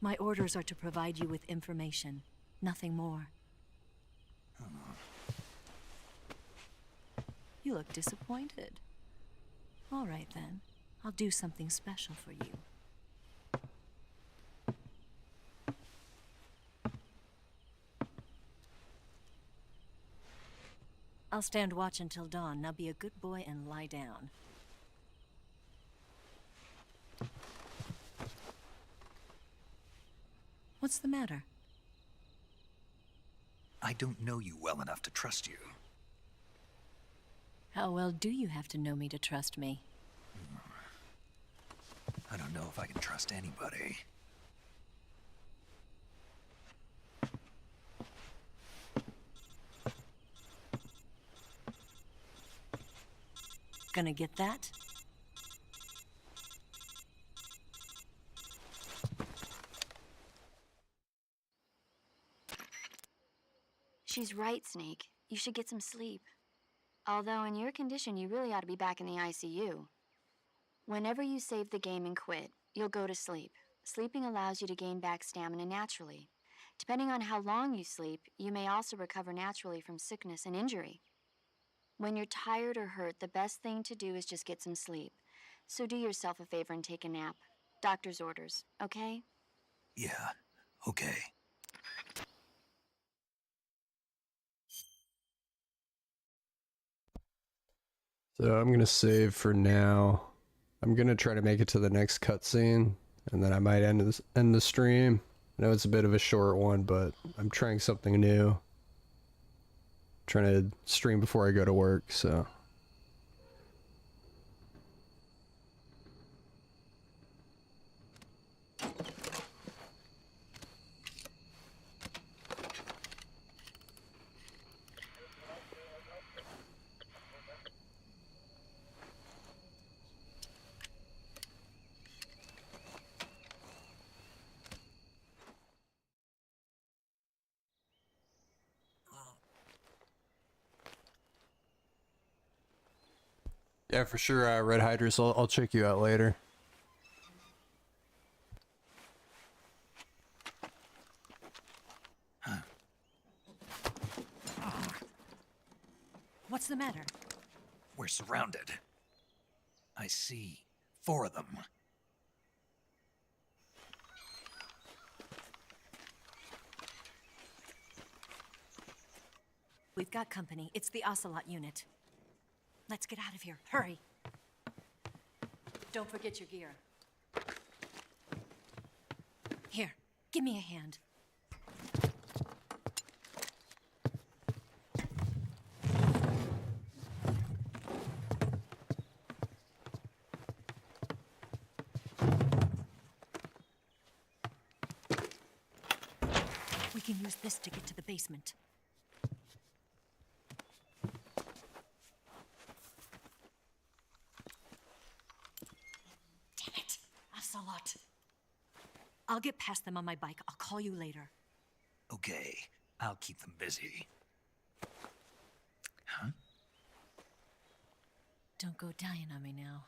My orders are to provide you with information. Nothing more. You look disappointed. All right, then. I'll do something special for you. I'll stand watch until dawn. Now be a good boy and lie down. What's the matter? I don't know you well enough to trust you. How well do you have to know me to trust me? I don't know if I can trust anybody. Gonna get that? She's right, Snake. You should get some sleep. Although in your condition, you really ought to be back in the ICU. Whenever you save the game and quit, you'll go to sleep. Sleeping allows you to gain back stamina naturally. Depending on how long you sleep, you may also recover naturally from sickness and injury. When you're tired or hurt, the best thing to do is just get some sleep. So do yourself a favor and take a nap. Doctor's orders, okay? Yeah, okay. So I'm gonna save for now. I'm gonna try to make it to the next cutscene, and then I might end the stream. I know it's a bit of a short one, but I'm trying something new. Trying to stream before I go to work, so. Yeah, for sure, Red Hydras, I'll check you out later. What's the matter? We're surrounded. I see 4 of them. We've got company. It's the Ocelot unit. Let's get out of here. Hurry. Don't forget your gear. Here, give me a hand. We can use this to get to the basement. Ocelot. I'll get past them on my bike. I'll call you later. Okay, I'll keep them busy. Huh? Don't go dying on me now.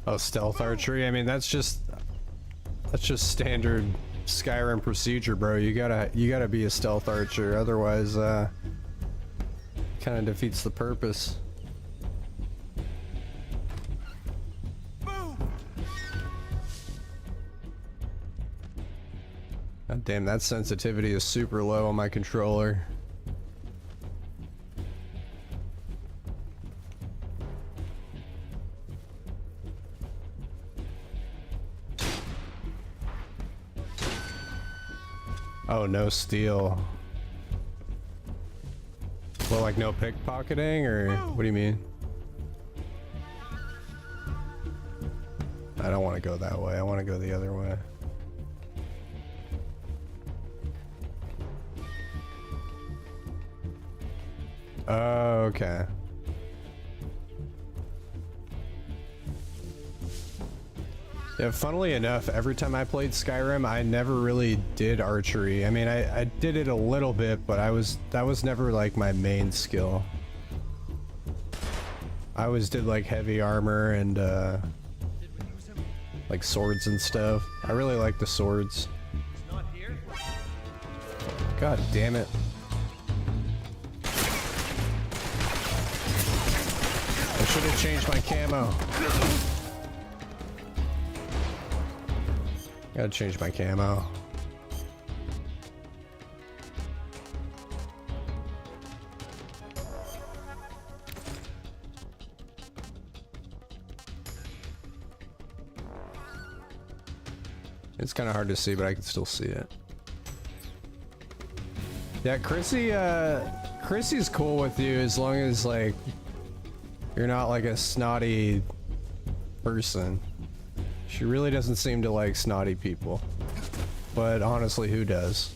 Oh, stealth archery? I mean, that's just standard Skyrim procedure, bro. You gotta be a stealth archer, otherwise, kind of defeats the purpose. God damn, that sensitivity is super low on my controller. Oh, no steal. Well, like no pickpocketing, or what do you mean? I don't want to go that way. I want to go the other way. Oh, okay. Yeah, funnily enough, every time I played Skyrim, I never really did archery. I mean, I did it a little bit, but that was never like my main skill. I always did like heavy armor and like swords and stuff. I really like the swords. God damn it. I should have changed my camo. Gotta change my camo. It's kind of hard to see, but I can still see it. Yeah, Chrissy's cool with you as long as like you're not like a snotty person. She really doesn't seem to like snotty people. but honestly, who does?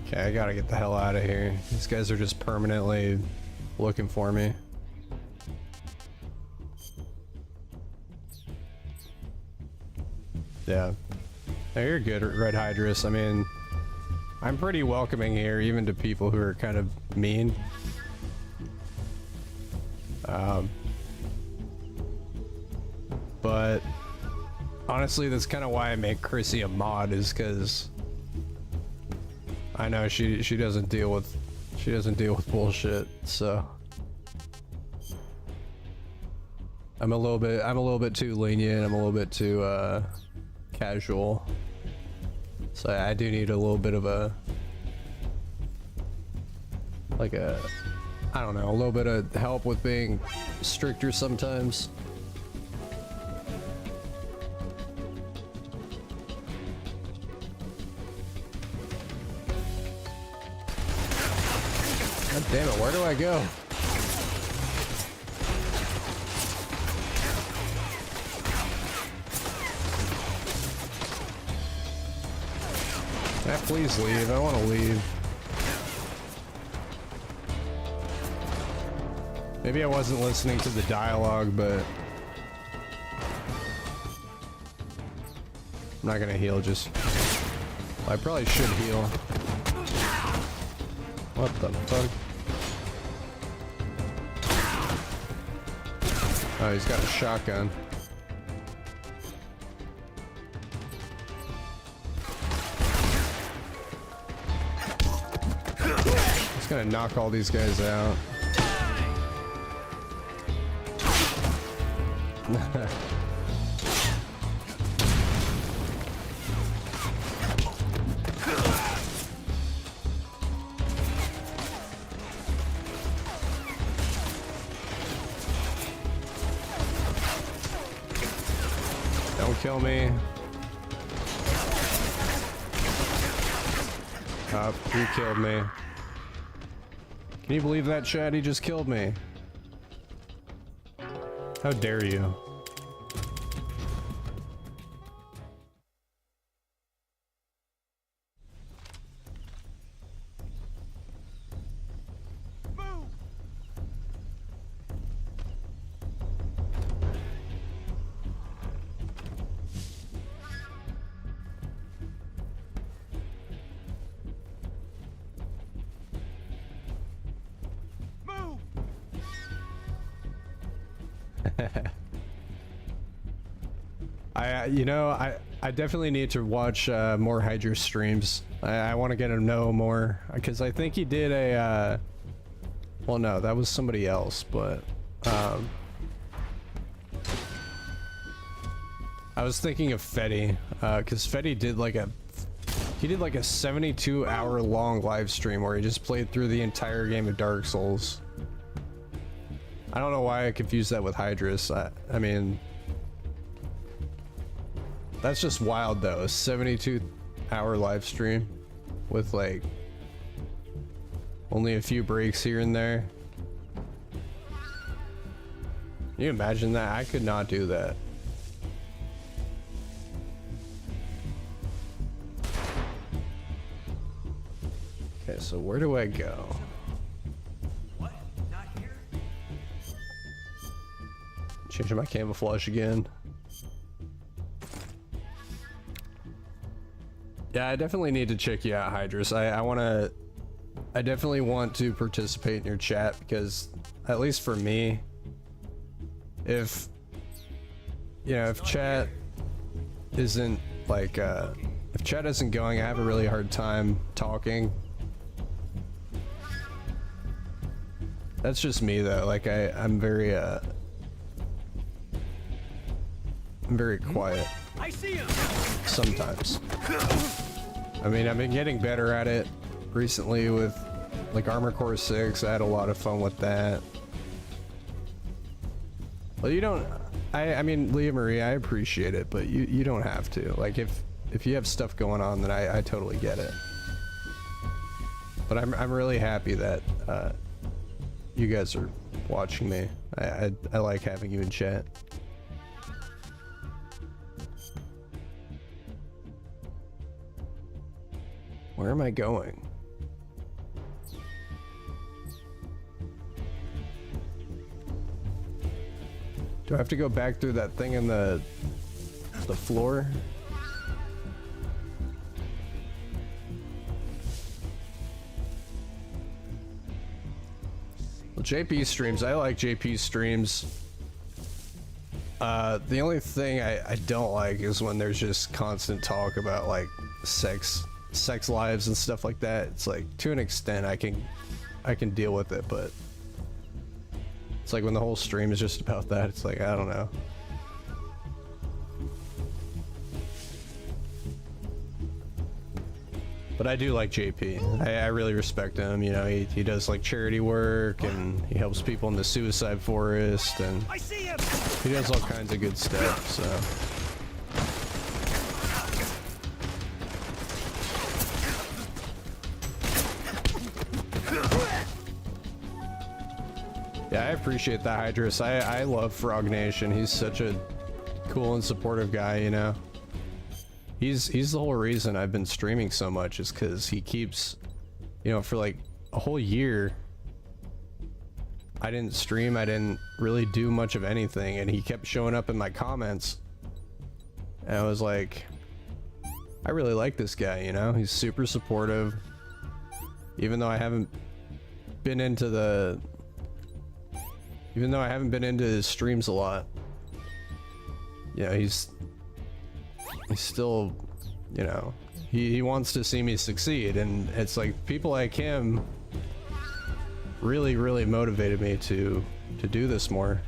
Okay, I gotta get the hell out of here. These guys are just permanently looking for me. Yeah. No, you're good, Red Hydrus. I mean, I'm pretty welcoming here, even to people who are kind of mean. But honestly, that's kind of why I make Chrissy a mod, is because I know she doesn't deal with bullshit, so I'm a little bit too lenient, I'm a little bit too casual. So I do need a little bit of a, like a, I don't know, a little bit of help with being stricter sometimes. God damn it, where do I go? Can I please leave? I want to leave. Maybe I wasn't listening to the dialogue, but I'm not gonna heal, just... I probably should heal. What the fuck? Oh, he's got a shotgun. He's gonna knock all these guys out. Don't kill me. Oh, he killed me. Can you believe that, Chad? He just killed me. How dare you? I definitely need to watch more Hydra streams. I want to get to know more, because I think he did a well, no, that was somebody else, but I was thinking of Fetty, because Fetty did like a 72-hour long live stream where he just played through the entire game of Dark Souls. I don't know why I confused that with Hydrus. I mean, that's just wild though, a 72-hour live stream with like only a few breaks here and there. Can you imagine that? I could not do that. Okay, so where do I go? What? Not here? Changing my camouflage again. Yeah, I definitely need to check you out, Hydrus. I definitely want to participate in your chat, because at least for me, if chat isn't like, if chat isn't going, I have a really hard time talking. That's just me though, like I'm very, I'm very quiet. I see him. Sometimes. I mean, I've been getting better at it recently with like Armored Core 6. I had a lot of fun with that. Well, you don't. I mean, Leah Marie, I appreciate it, but you don't have to. Like, if you have stuff going on, then I totally get it. But I'm really happy that you guys are watching me. I like having you in chat. Where am I going? Do I have to go back through that thing in the floor? Well, JP streams. I like JP streams. The only thing I don't like is when there's just constant talk about like sex lives and stuff like that. It's like, to an extent I can deal with it, but it's like when the whole stream is just about that, it's like, I don't know. But I do like JP. I really respect him. You know, he does like charity work and he helps people in the suicide forest and he does all kinds of good stuff, so. Yeah, I appreciate that, Hydrus. I love Frog Nation. He's such a cool and supportive guy, you know. He's the whole reason I've been streaming so much is because he keeps, you know, for like a whole year, I didn't stream, I didn't really do much of anything, and he kept showing up in my comments. And I was like, I really like this guy, you know? He's super supportive. Even though I haven't been into his streams a lot. Yeah, he's still, you know, he wants to see me succeed, and it's like people like him really motivated me to do this more.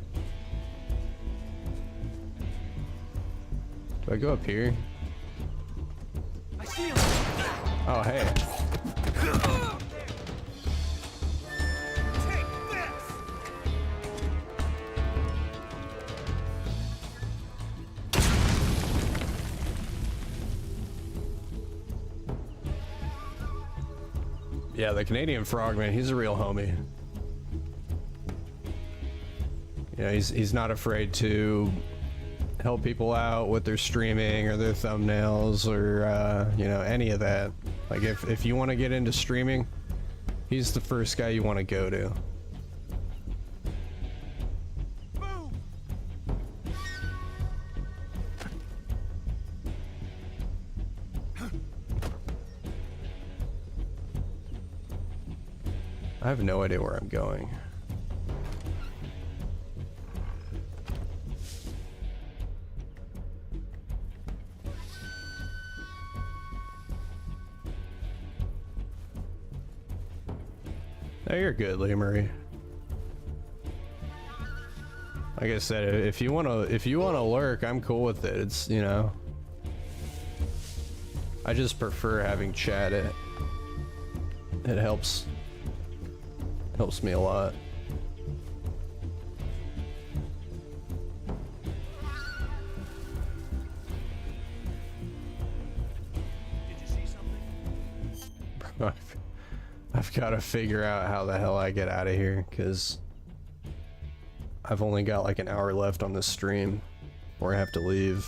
Do I go up here? I see him. Oh, hey. Yeah, the Canadian Frogman, he's a real homie. You know, he's not afraid to help people out with their streaming or their thumbnails or, you know, any of that. Like, if you want to get into streaming, he's the first guy you want to go to. I have no idea where I'm going. No, you're good, Leah Marie. Like I said, if you wanna lurk, I'm cool with it. It's, you know, I just prefer having chat. It helps me a lot. Did you see something? I've got to figure out how the hell I get out of here, because I've only got like an hour left on this stream before I have to leave.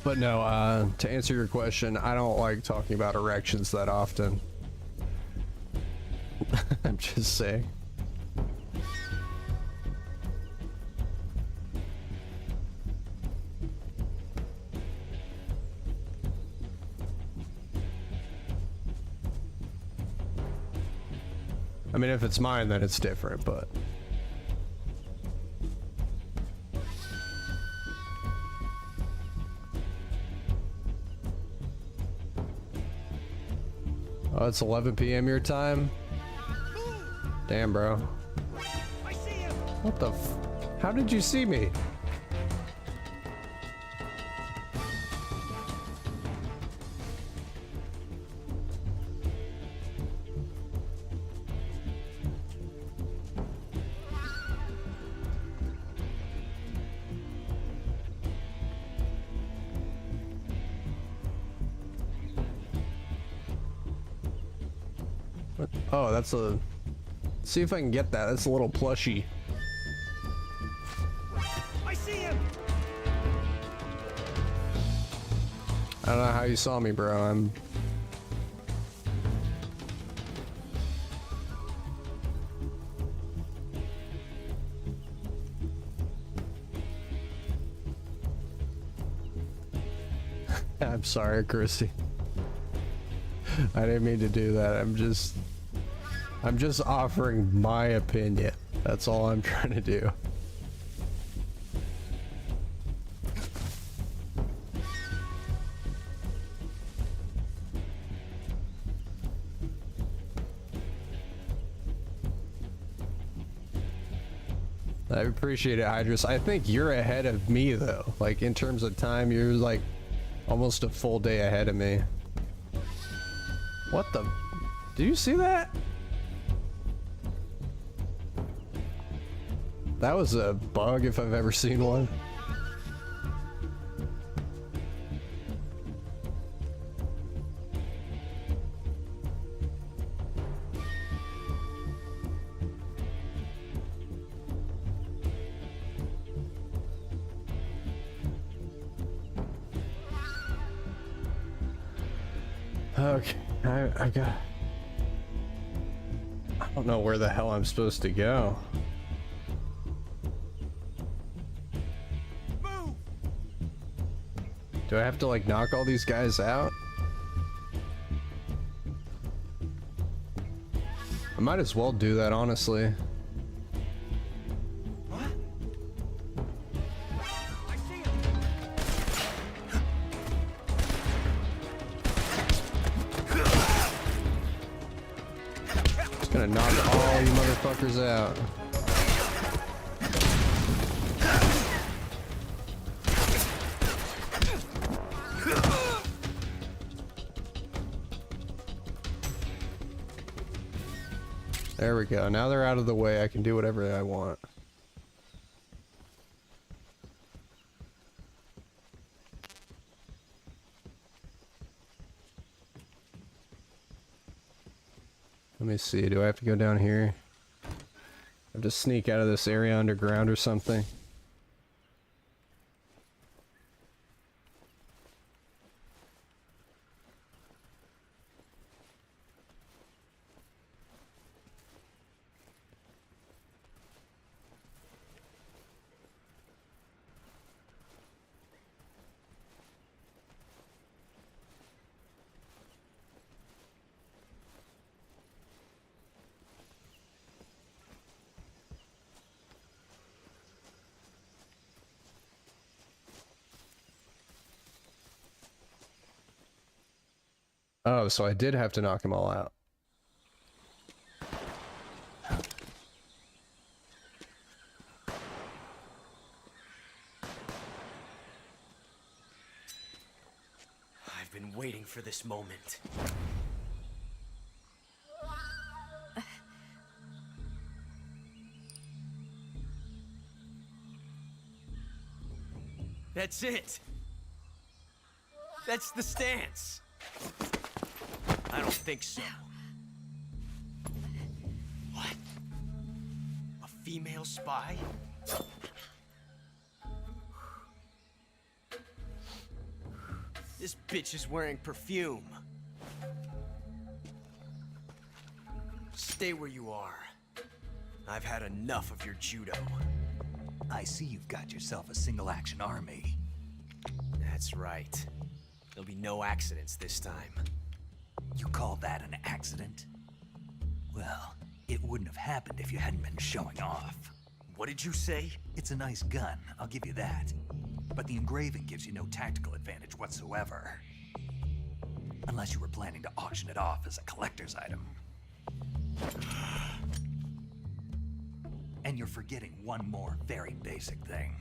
But no, to answer your question, I don't like talking about erections that often. I'm just saying. I mean, if it's mine, then it's different, but... Oh, it's 11 p.m. your time? Damn, bro. What the f... How did you see me? What? Oh, that's a... See if I can get that. That's a little plushie. I see him. I don't know how you saw me, bro. I'm... I'm sorry, Christy. I didn't mean to do that. I'm just offering my opinion. That's all I'm trying to do. I appreciate it, Hydrus. I think you're ahead of me, though. Like, in terms of time, you're like almost a full day ahead of me. What the? Do you see that? That was a bug if I've ever seen one. Okay, I got... I don't know where the hell I'm supposed to go. Move. Do I have to like knock all these guys out? I might as well do that, honestly. Gonna knock all you motherfuckers out. There we go. Now they're out of the way. I can do whatever I want. Let me see, do I have to go down here? I have to sneak out of this area underground or something? Oh, so I did have to knock them all out. I've been waiting for this moment. That's it. That's the stance. I don't think so. What? A female spy? This bitch is wearing perfume. Stay where you are. I've had enough of your judo. I see you've got yourself a single-action army. That's right. There'll be no accidents this time. You call that an accident? Well, It wouldn't have happened if you hadn't been showing off. What did you say? It's a nice gun, I'll give you that. But the engraving gives you no tactical advantage whatsoever. Unless you were planning to auction it off as a collector's item. And you're forgetting one more very basic thing.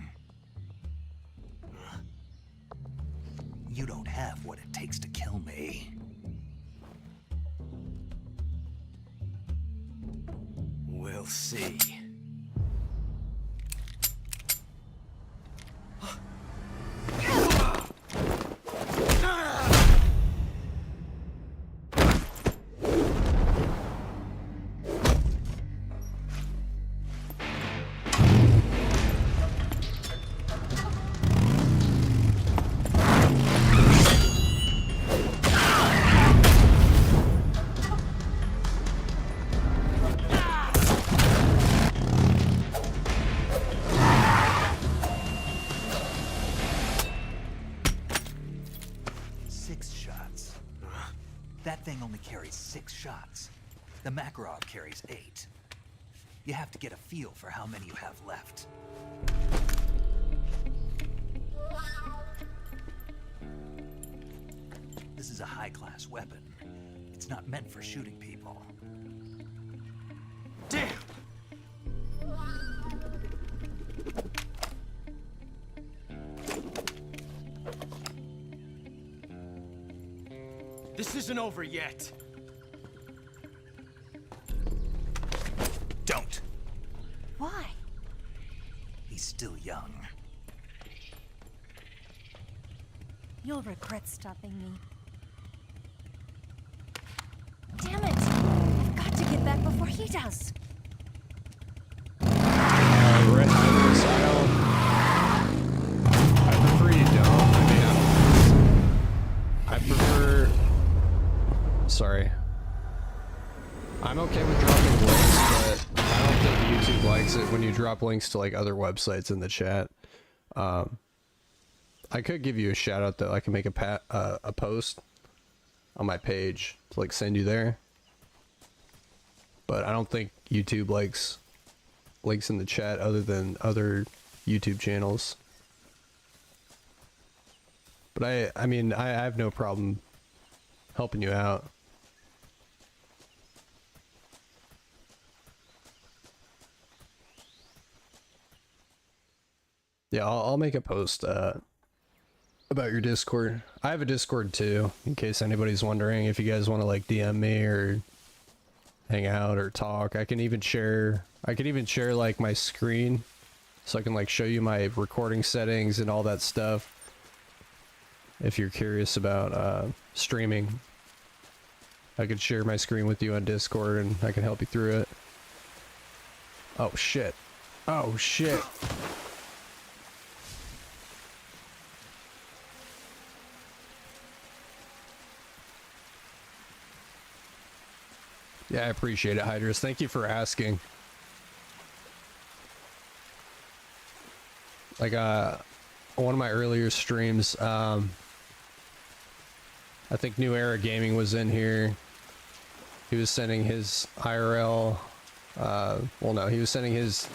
You don't have what it takes to kill me. We'll see. That thing only carries 6 shots. The Makarov carries 8. You have to get a feel for how many you have left. This is a high-class weapon. It's not meant for shooting people. Damn! This isn't over yet. Don't. Why? He's still young. You'll regret stopping me. Damn it! I've got to get back before he does. I prefer you don't. I mean, I prefer... Sorry. I'm okay with dropping links, but I don't think YouTube likes it when you drop links to like other websites in the chat. I could give you a shout out though. I can make a post on my page to like send you there. But I don't think YouTube likes links in the chat other than other YouTube channels. But I mean, I have no problem helping you out. Yeah, I'll make a post about your Discord. I have a Discord too, in case anybody's wondering if you guys want to like DM me or hang out or talk. I can even share like my screen so I can like show you my recording settings and all that stuff. If you're curious about streaming, I could share my screen with you on Discord and I can help you through it. Oh shit. Oh shit. Yeah, I appreciate it, Hydrus. Thank you for asking. Like, one of my earlier streams, I think New Era Gaming was in here. He was sending his IRL, well no, he was sending his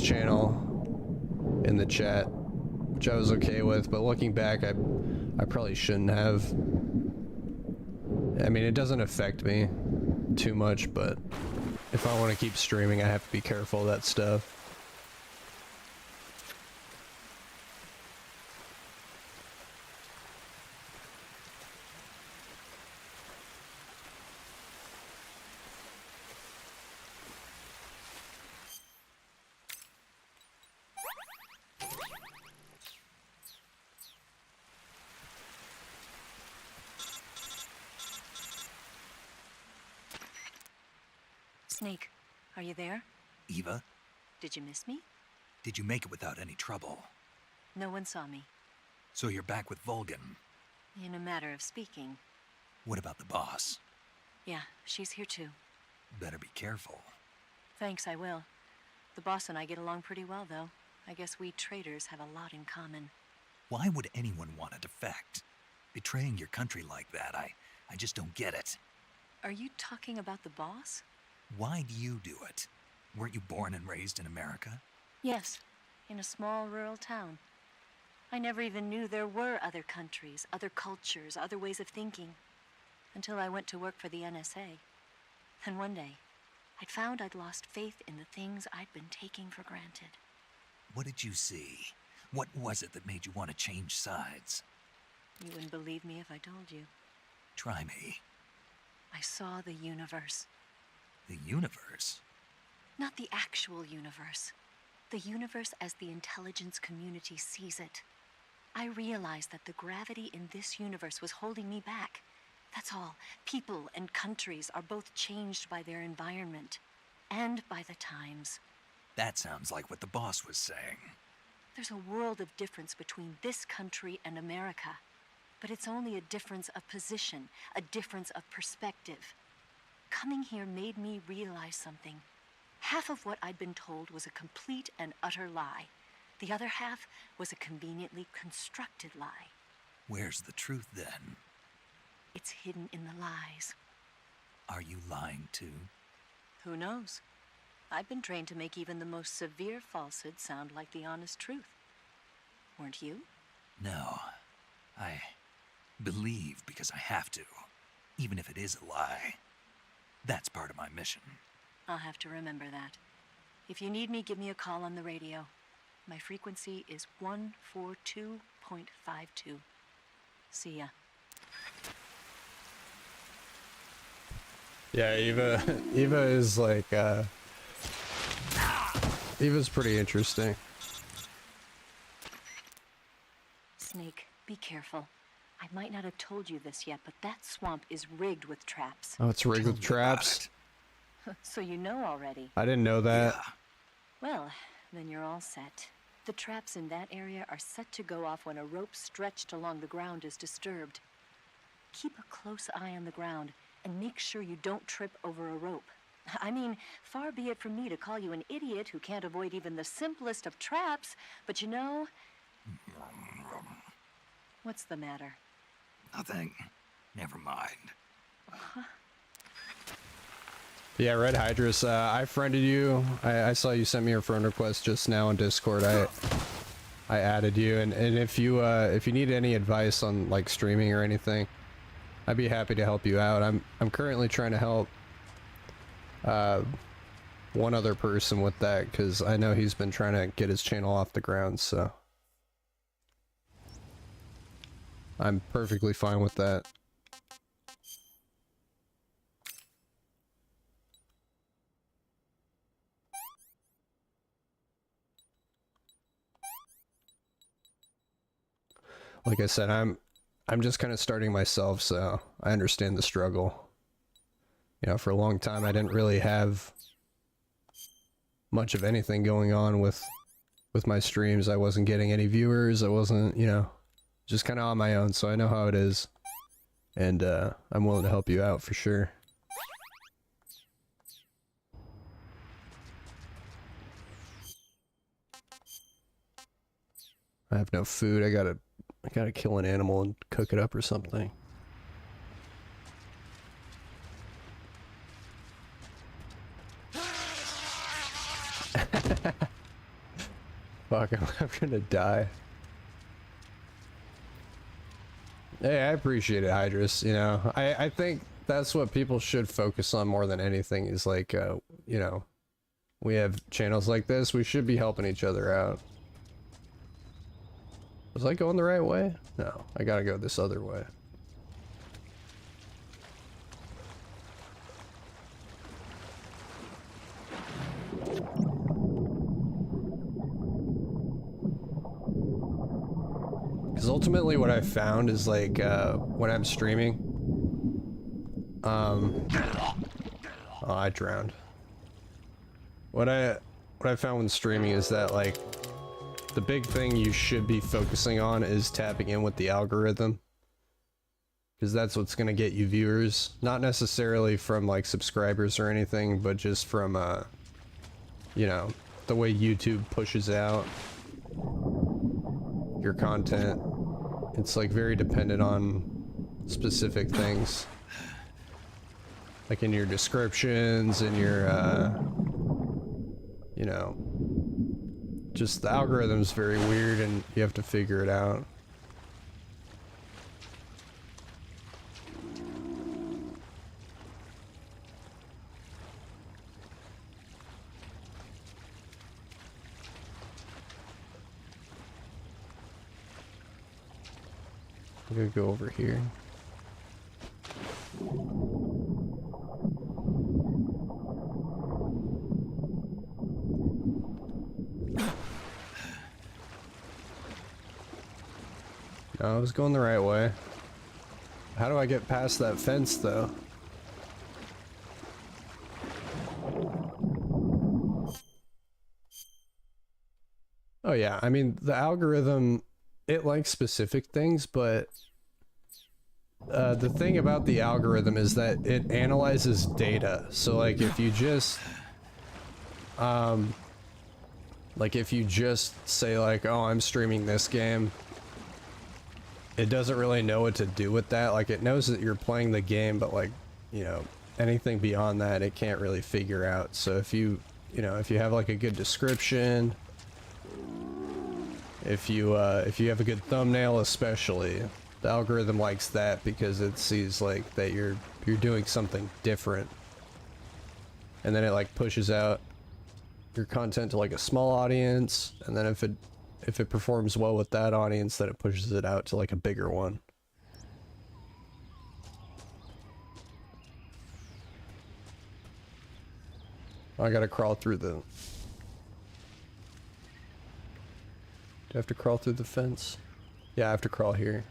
channel in the chat, which I was okay with, but looking back, I probably shouldn't have. I mean, it doesn't affect me too much, but if I want to keep streaming, I have to be careful of that stuff. Snake, are you there? Eva, Did you miss me? did you make it without any trouble? No one saw me. So you're back with Volgan. In a matter of speaking. What about the boss? Yeah, she's here too. Better be careful. Thanks, I will. The boss and I get along pretty well, though. I guess we traitors have a lot in common. Why would anyone want to defect? Betraying your country like that, I just don't get it. Are you talking about the boss? Why do you do it? Weren't you born and raised in America? Yes, in a small rural town. I never even knew there were other countries, other cultures, other ways of thinking, until I went to work for the NSA. And one day, I'd found I'd lost faith in the things I'd been taking for granted. What did you see? What was it that made you want to change sides? You wouldn't believe me if I told you. Try me. I saw the universe. The universe? Not the actual universe. The universe as the intelligence community sees it. I realized that the gravity in this universe was holding me back. That's all. People and countries are both changed by their environment and by the times. That sounds like what the boss was saying. There's a world of difference between this country and America. But it's only a difference of position, a difference of perspective. Coming here made me realize something. Half of what I'd been told was a complete and utter lie. The other half was a conveniently constructed lie. Where's the truth then? It's hidden in the lies. Are you lying too? Who knows? I've been trained to make even the most severe falsehood sound like the honest truth. Weren't you? No. I believe because I have to, even if it is a lie. That's part of my mission. I'll have to remember that. If you need me, give me a call on the radio. My frequency is 142.52. See ya. Yeah, Eva is like, Eva's pretty interesting. Snake, be careful. I might not have told you this yet, but that swamp is rigged with traps. Oh, it's rigged with traps? So you know already. I didn't know that. Well, then you're all set. The traps in that area are set to go off when a rope stretched along the ground is disturbed. Keep a close eye on the ground and make sure you don't trip over a rope. I mean, far be it from me to call you an idiot who can't avoid even the simplest of traps, but you know... What's the matter? Nothing. Never mind. Yeah, Red Hydrus, I friended you. I saw you sent me your friend request just now on Discord. I added you, and if you need any advice on like streaming or anything, I'd be happy to help you out. I'm currently trying to help one other person with that because I know he's been trying to get his channel off the ground, so I'm perfectly fine with that. Like I said, I'm just kind of starting myself, so I understand the struggle. You know, for a long time I didn't really have much of anything going on with my streams. I wasn't getting any viewers. I wasn't, you know, just kind of on my own, so I know how it is. And I'm willing to help you out for sure. I have no food. I gotta kill an animal and cook it up or something. Fuck, I'm gonna die. Hey, I appreciate it, Hydrus. You know, I think that's what people should focus on more than anything is like, you know, we have channels like this, we should be helping each other out. Was I going the right way? No, I gotta go this other way. Because ultimately what I found is like, when I'm streaming, oh, I drowned. What I found when streaming is that like, the big thing you should be focusing on is tapping in with the algorithm. Because that's what's going to get you viewers. Not necessarily from like subscribers or anything, but just from, you know, the way YouTube pushes out your content. It's like very dependent on specific things. Like in your descriptions and your, you know, just the algorithm's very weird and you have to figure it out. I'm gonna go over here. No, I was going the right way. How do I get past that fence, though? Oh yeah, I mean, the algorithm, it likes specific things, but the thing about the algorithm is that it analyzes data. So like if you just say like, oh, I'm streaming this game, it doesn't really know what to do with that. Like it knows that you're playing the game, but like, you know, anything beyond that it can't really figure out. So if you have like a good description, if you have a good thumbnail especially, the algorithm likes that because it sees like that you're doing something different. And then it like pushes out your content to like a small audience, and then if it performs well with that audience, then it pushes it out to like a bigger one. I gotta crawl through the... Do I have to crawl through the fence? Yeah, I have to crawl here.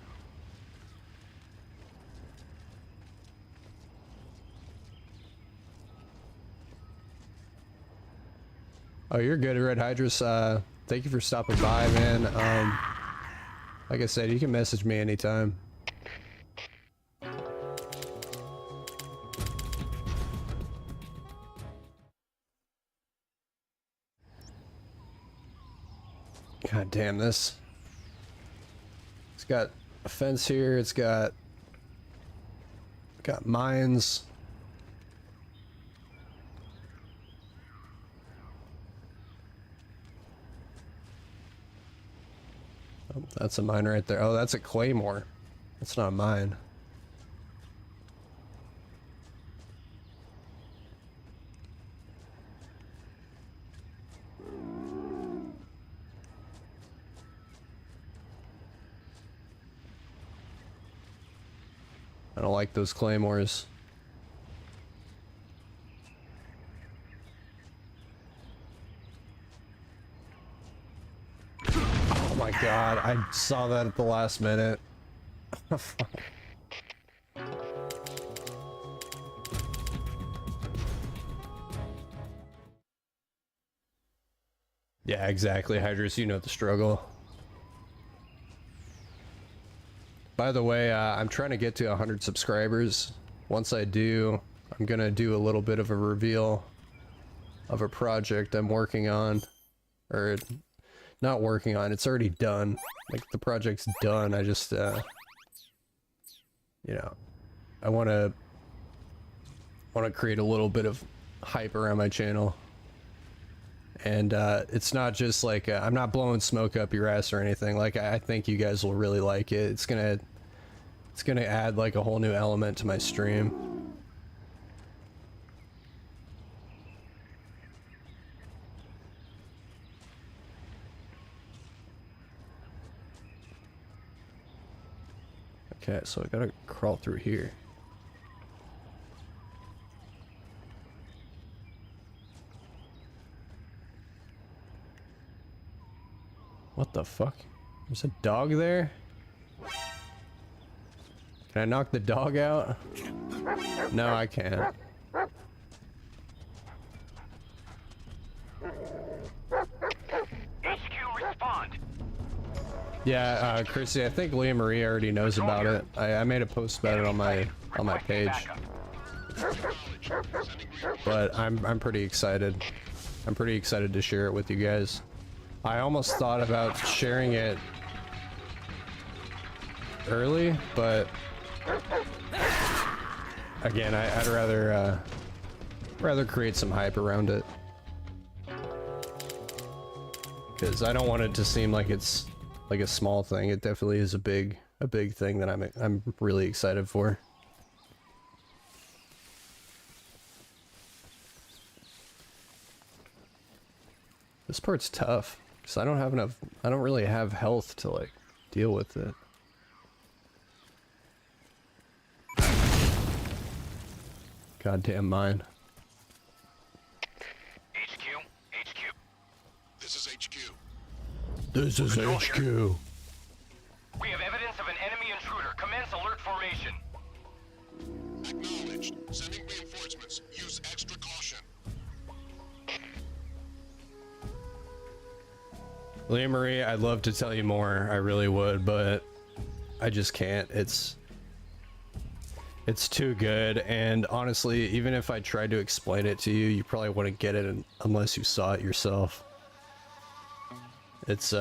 Oh, you're good, Red Hydrus. Thank you for stopping by, man. Like I said, you can message me anytime. God damn this. It's got a fence here, it's got mines. Oh, that's a mine right there. Oh, that's a claymore. That's not a mine. I don't like those claymores. Oh my god, I saw that at the last minute. Yeah, exactly, Hydrus, you know the struggle. By the way, I'm trying to get to 100 subscribers. Once I do, I'm gonna do a little bit of a reveal of a project I'm working on. Or, not working on, it's already done. Like, the project's done, I just, you know, I wanna create a little bit of hype around my channel. And, it's not just like, I'm not blowing smoke up your ass or anything. Like, I think you guys will really like it. It's gonna add, like, a whole new element to my stream. Okay, so I gotta crawl through here. What the fuck? There's a dog there? Can I knock the dog out? No, I can't. Yeah, Chrissy, I think Leah Marie already knows about it. I made a post about it on my page. But I'm pretty excited. I'm pretty excited to share it with you guys. I almost thought about sharing it early, but again, I'd rather create some hype around it, because I don't want it to seem like it's like a small thing. It definitely is a big thing that I'm really excited for. This part's tough because I don't really have health to like deal with it. Goddamn mine. HQ. This is HQ. This is Control HQ. here. We have evidence of an enemy intruder. Commence alert formation. Acknowledged. Sending reinforcements. Use extra caution. Leah Marie, I'd love to tell you more. I really would, but I just can't. It's too good, and honestly, even if I tried to explain it to you, you probably wouldn't get it unless you saw it yourself. It's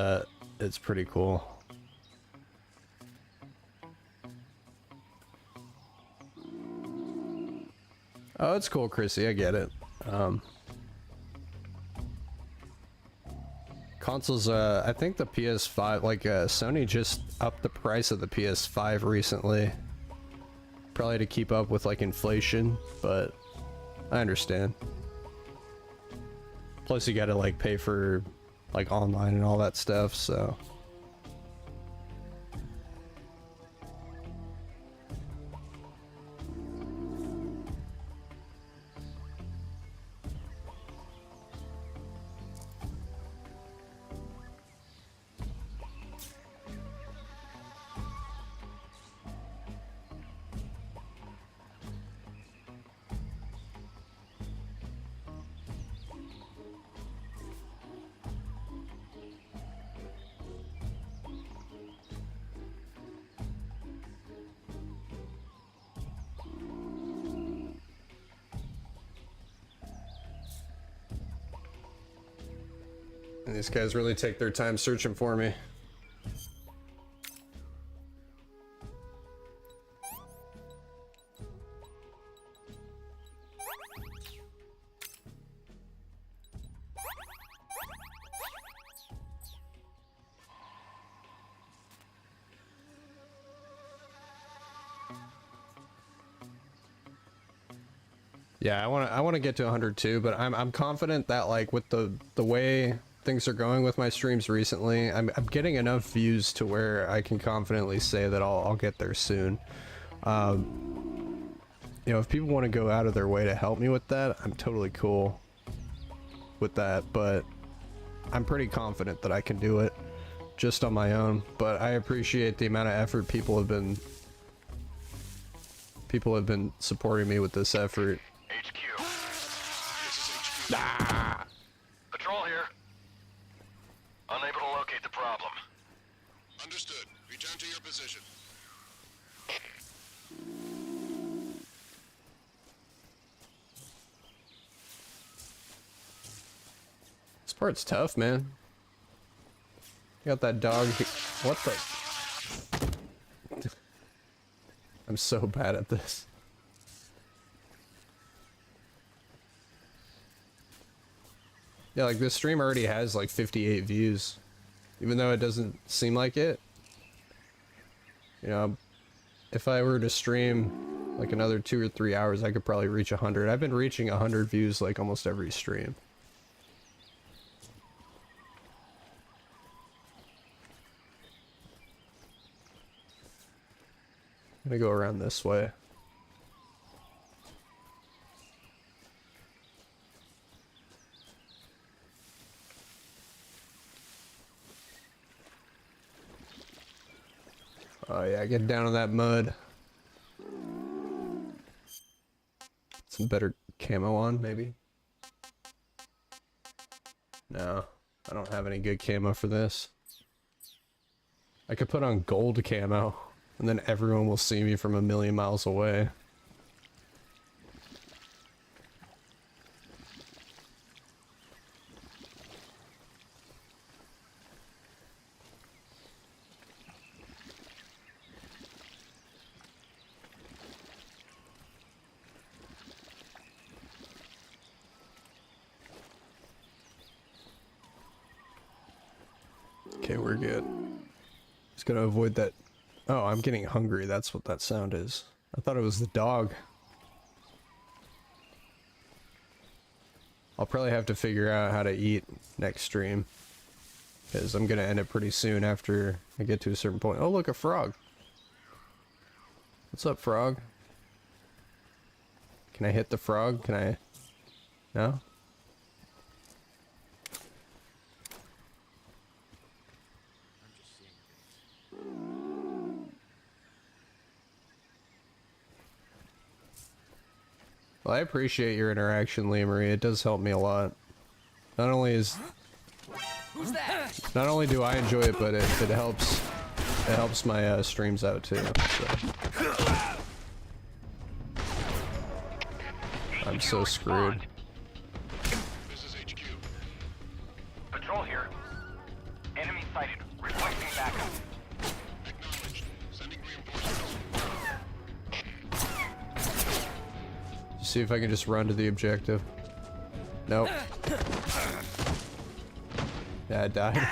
pretty cool. Oh, it's cool, Chrissy. I get it. Consoles, I think the PS5, like, Sony just upped the price of the PS5 recently. Probably to keep up with, like, inflation, but I understand. Plus, you gotta, like, pay for, like, online and all that stuff, so... And these guys really take their time searching for me. Yeah, I want to get to 100 too, but I'm confident that, like, with the way things are going with my streams recently, I'm getting enough views to where I can confidently say that I'll get there soon. You know, if people want to go out of their way to help me with that, I'm totally cool with that, but I'm pretty confident that I can do it just on my own. But I appreciate the amount of effort people have been supporting me with this effort. HQ. This is HQ. Ah! Patrol here. Unable to locate the problem. Understood. Return to your position. This part's tough, man. You got that dog. What the? I'm so bad at this. Yeah, like this stream already has like 58 views, even though it doesn't seem like it. You know, if I were to stream like another 2 or 3 hours, I could probably reach 100. I've been reaching 100 views like almost every stream. I'm gonna go around this way. Oh yeah, get down in that mud. Some better camo on, maybe? No, I don't have any good camo for this. I could put on gold camo, and then everyone will see me from a million miles away. Okay, we're good. Just gotta avoid that. Oh, I'm getting hungry. That's what that sound is. I thought it was the dog. I'll probably have to figure out how to eat next stream, because I'm gonna end it pretty soon after I get to a certain point. Oh, look, a frog. What's up, frog? Can I hit the frog? Can I? No? Well, I appreciate your interaction, Leah Marie. It does help me a lot. Not only is... Who's that? Not only do I enjoy it, but it helps... It helps my streams out too. So. I'm so screwed. This is HQ. Patrol here. Enemy sighted. Requesting backup. Acknowledged. Sending reinforcements. See if I can just run to the objective. Nope. Yeah, I died.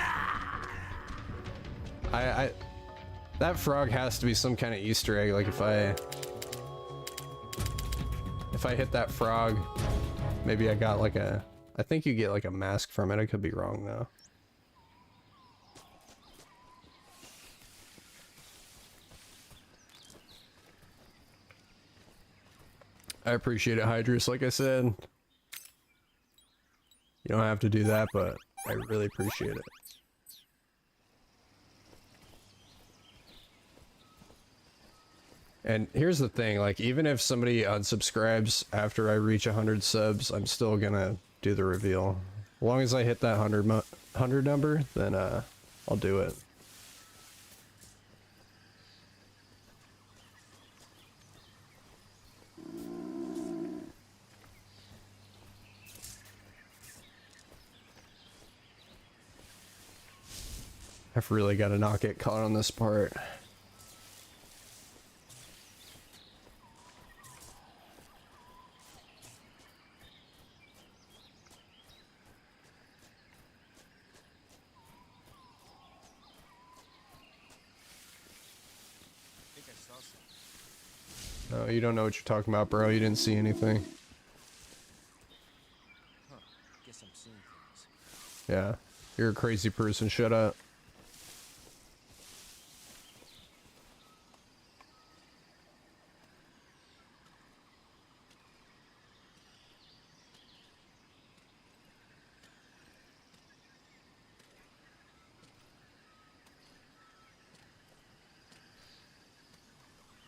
That frog has to be some kind of Easter egg. Like if I hit that frog, maybe I got like a... I think you get like a mask from it. I could be wrong though. I appreciate it, Hydrus. Like I said, you don't have to do that, but I really appreciate it. And here's the thing, like, even if somebody unsubscribes after I reach 100 subs, I'm still gonna do the reveal. As long as I hit that 100 number, then I'll do it. I've really got to not get caught on this part. No, you don't know what you're talking about, bro. You didn't see anything. Huh. Guess I'm seeing things. Yeah. You're a crazy person. Shut up.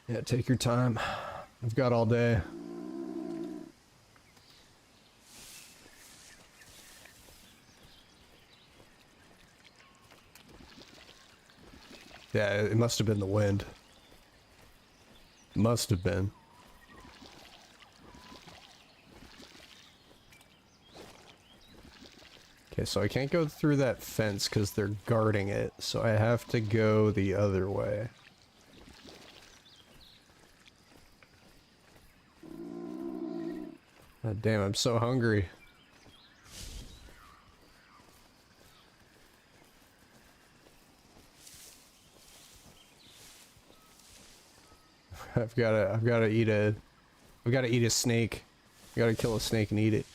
Yeah, take your time. I've got all day. Yeah, it must have been the wind. Must have been. Okay, so I can't go through that fence because they're guarding it, so I have to go the other way. God damn, I'm so hungry. I've gotta eat a snake. I gotta kill a snake and eat it.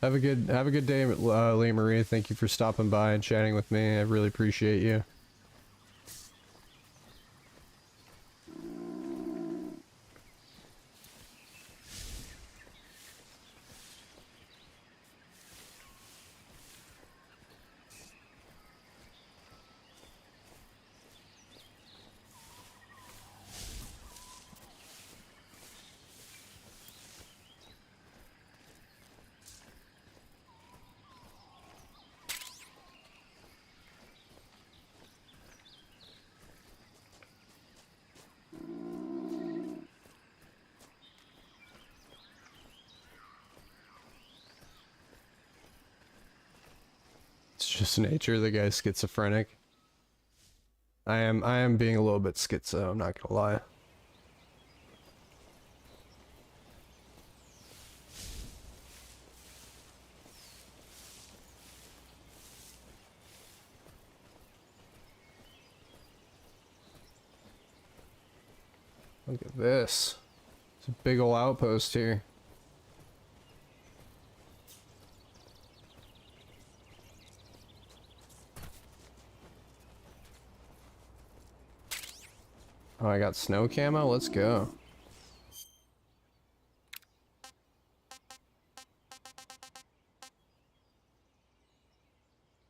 Have a good day, Leigh Marie. Thank you for stopping by and chatting with me. I really appreciate you. It's just nature. The guy's schizophrenic. I am being a little bit schizo, I'm not gonna lie. Look at this. It's a big ol' outpost here. Oh, I got snow camo? Let's go.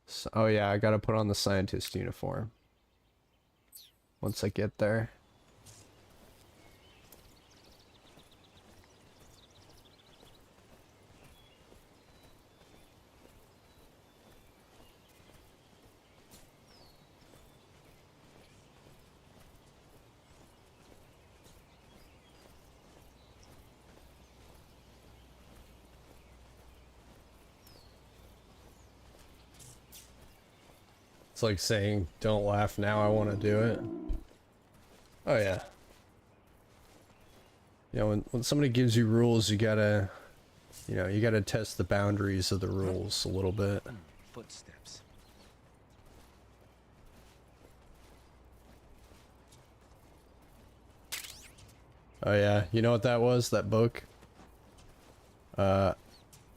So, oh yeah, I gotta put on the scientist uniform. Once I get there. It's like saying, don't laugh now, I want to do it. Oh yeah. You know, when somebody gives you rules, you gotta, you know, you gotta test the boundaries of the rules a little bit. Footsteps. Oh yeah, you know what that was? That book? I'm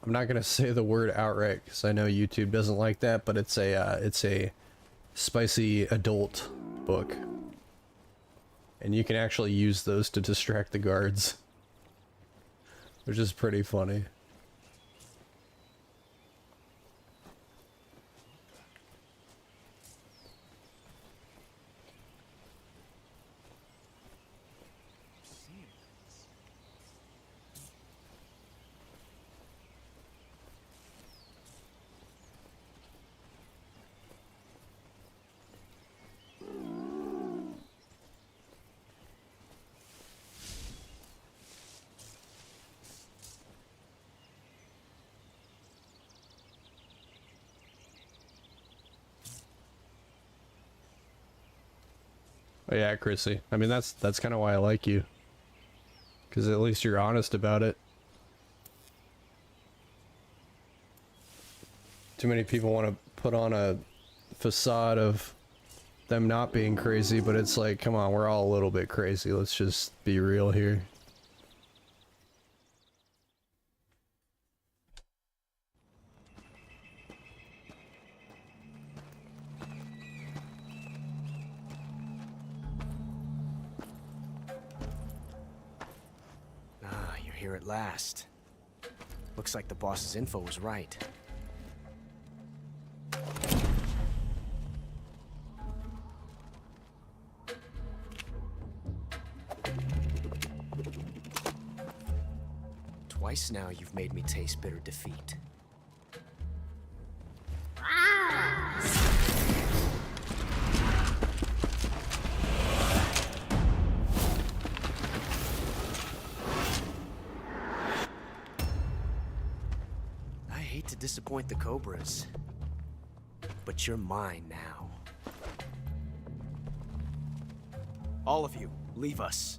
not gonna say the word outright because I know YouTube doesn't like that, but it's a spicy adult book. And you can actually use those to distract the guards. Which is pretty funny. Oh yeah, Chrissy. I mean, that's kind of why I like you. Because at least you're honest about it. Too many people want to put on a facade of them not being crazy, but it's like, come on, we're all a little bit crazy. Let's just be real here. Here at last. Looks like the boss's info was right. Twice now you've made me taste bitter defeat. To disappoint the Cobras, but you're mine now. All of you, leave us.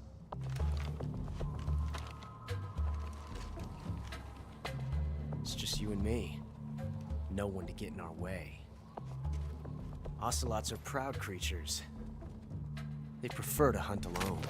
It's just you and me. No one to get in our way. Ocelots are proud creatures. They prefer to hunt alone.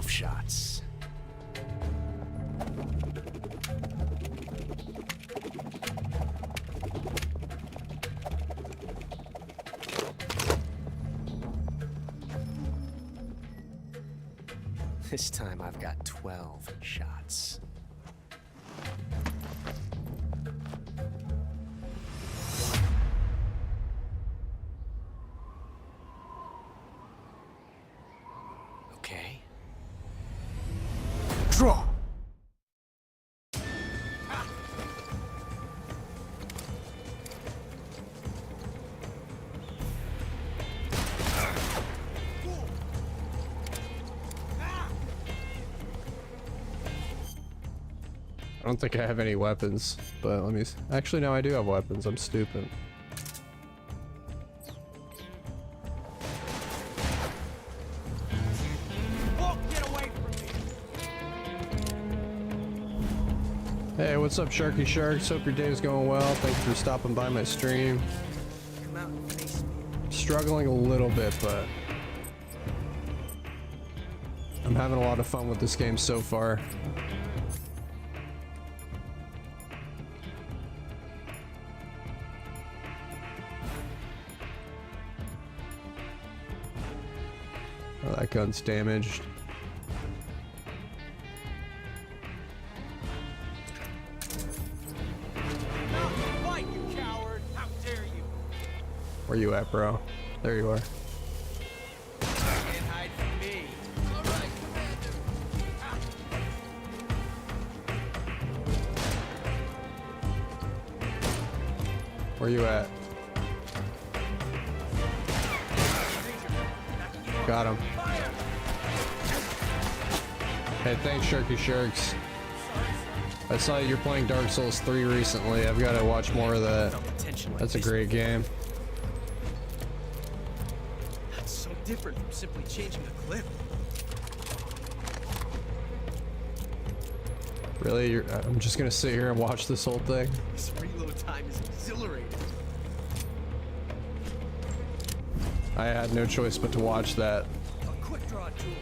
Shots. This time I've got 12 shots. Okay. Draw! don't think I have any weapons, but let me... Actually, no, I do have weapons. I'm stupid. Hey, what's up, Sharky Sharks? Hope your day's going well. Thank you for stopping by my stream. Come out and face me. Struggling a little bit, but I'm having a lot of fun with this game so far. Oh, that gun's damaged. Where you at, bro? There you are. Can't hide from me. All right, Commander. Where you at? Got him. Hey, thanks, Sharky Sharks. I saw you're playing Dark Souls 3 recently. I've got to watch more of that. That's a great game. That's so different from simply changing the clip. Really? I'm just gonna sit here and watch this whole thing? This reload time is exhilarating. I had no choice but to watch that. A quick draw tool.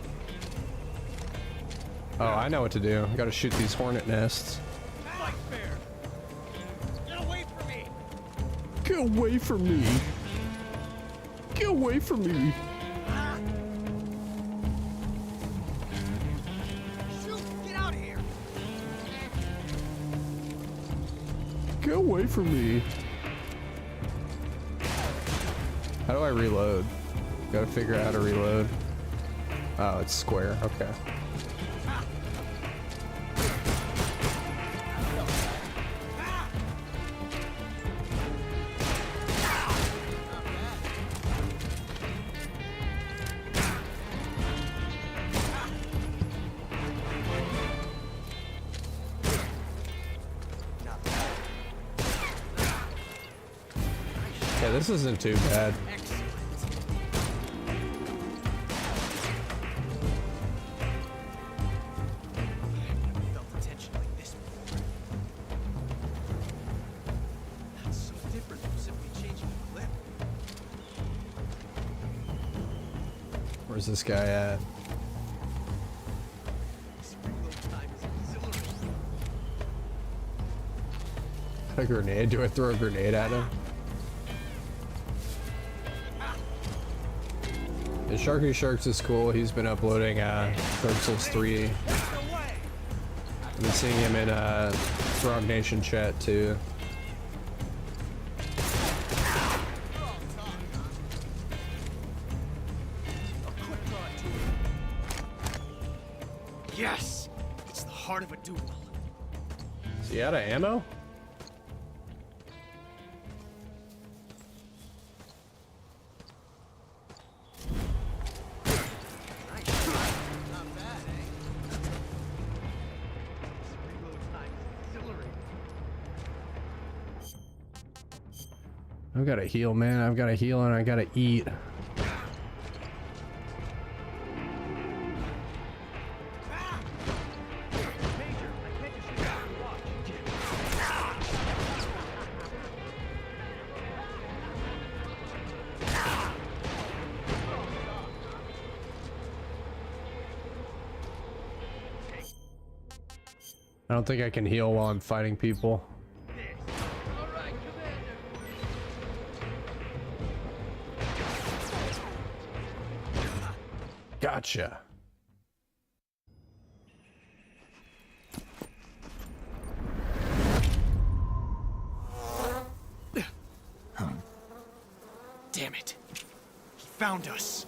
Oh, I know what to do. I gotta shoot these hornet nests. Fight fair. Get away from me. Get away from me. Get away from me. Shoot, get out of here. Get away from me. How do I reload? Gotta figure out how to reload. Oh, it's square. Okay. Yeah, this isn't too bad. Where's this guy at? A grenade? Do I throw a grenade at him? The Sharky Sharks is cool. He's been uploading Dark Souls 3. I've been seeing him in Frog Nation chat too. Yes! It's the heart of a duel. Is he out of ammo? I've got to heal, man. I've got to heal and I got to eat. I don't think I can heal while I'm fighting people. Gotcha. Damn it. He found us.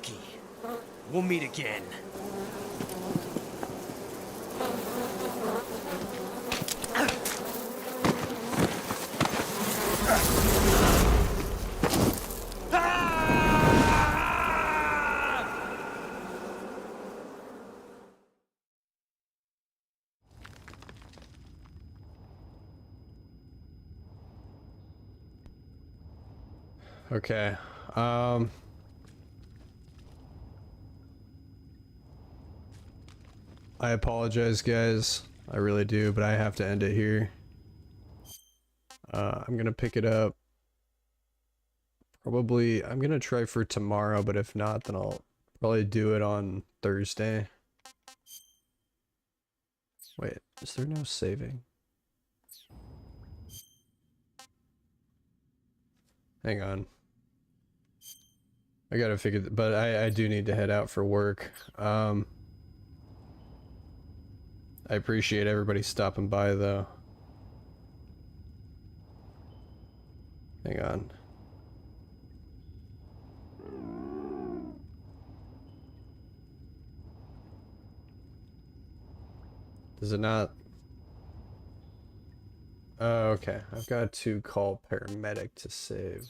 lucky. We'll meet again. Okay. I apologize, guys. I really do, but I have to end it here. I'm gonna pick it up. Probably, I'm gonna try for tomorrow, but if not, then I'll probably do it on Thursday. Wait, is there no saving? Hang on. I gotta figure, but I do need to head out for work. I appreciate everybody stopping by, though. Hang on. Does it not? Oh, okay. I've got to call paramedic to save.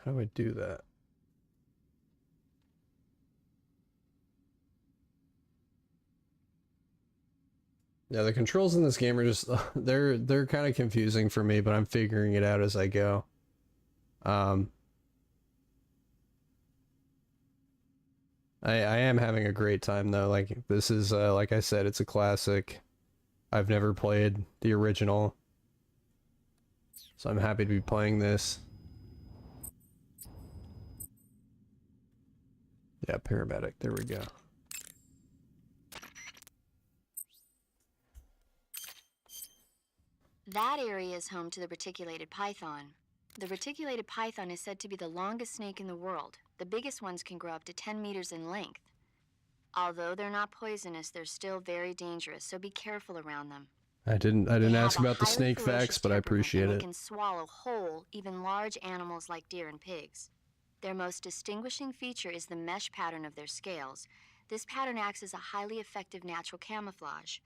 How do I do that? Yeah, the controls in this game are just they're kind of confusing for me, but I'm figuring it out as I go. I am having a great time though. Like this is like I said, it's a classic. I've never played the original, so I'm happy to be playing this. Yeah, paramedic. There we go. That area is home to the reticulated python. The reticulated python is said to be the longest snake in the world. The biggest ones can grow up to 10 meters in length. Although they're not poisonous, they're still very dangerous, so be careful around them. I didn't ask about the snake facts, but I appreciate and it. They can swallow whole, even large animals like deer and pigs. Their most distinguishing feature is the mesh pattern of their scales. This pattern acts as a highly effective natural camouflage.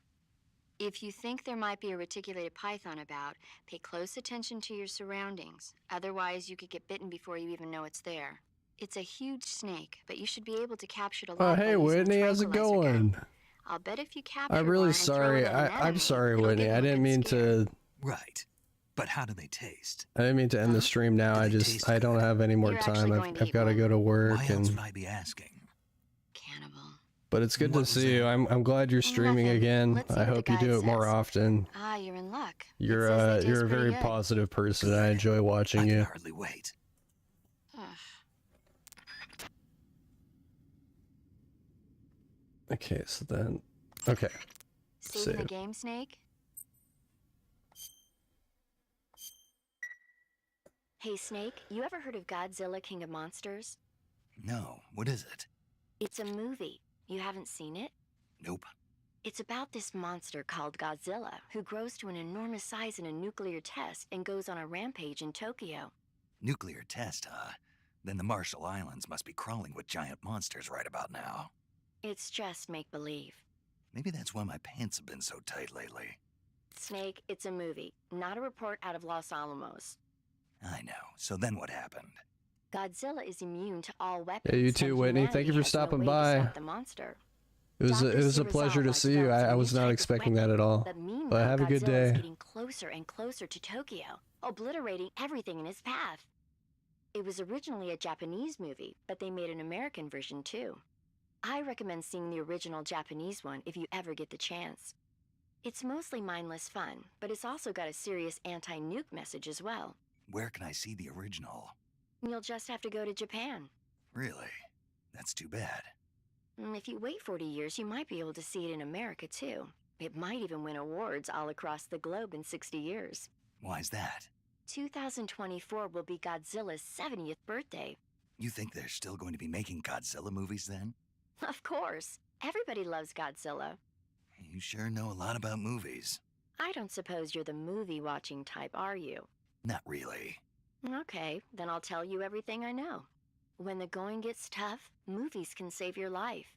If you think there might be a reticulated python about, pay close attention to your surroundings. Otherwise, you could get bitten before you even know it's there. It's a huge snake, but you should be able to capture it alive. Oh, hey, Whitney, how's it going? I'll bet if you capture I'm really sorry. I'm sorry, Whitney. I didn't mean to. Right. But how do they taste? I didn't mean to end the stream now. I don't have any more time. I've got to go to work. Why else would I be asking? But it's good to see you. I'm glad you're streaming again. I hope you do it more often. Ah, you're in luck. You're a very positive person. I enjoy watching you. I can hardly wait. Okay, so then, okay. Saving the game, Snake? Hey, Snake, you ever heard of Godzilla, King of Monsters? No, what is it? It's a movie. You haven't seen it? Nope. It's about this monster called Godzilla, who grows to an enormous size in a nuclear test and goes on a rampage in Tokyo. Nuclear test, huh? Then the Marshall Islands must be crawling with giant monsters right about now. It's just make-believe. Maybe that's why my pants have been so tight lately. Snake, it's a movie, not a report out of Los Alamos. I know. So then what happened? Godzilla is immune to all weapons. Yeah, you too, Whitney. Thank you for stopping by. It was a pleasure to see you. I was not expecting that at all. But have a good day. Getting closer and closer to Tokyo, obliterating everything in his path. It was originally a Japanese movie, but they made an American version too. I recommend seeing the original Japanese one if you ever get the chance. It's mostly mindless fun, but it's also got a serious anti-nuke message as well. Where can I see the original? You'll just have to go to Japan. Really? That's too bad. If you wait 40 years, you might be able to see it in America too. It might even win awards all across the globe in 60 years. Why's that? 2024 will be Godzilla's 70th birthday. You think they're still going to be making Godzilla movies then? Of course. Everybody loves Godzilla. You sure know a lot about movies. I don't suppose you're the movie-watching type, are you? Not really. Okay, then I'll tell you everything I know. When the going gets tough, movies can save your life.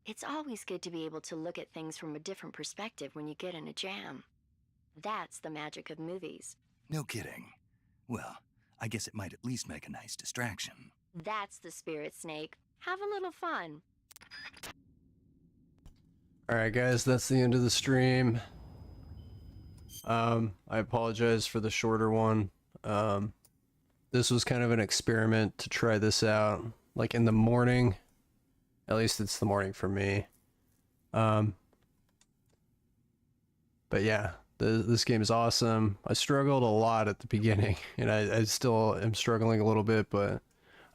It's always good to be able to look at things from a different perspective when you get in a jam. That's the magic of movies. No kidding. Well, I guess it might at least make a nice distraction. That's the spirit, Snake. Have a little fun. Alright guys, that's the end of the stream. I apologize for the shorter one. This was kind of an experiment to try this out, like in the morning. At least it's the morning for me. But yeah, this game is awesome. I struggled a lot at the beginning, and I still am struggling a little bit, but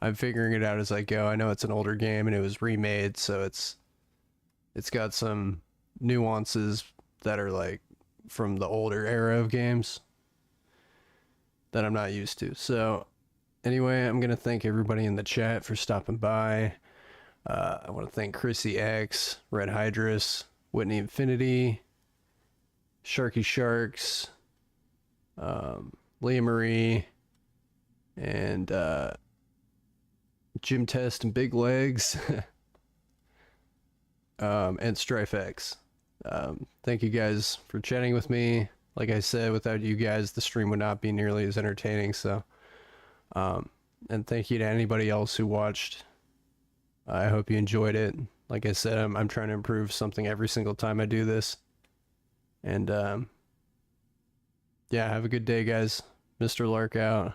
I'm figuring it out as I go. I know it's an older game and it was remade, so it's got some nuances that are like from the older era of games that I'm not used to. So anyway, I'm gonna thank everybody in the chat for stopping by. I want to thank Chrissy X, Red Hydrus, Whitney Infinity, Sharky Sharks, Leah Marie, and Jim Test and Big Legs, and Strife X. Thank you guys for chatting with me. Like I said, without you guys, the stream would not be nearly as entertaining. So, and thank you to anybody else who watched. I hope you enjoyed it. Like I said, I'm trying to improve something every single time I do this. And yeah, have a good day, guys. Mr. Lark out.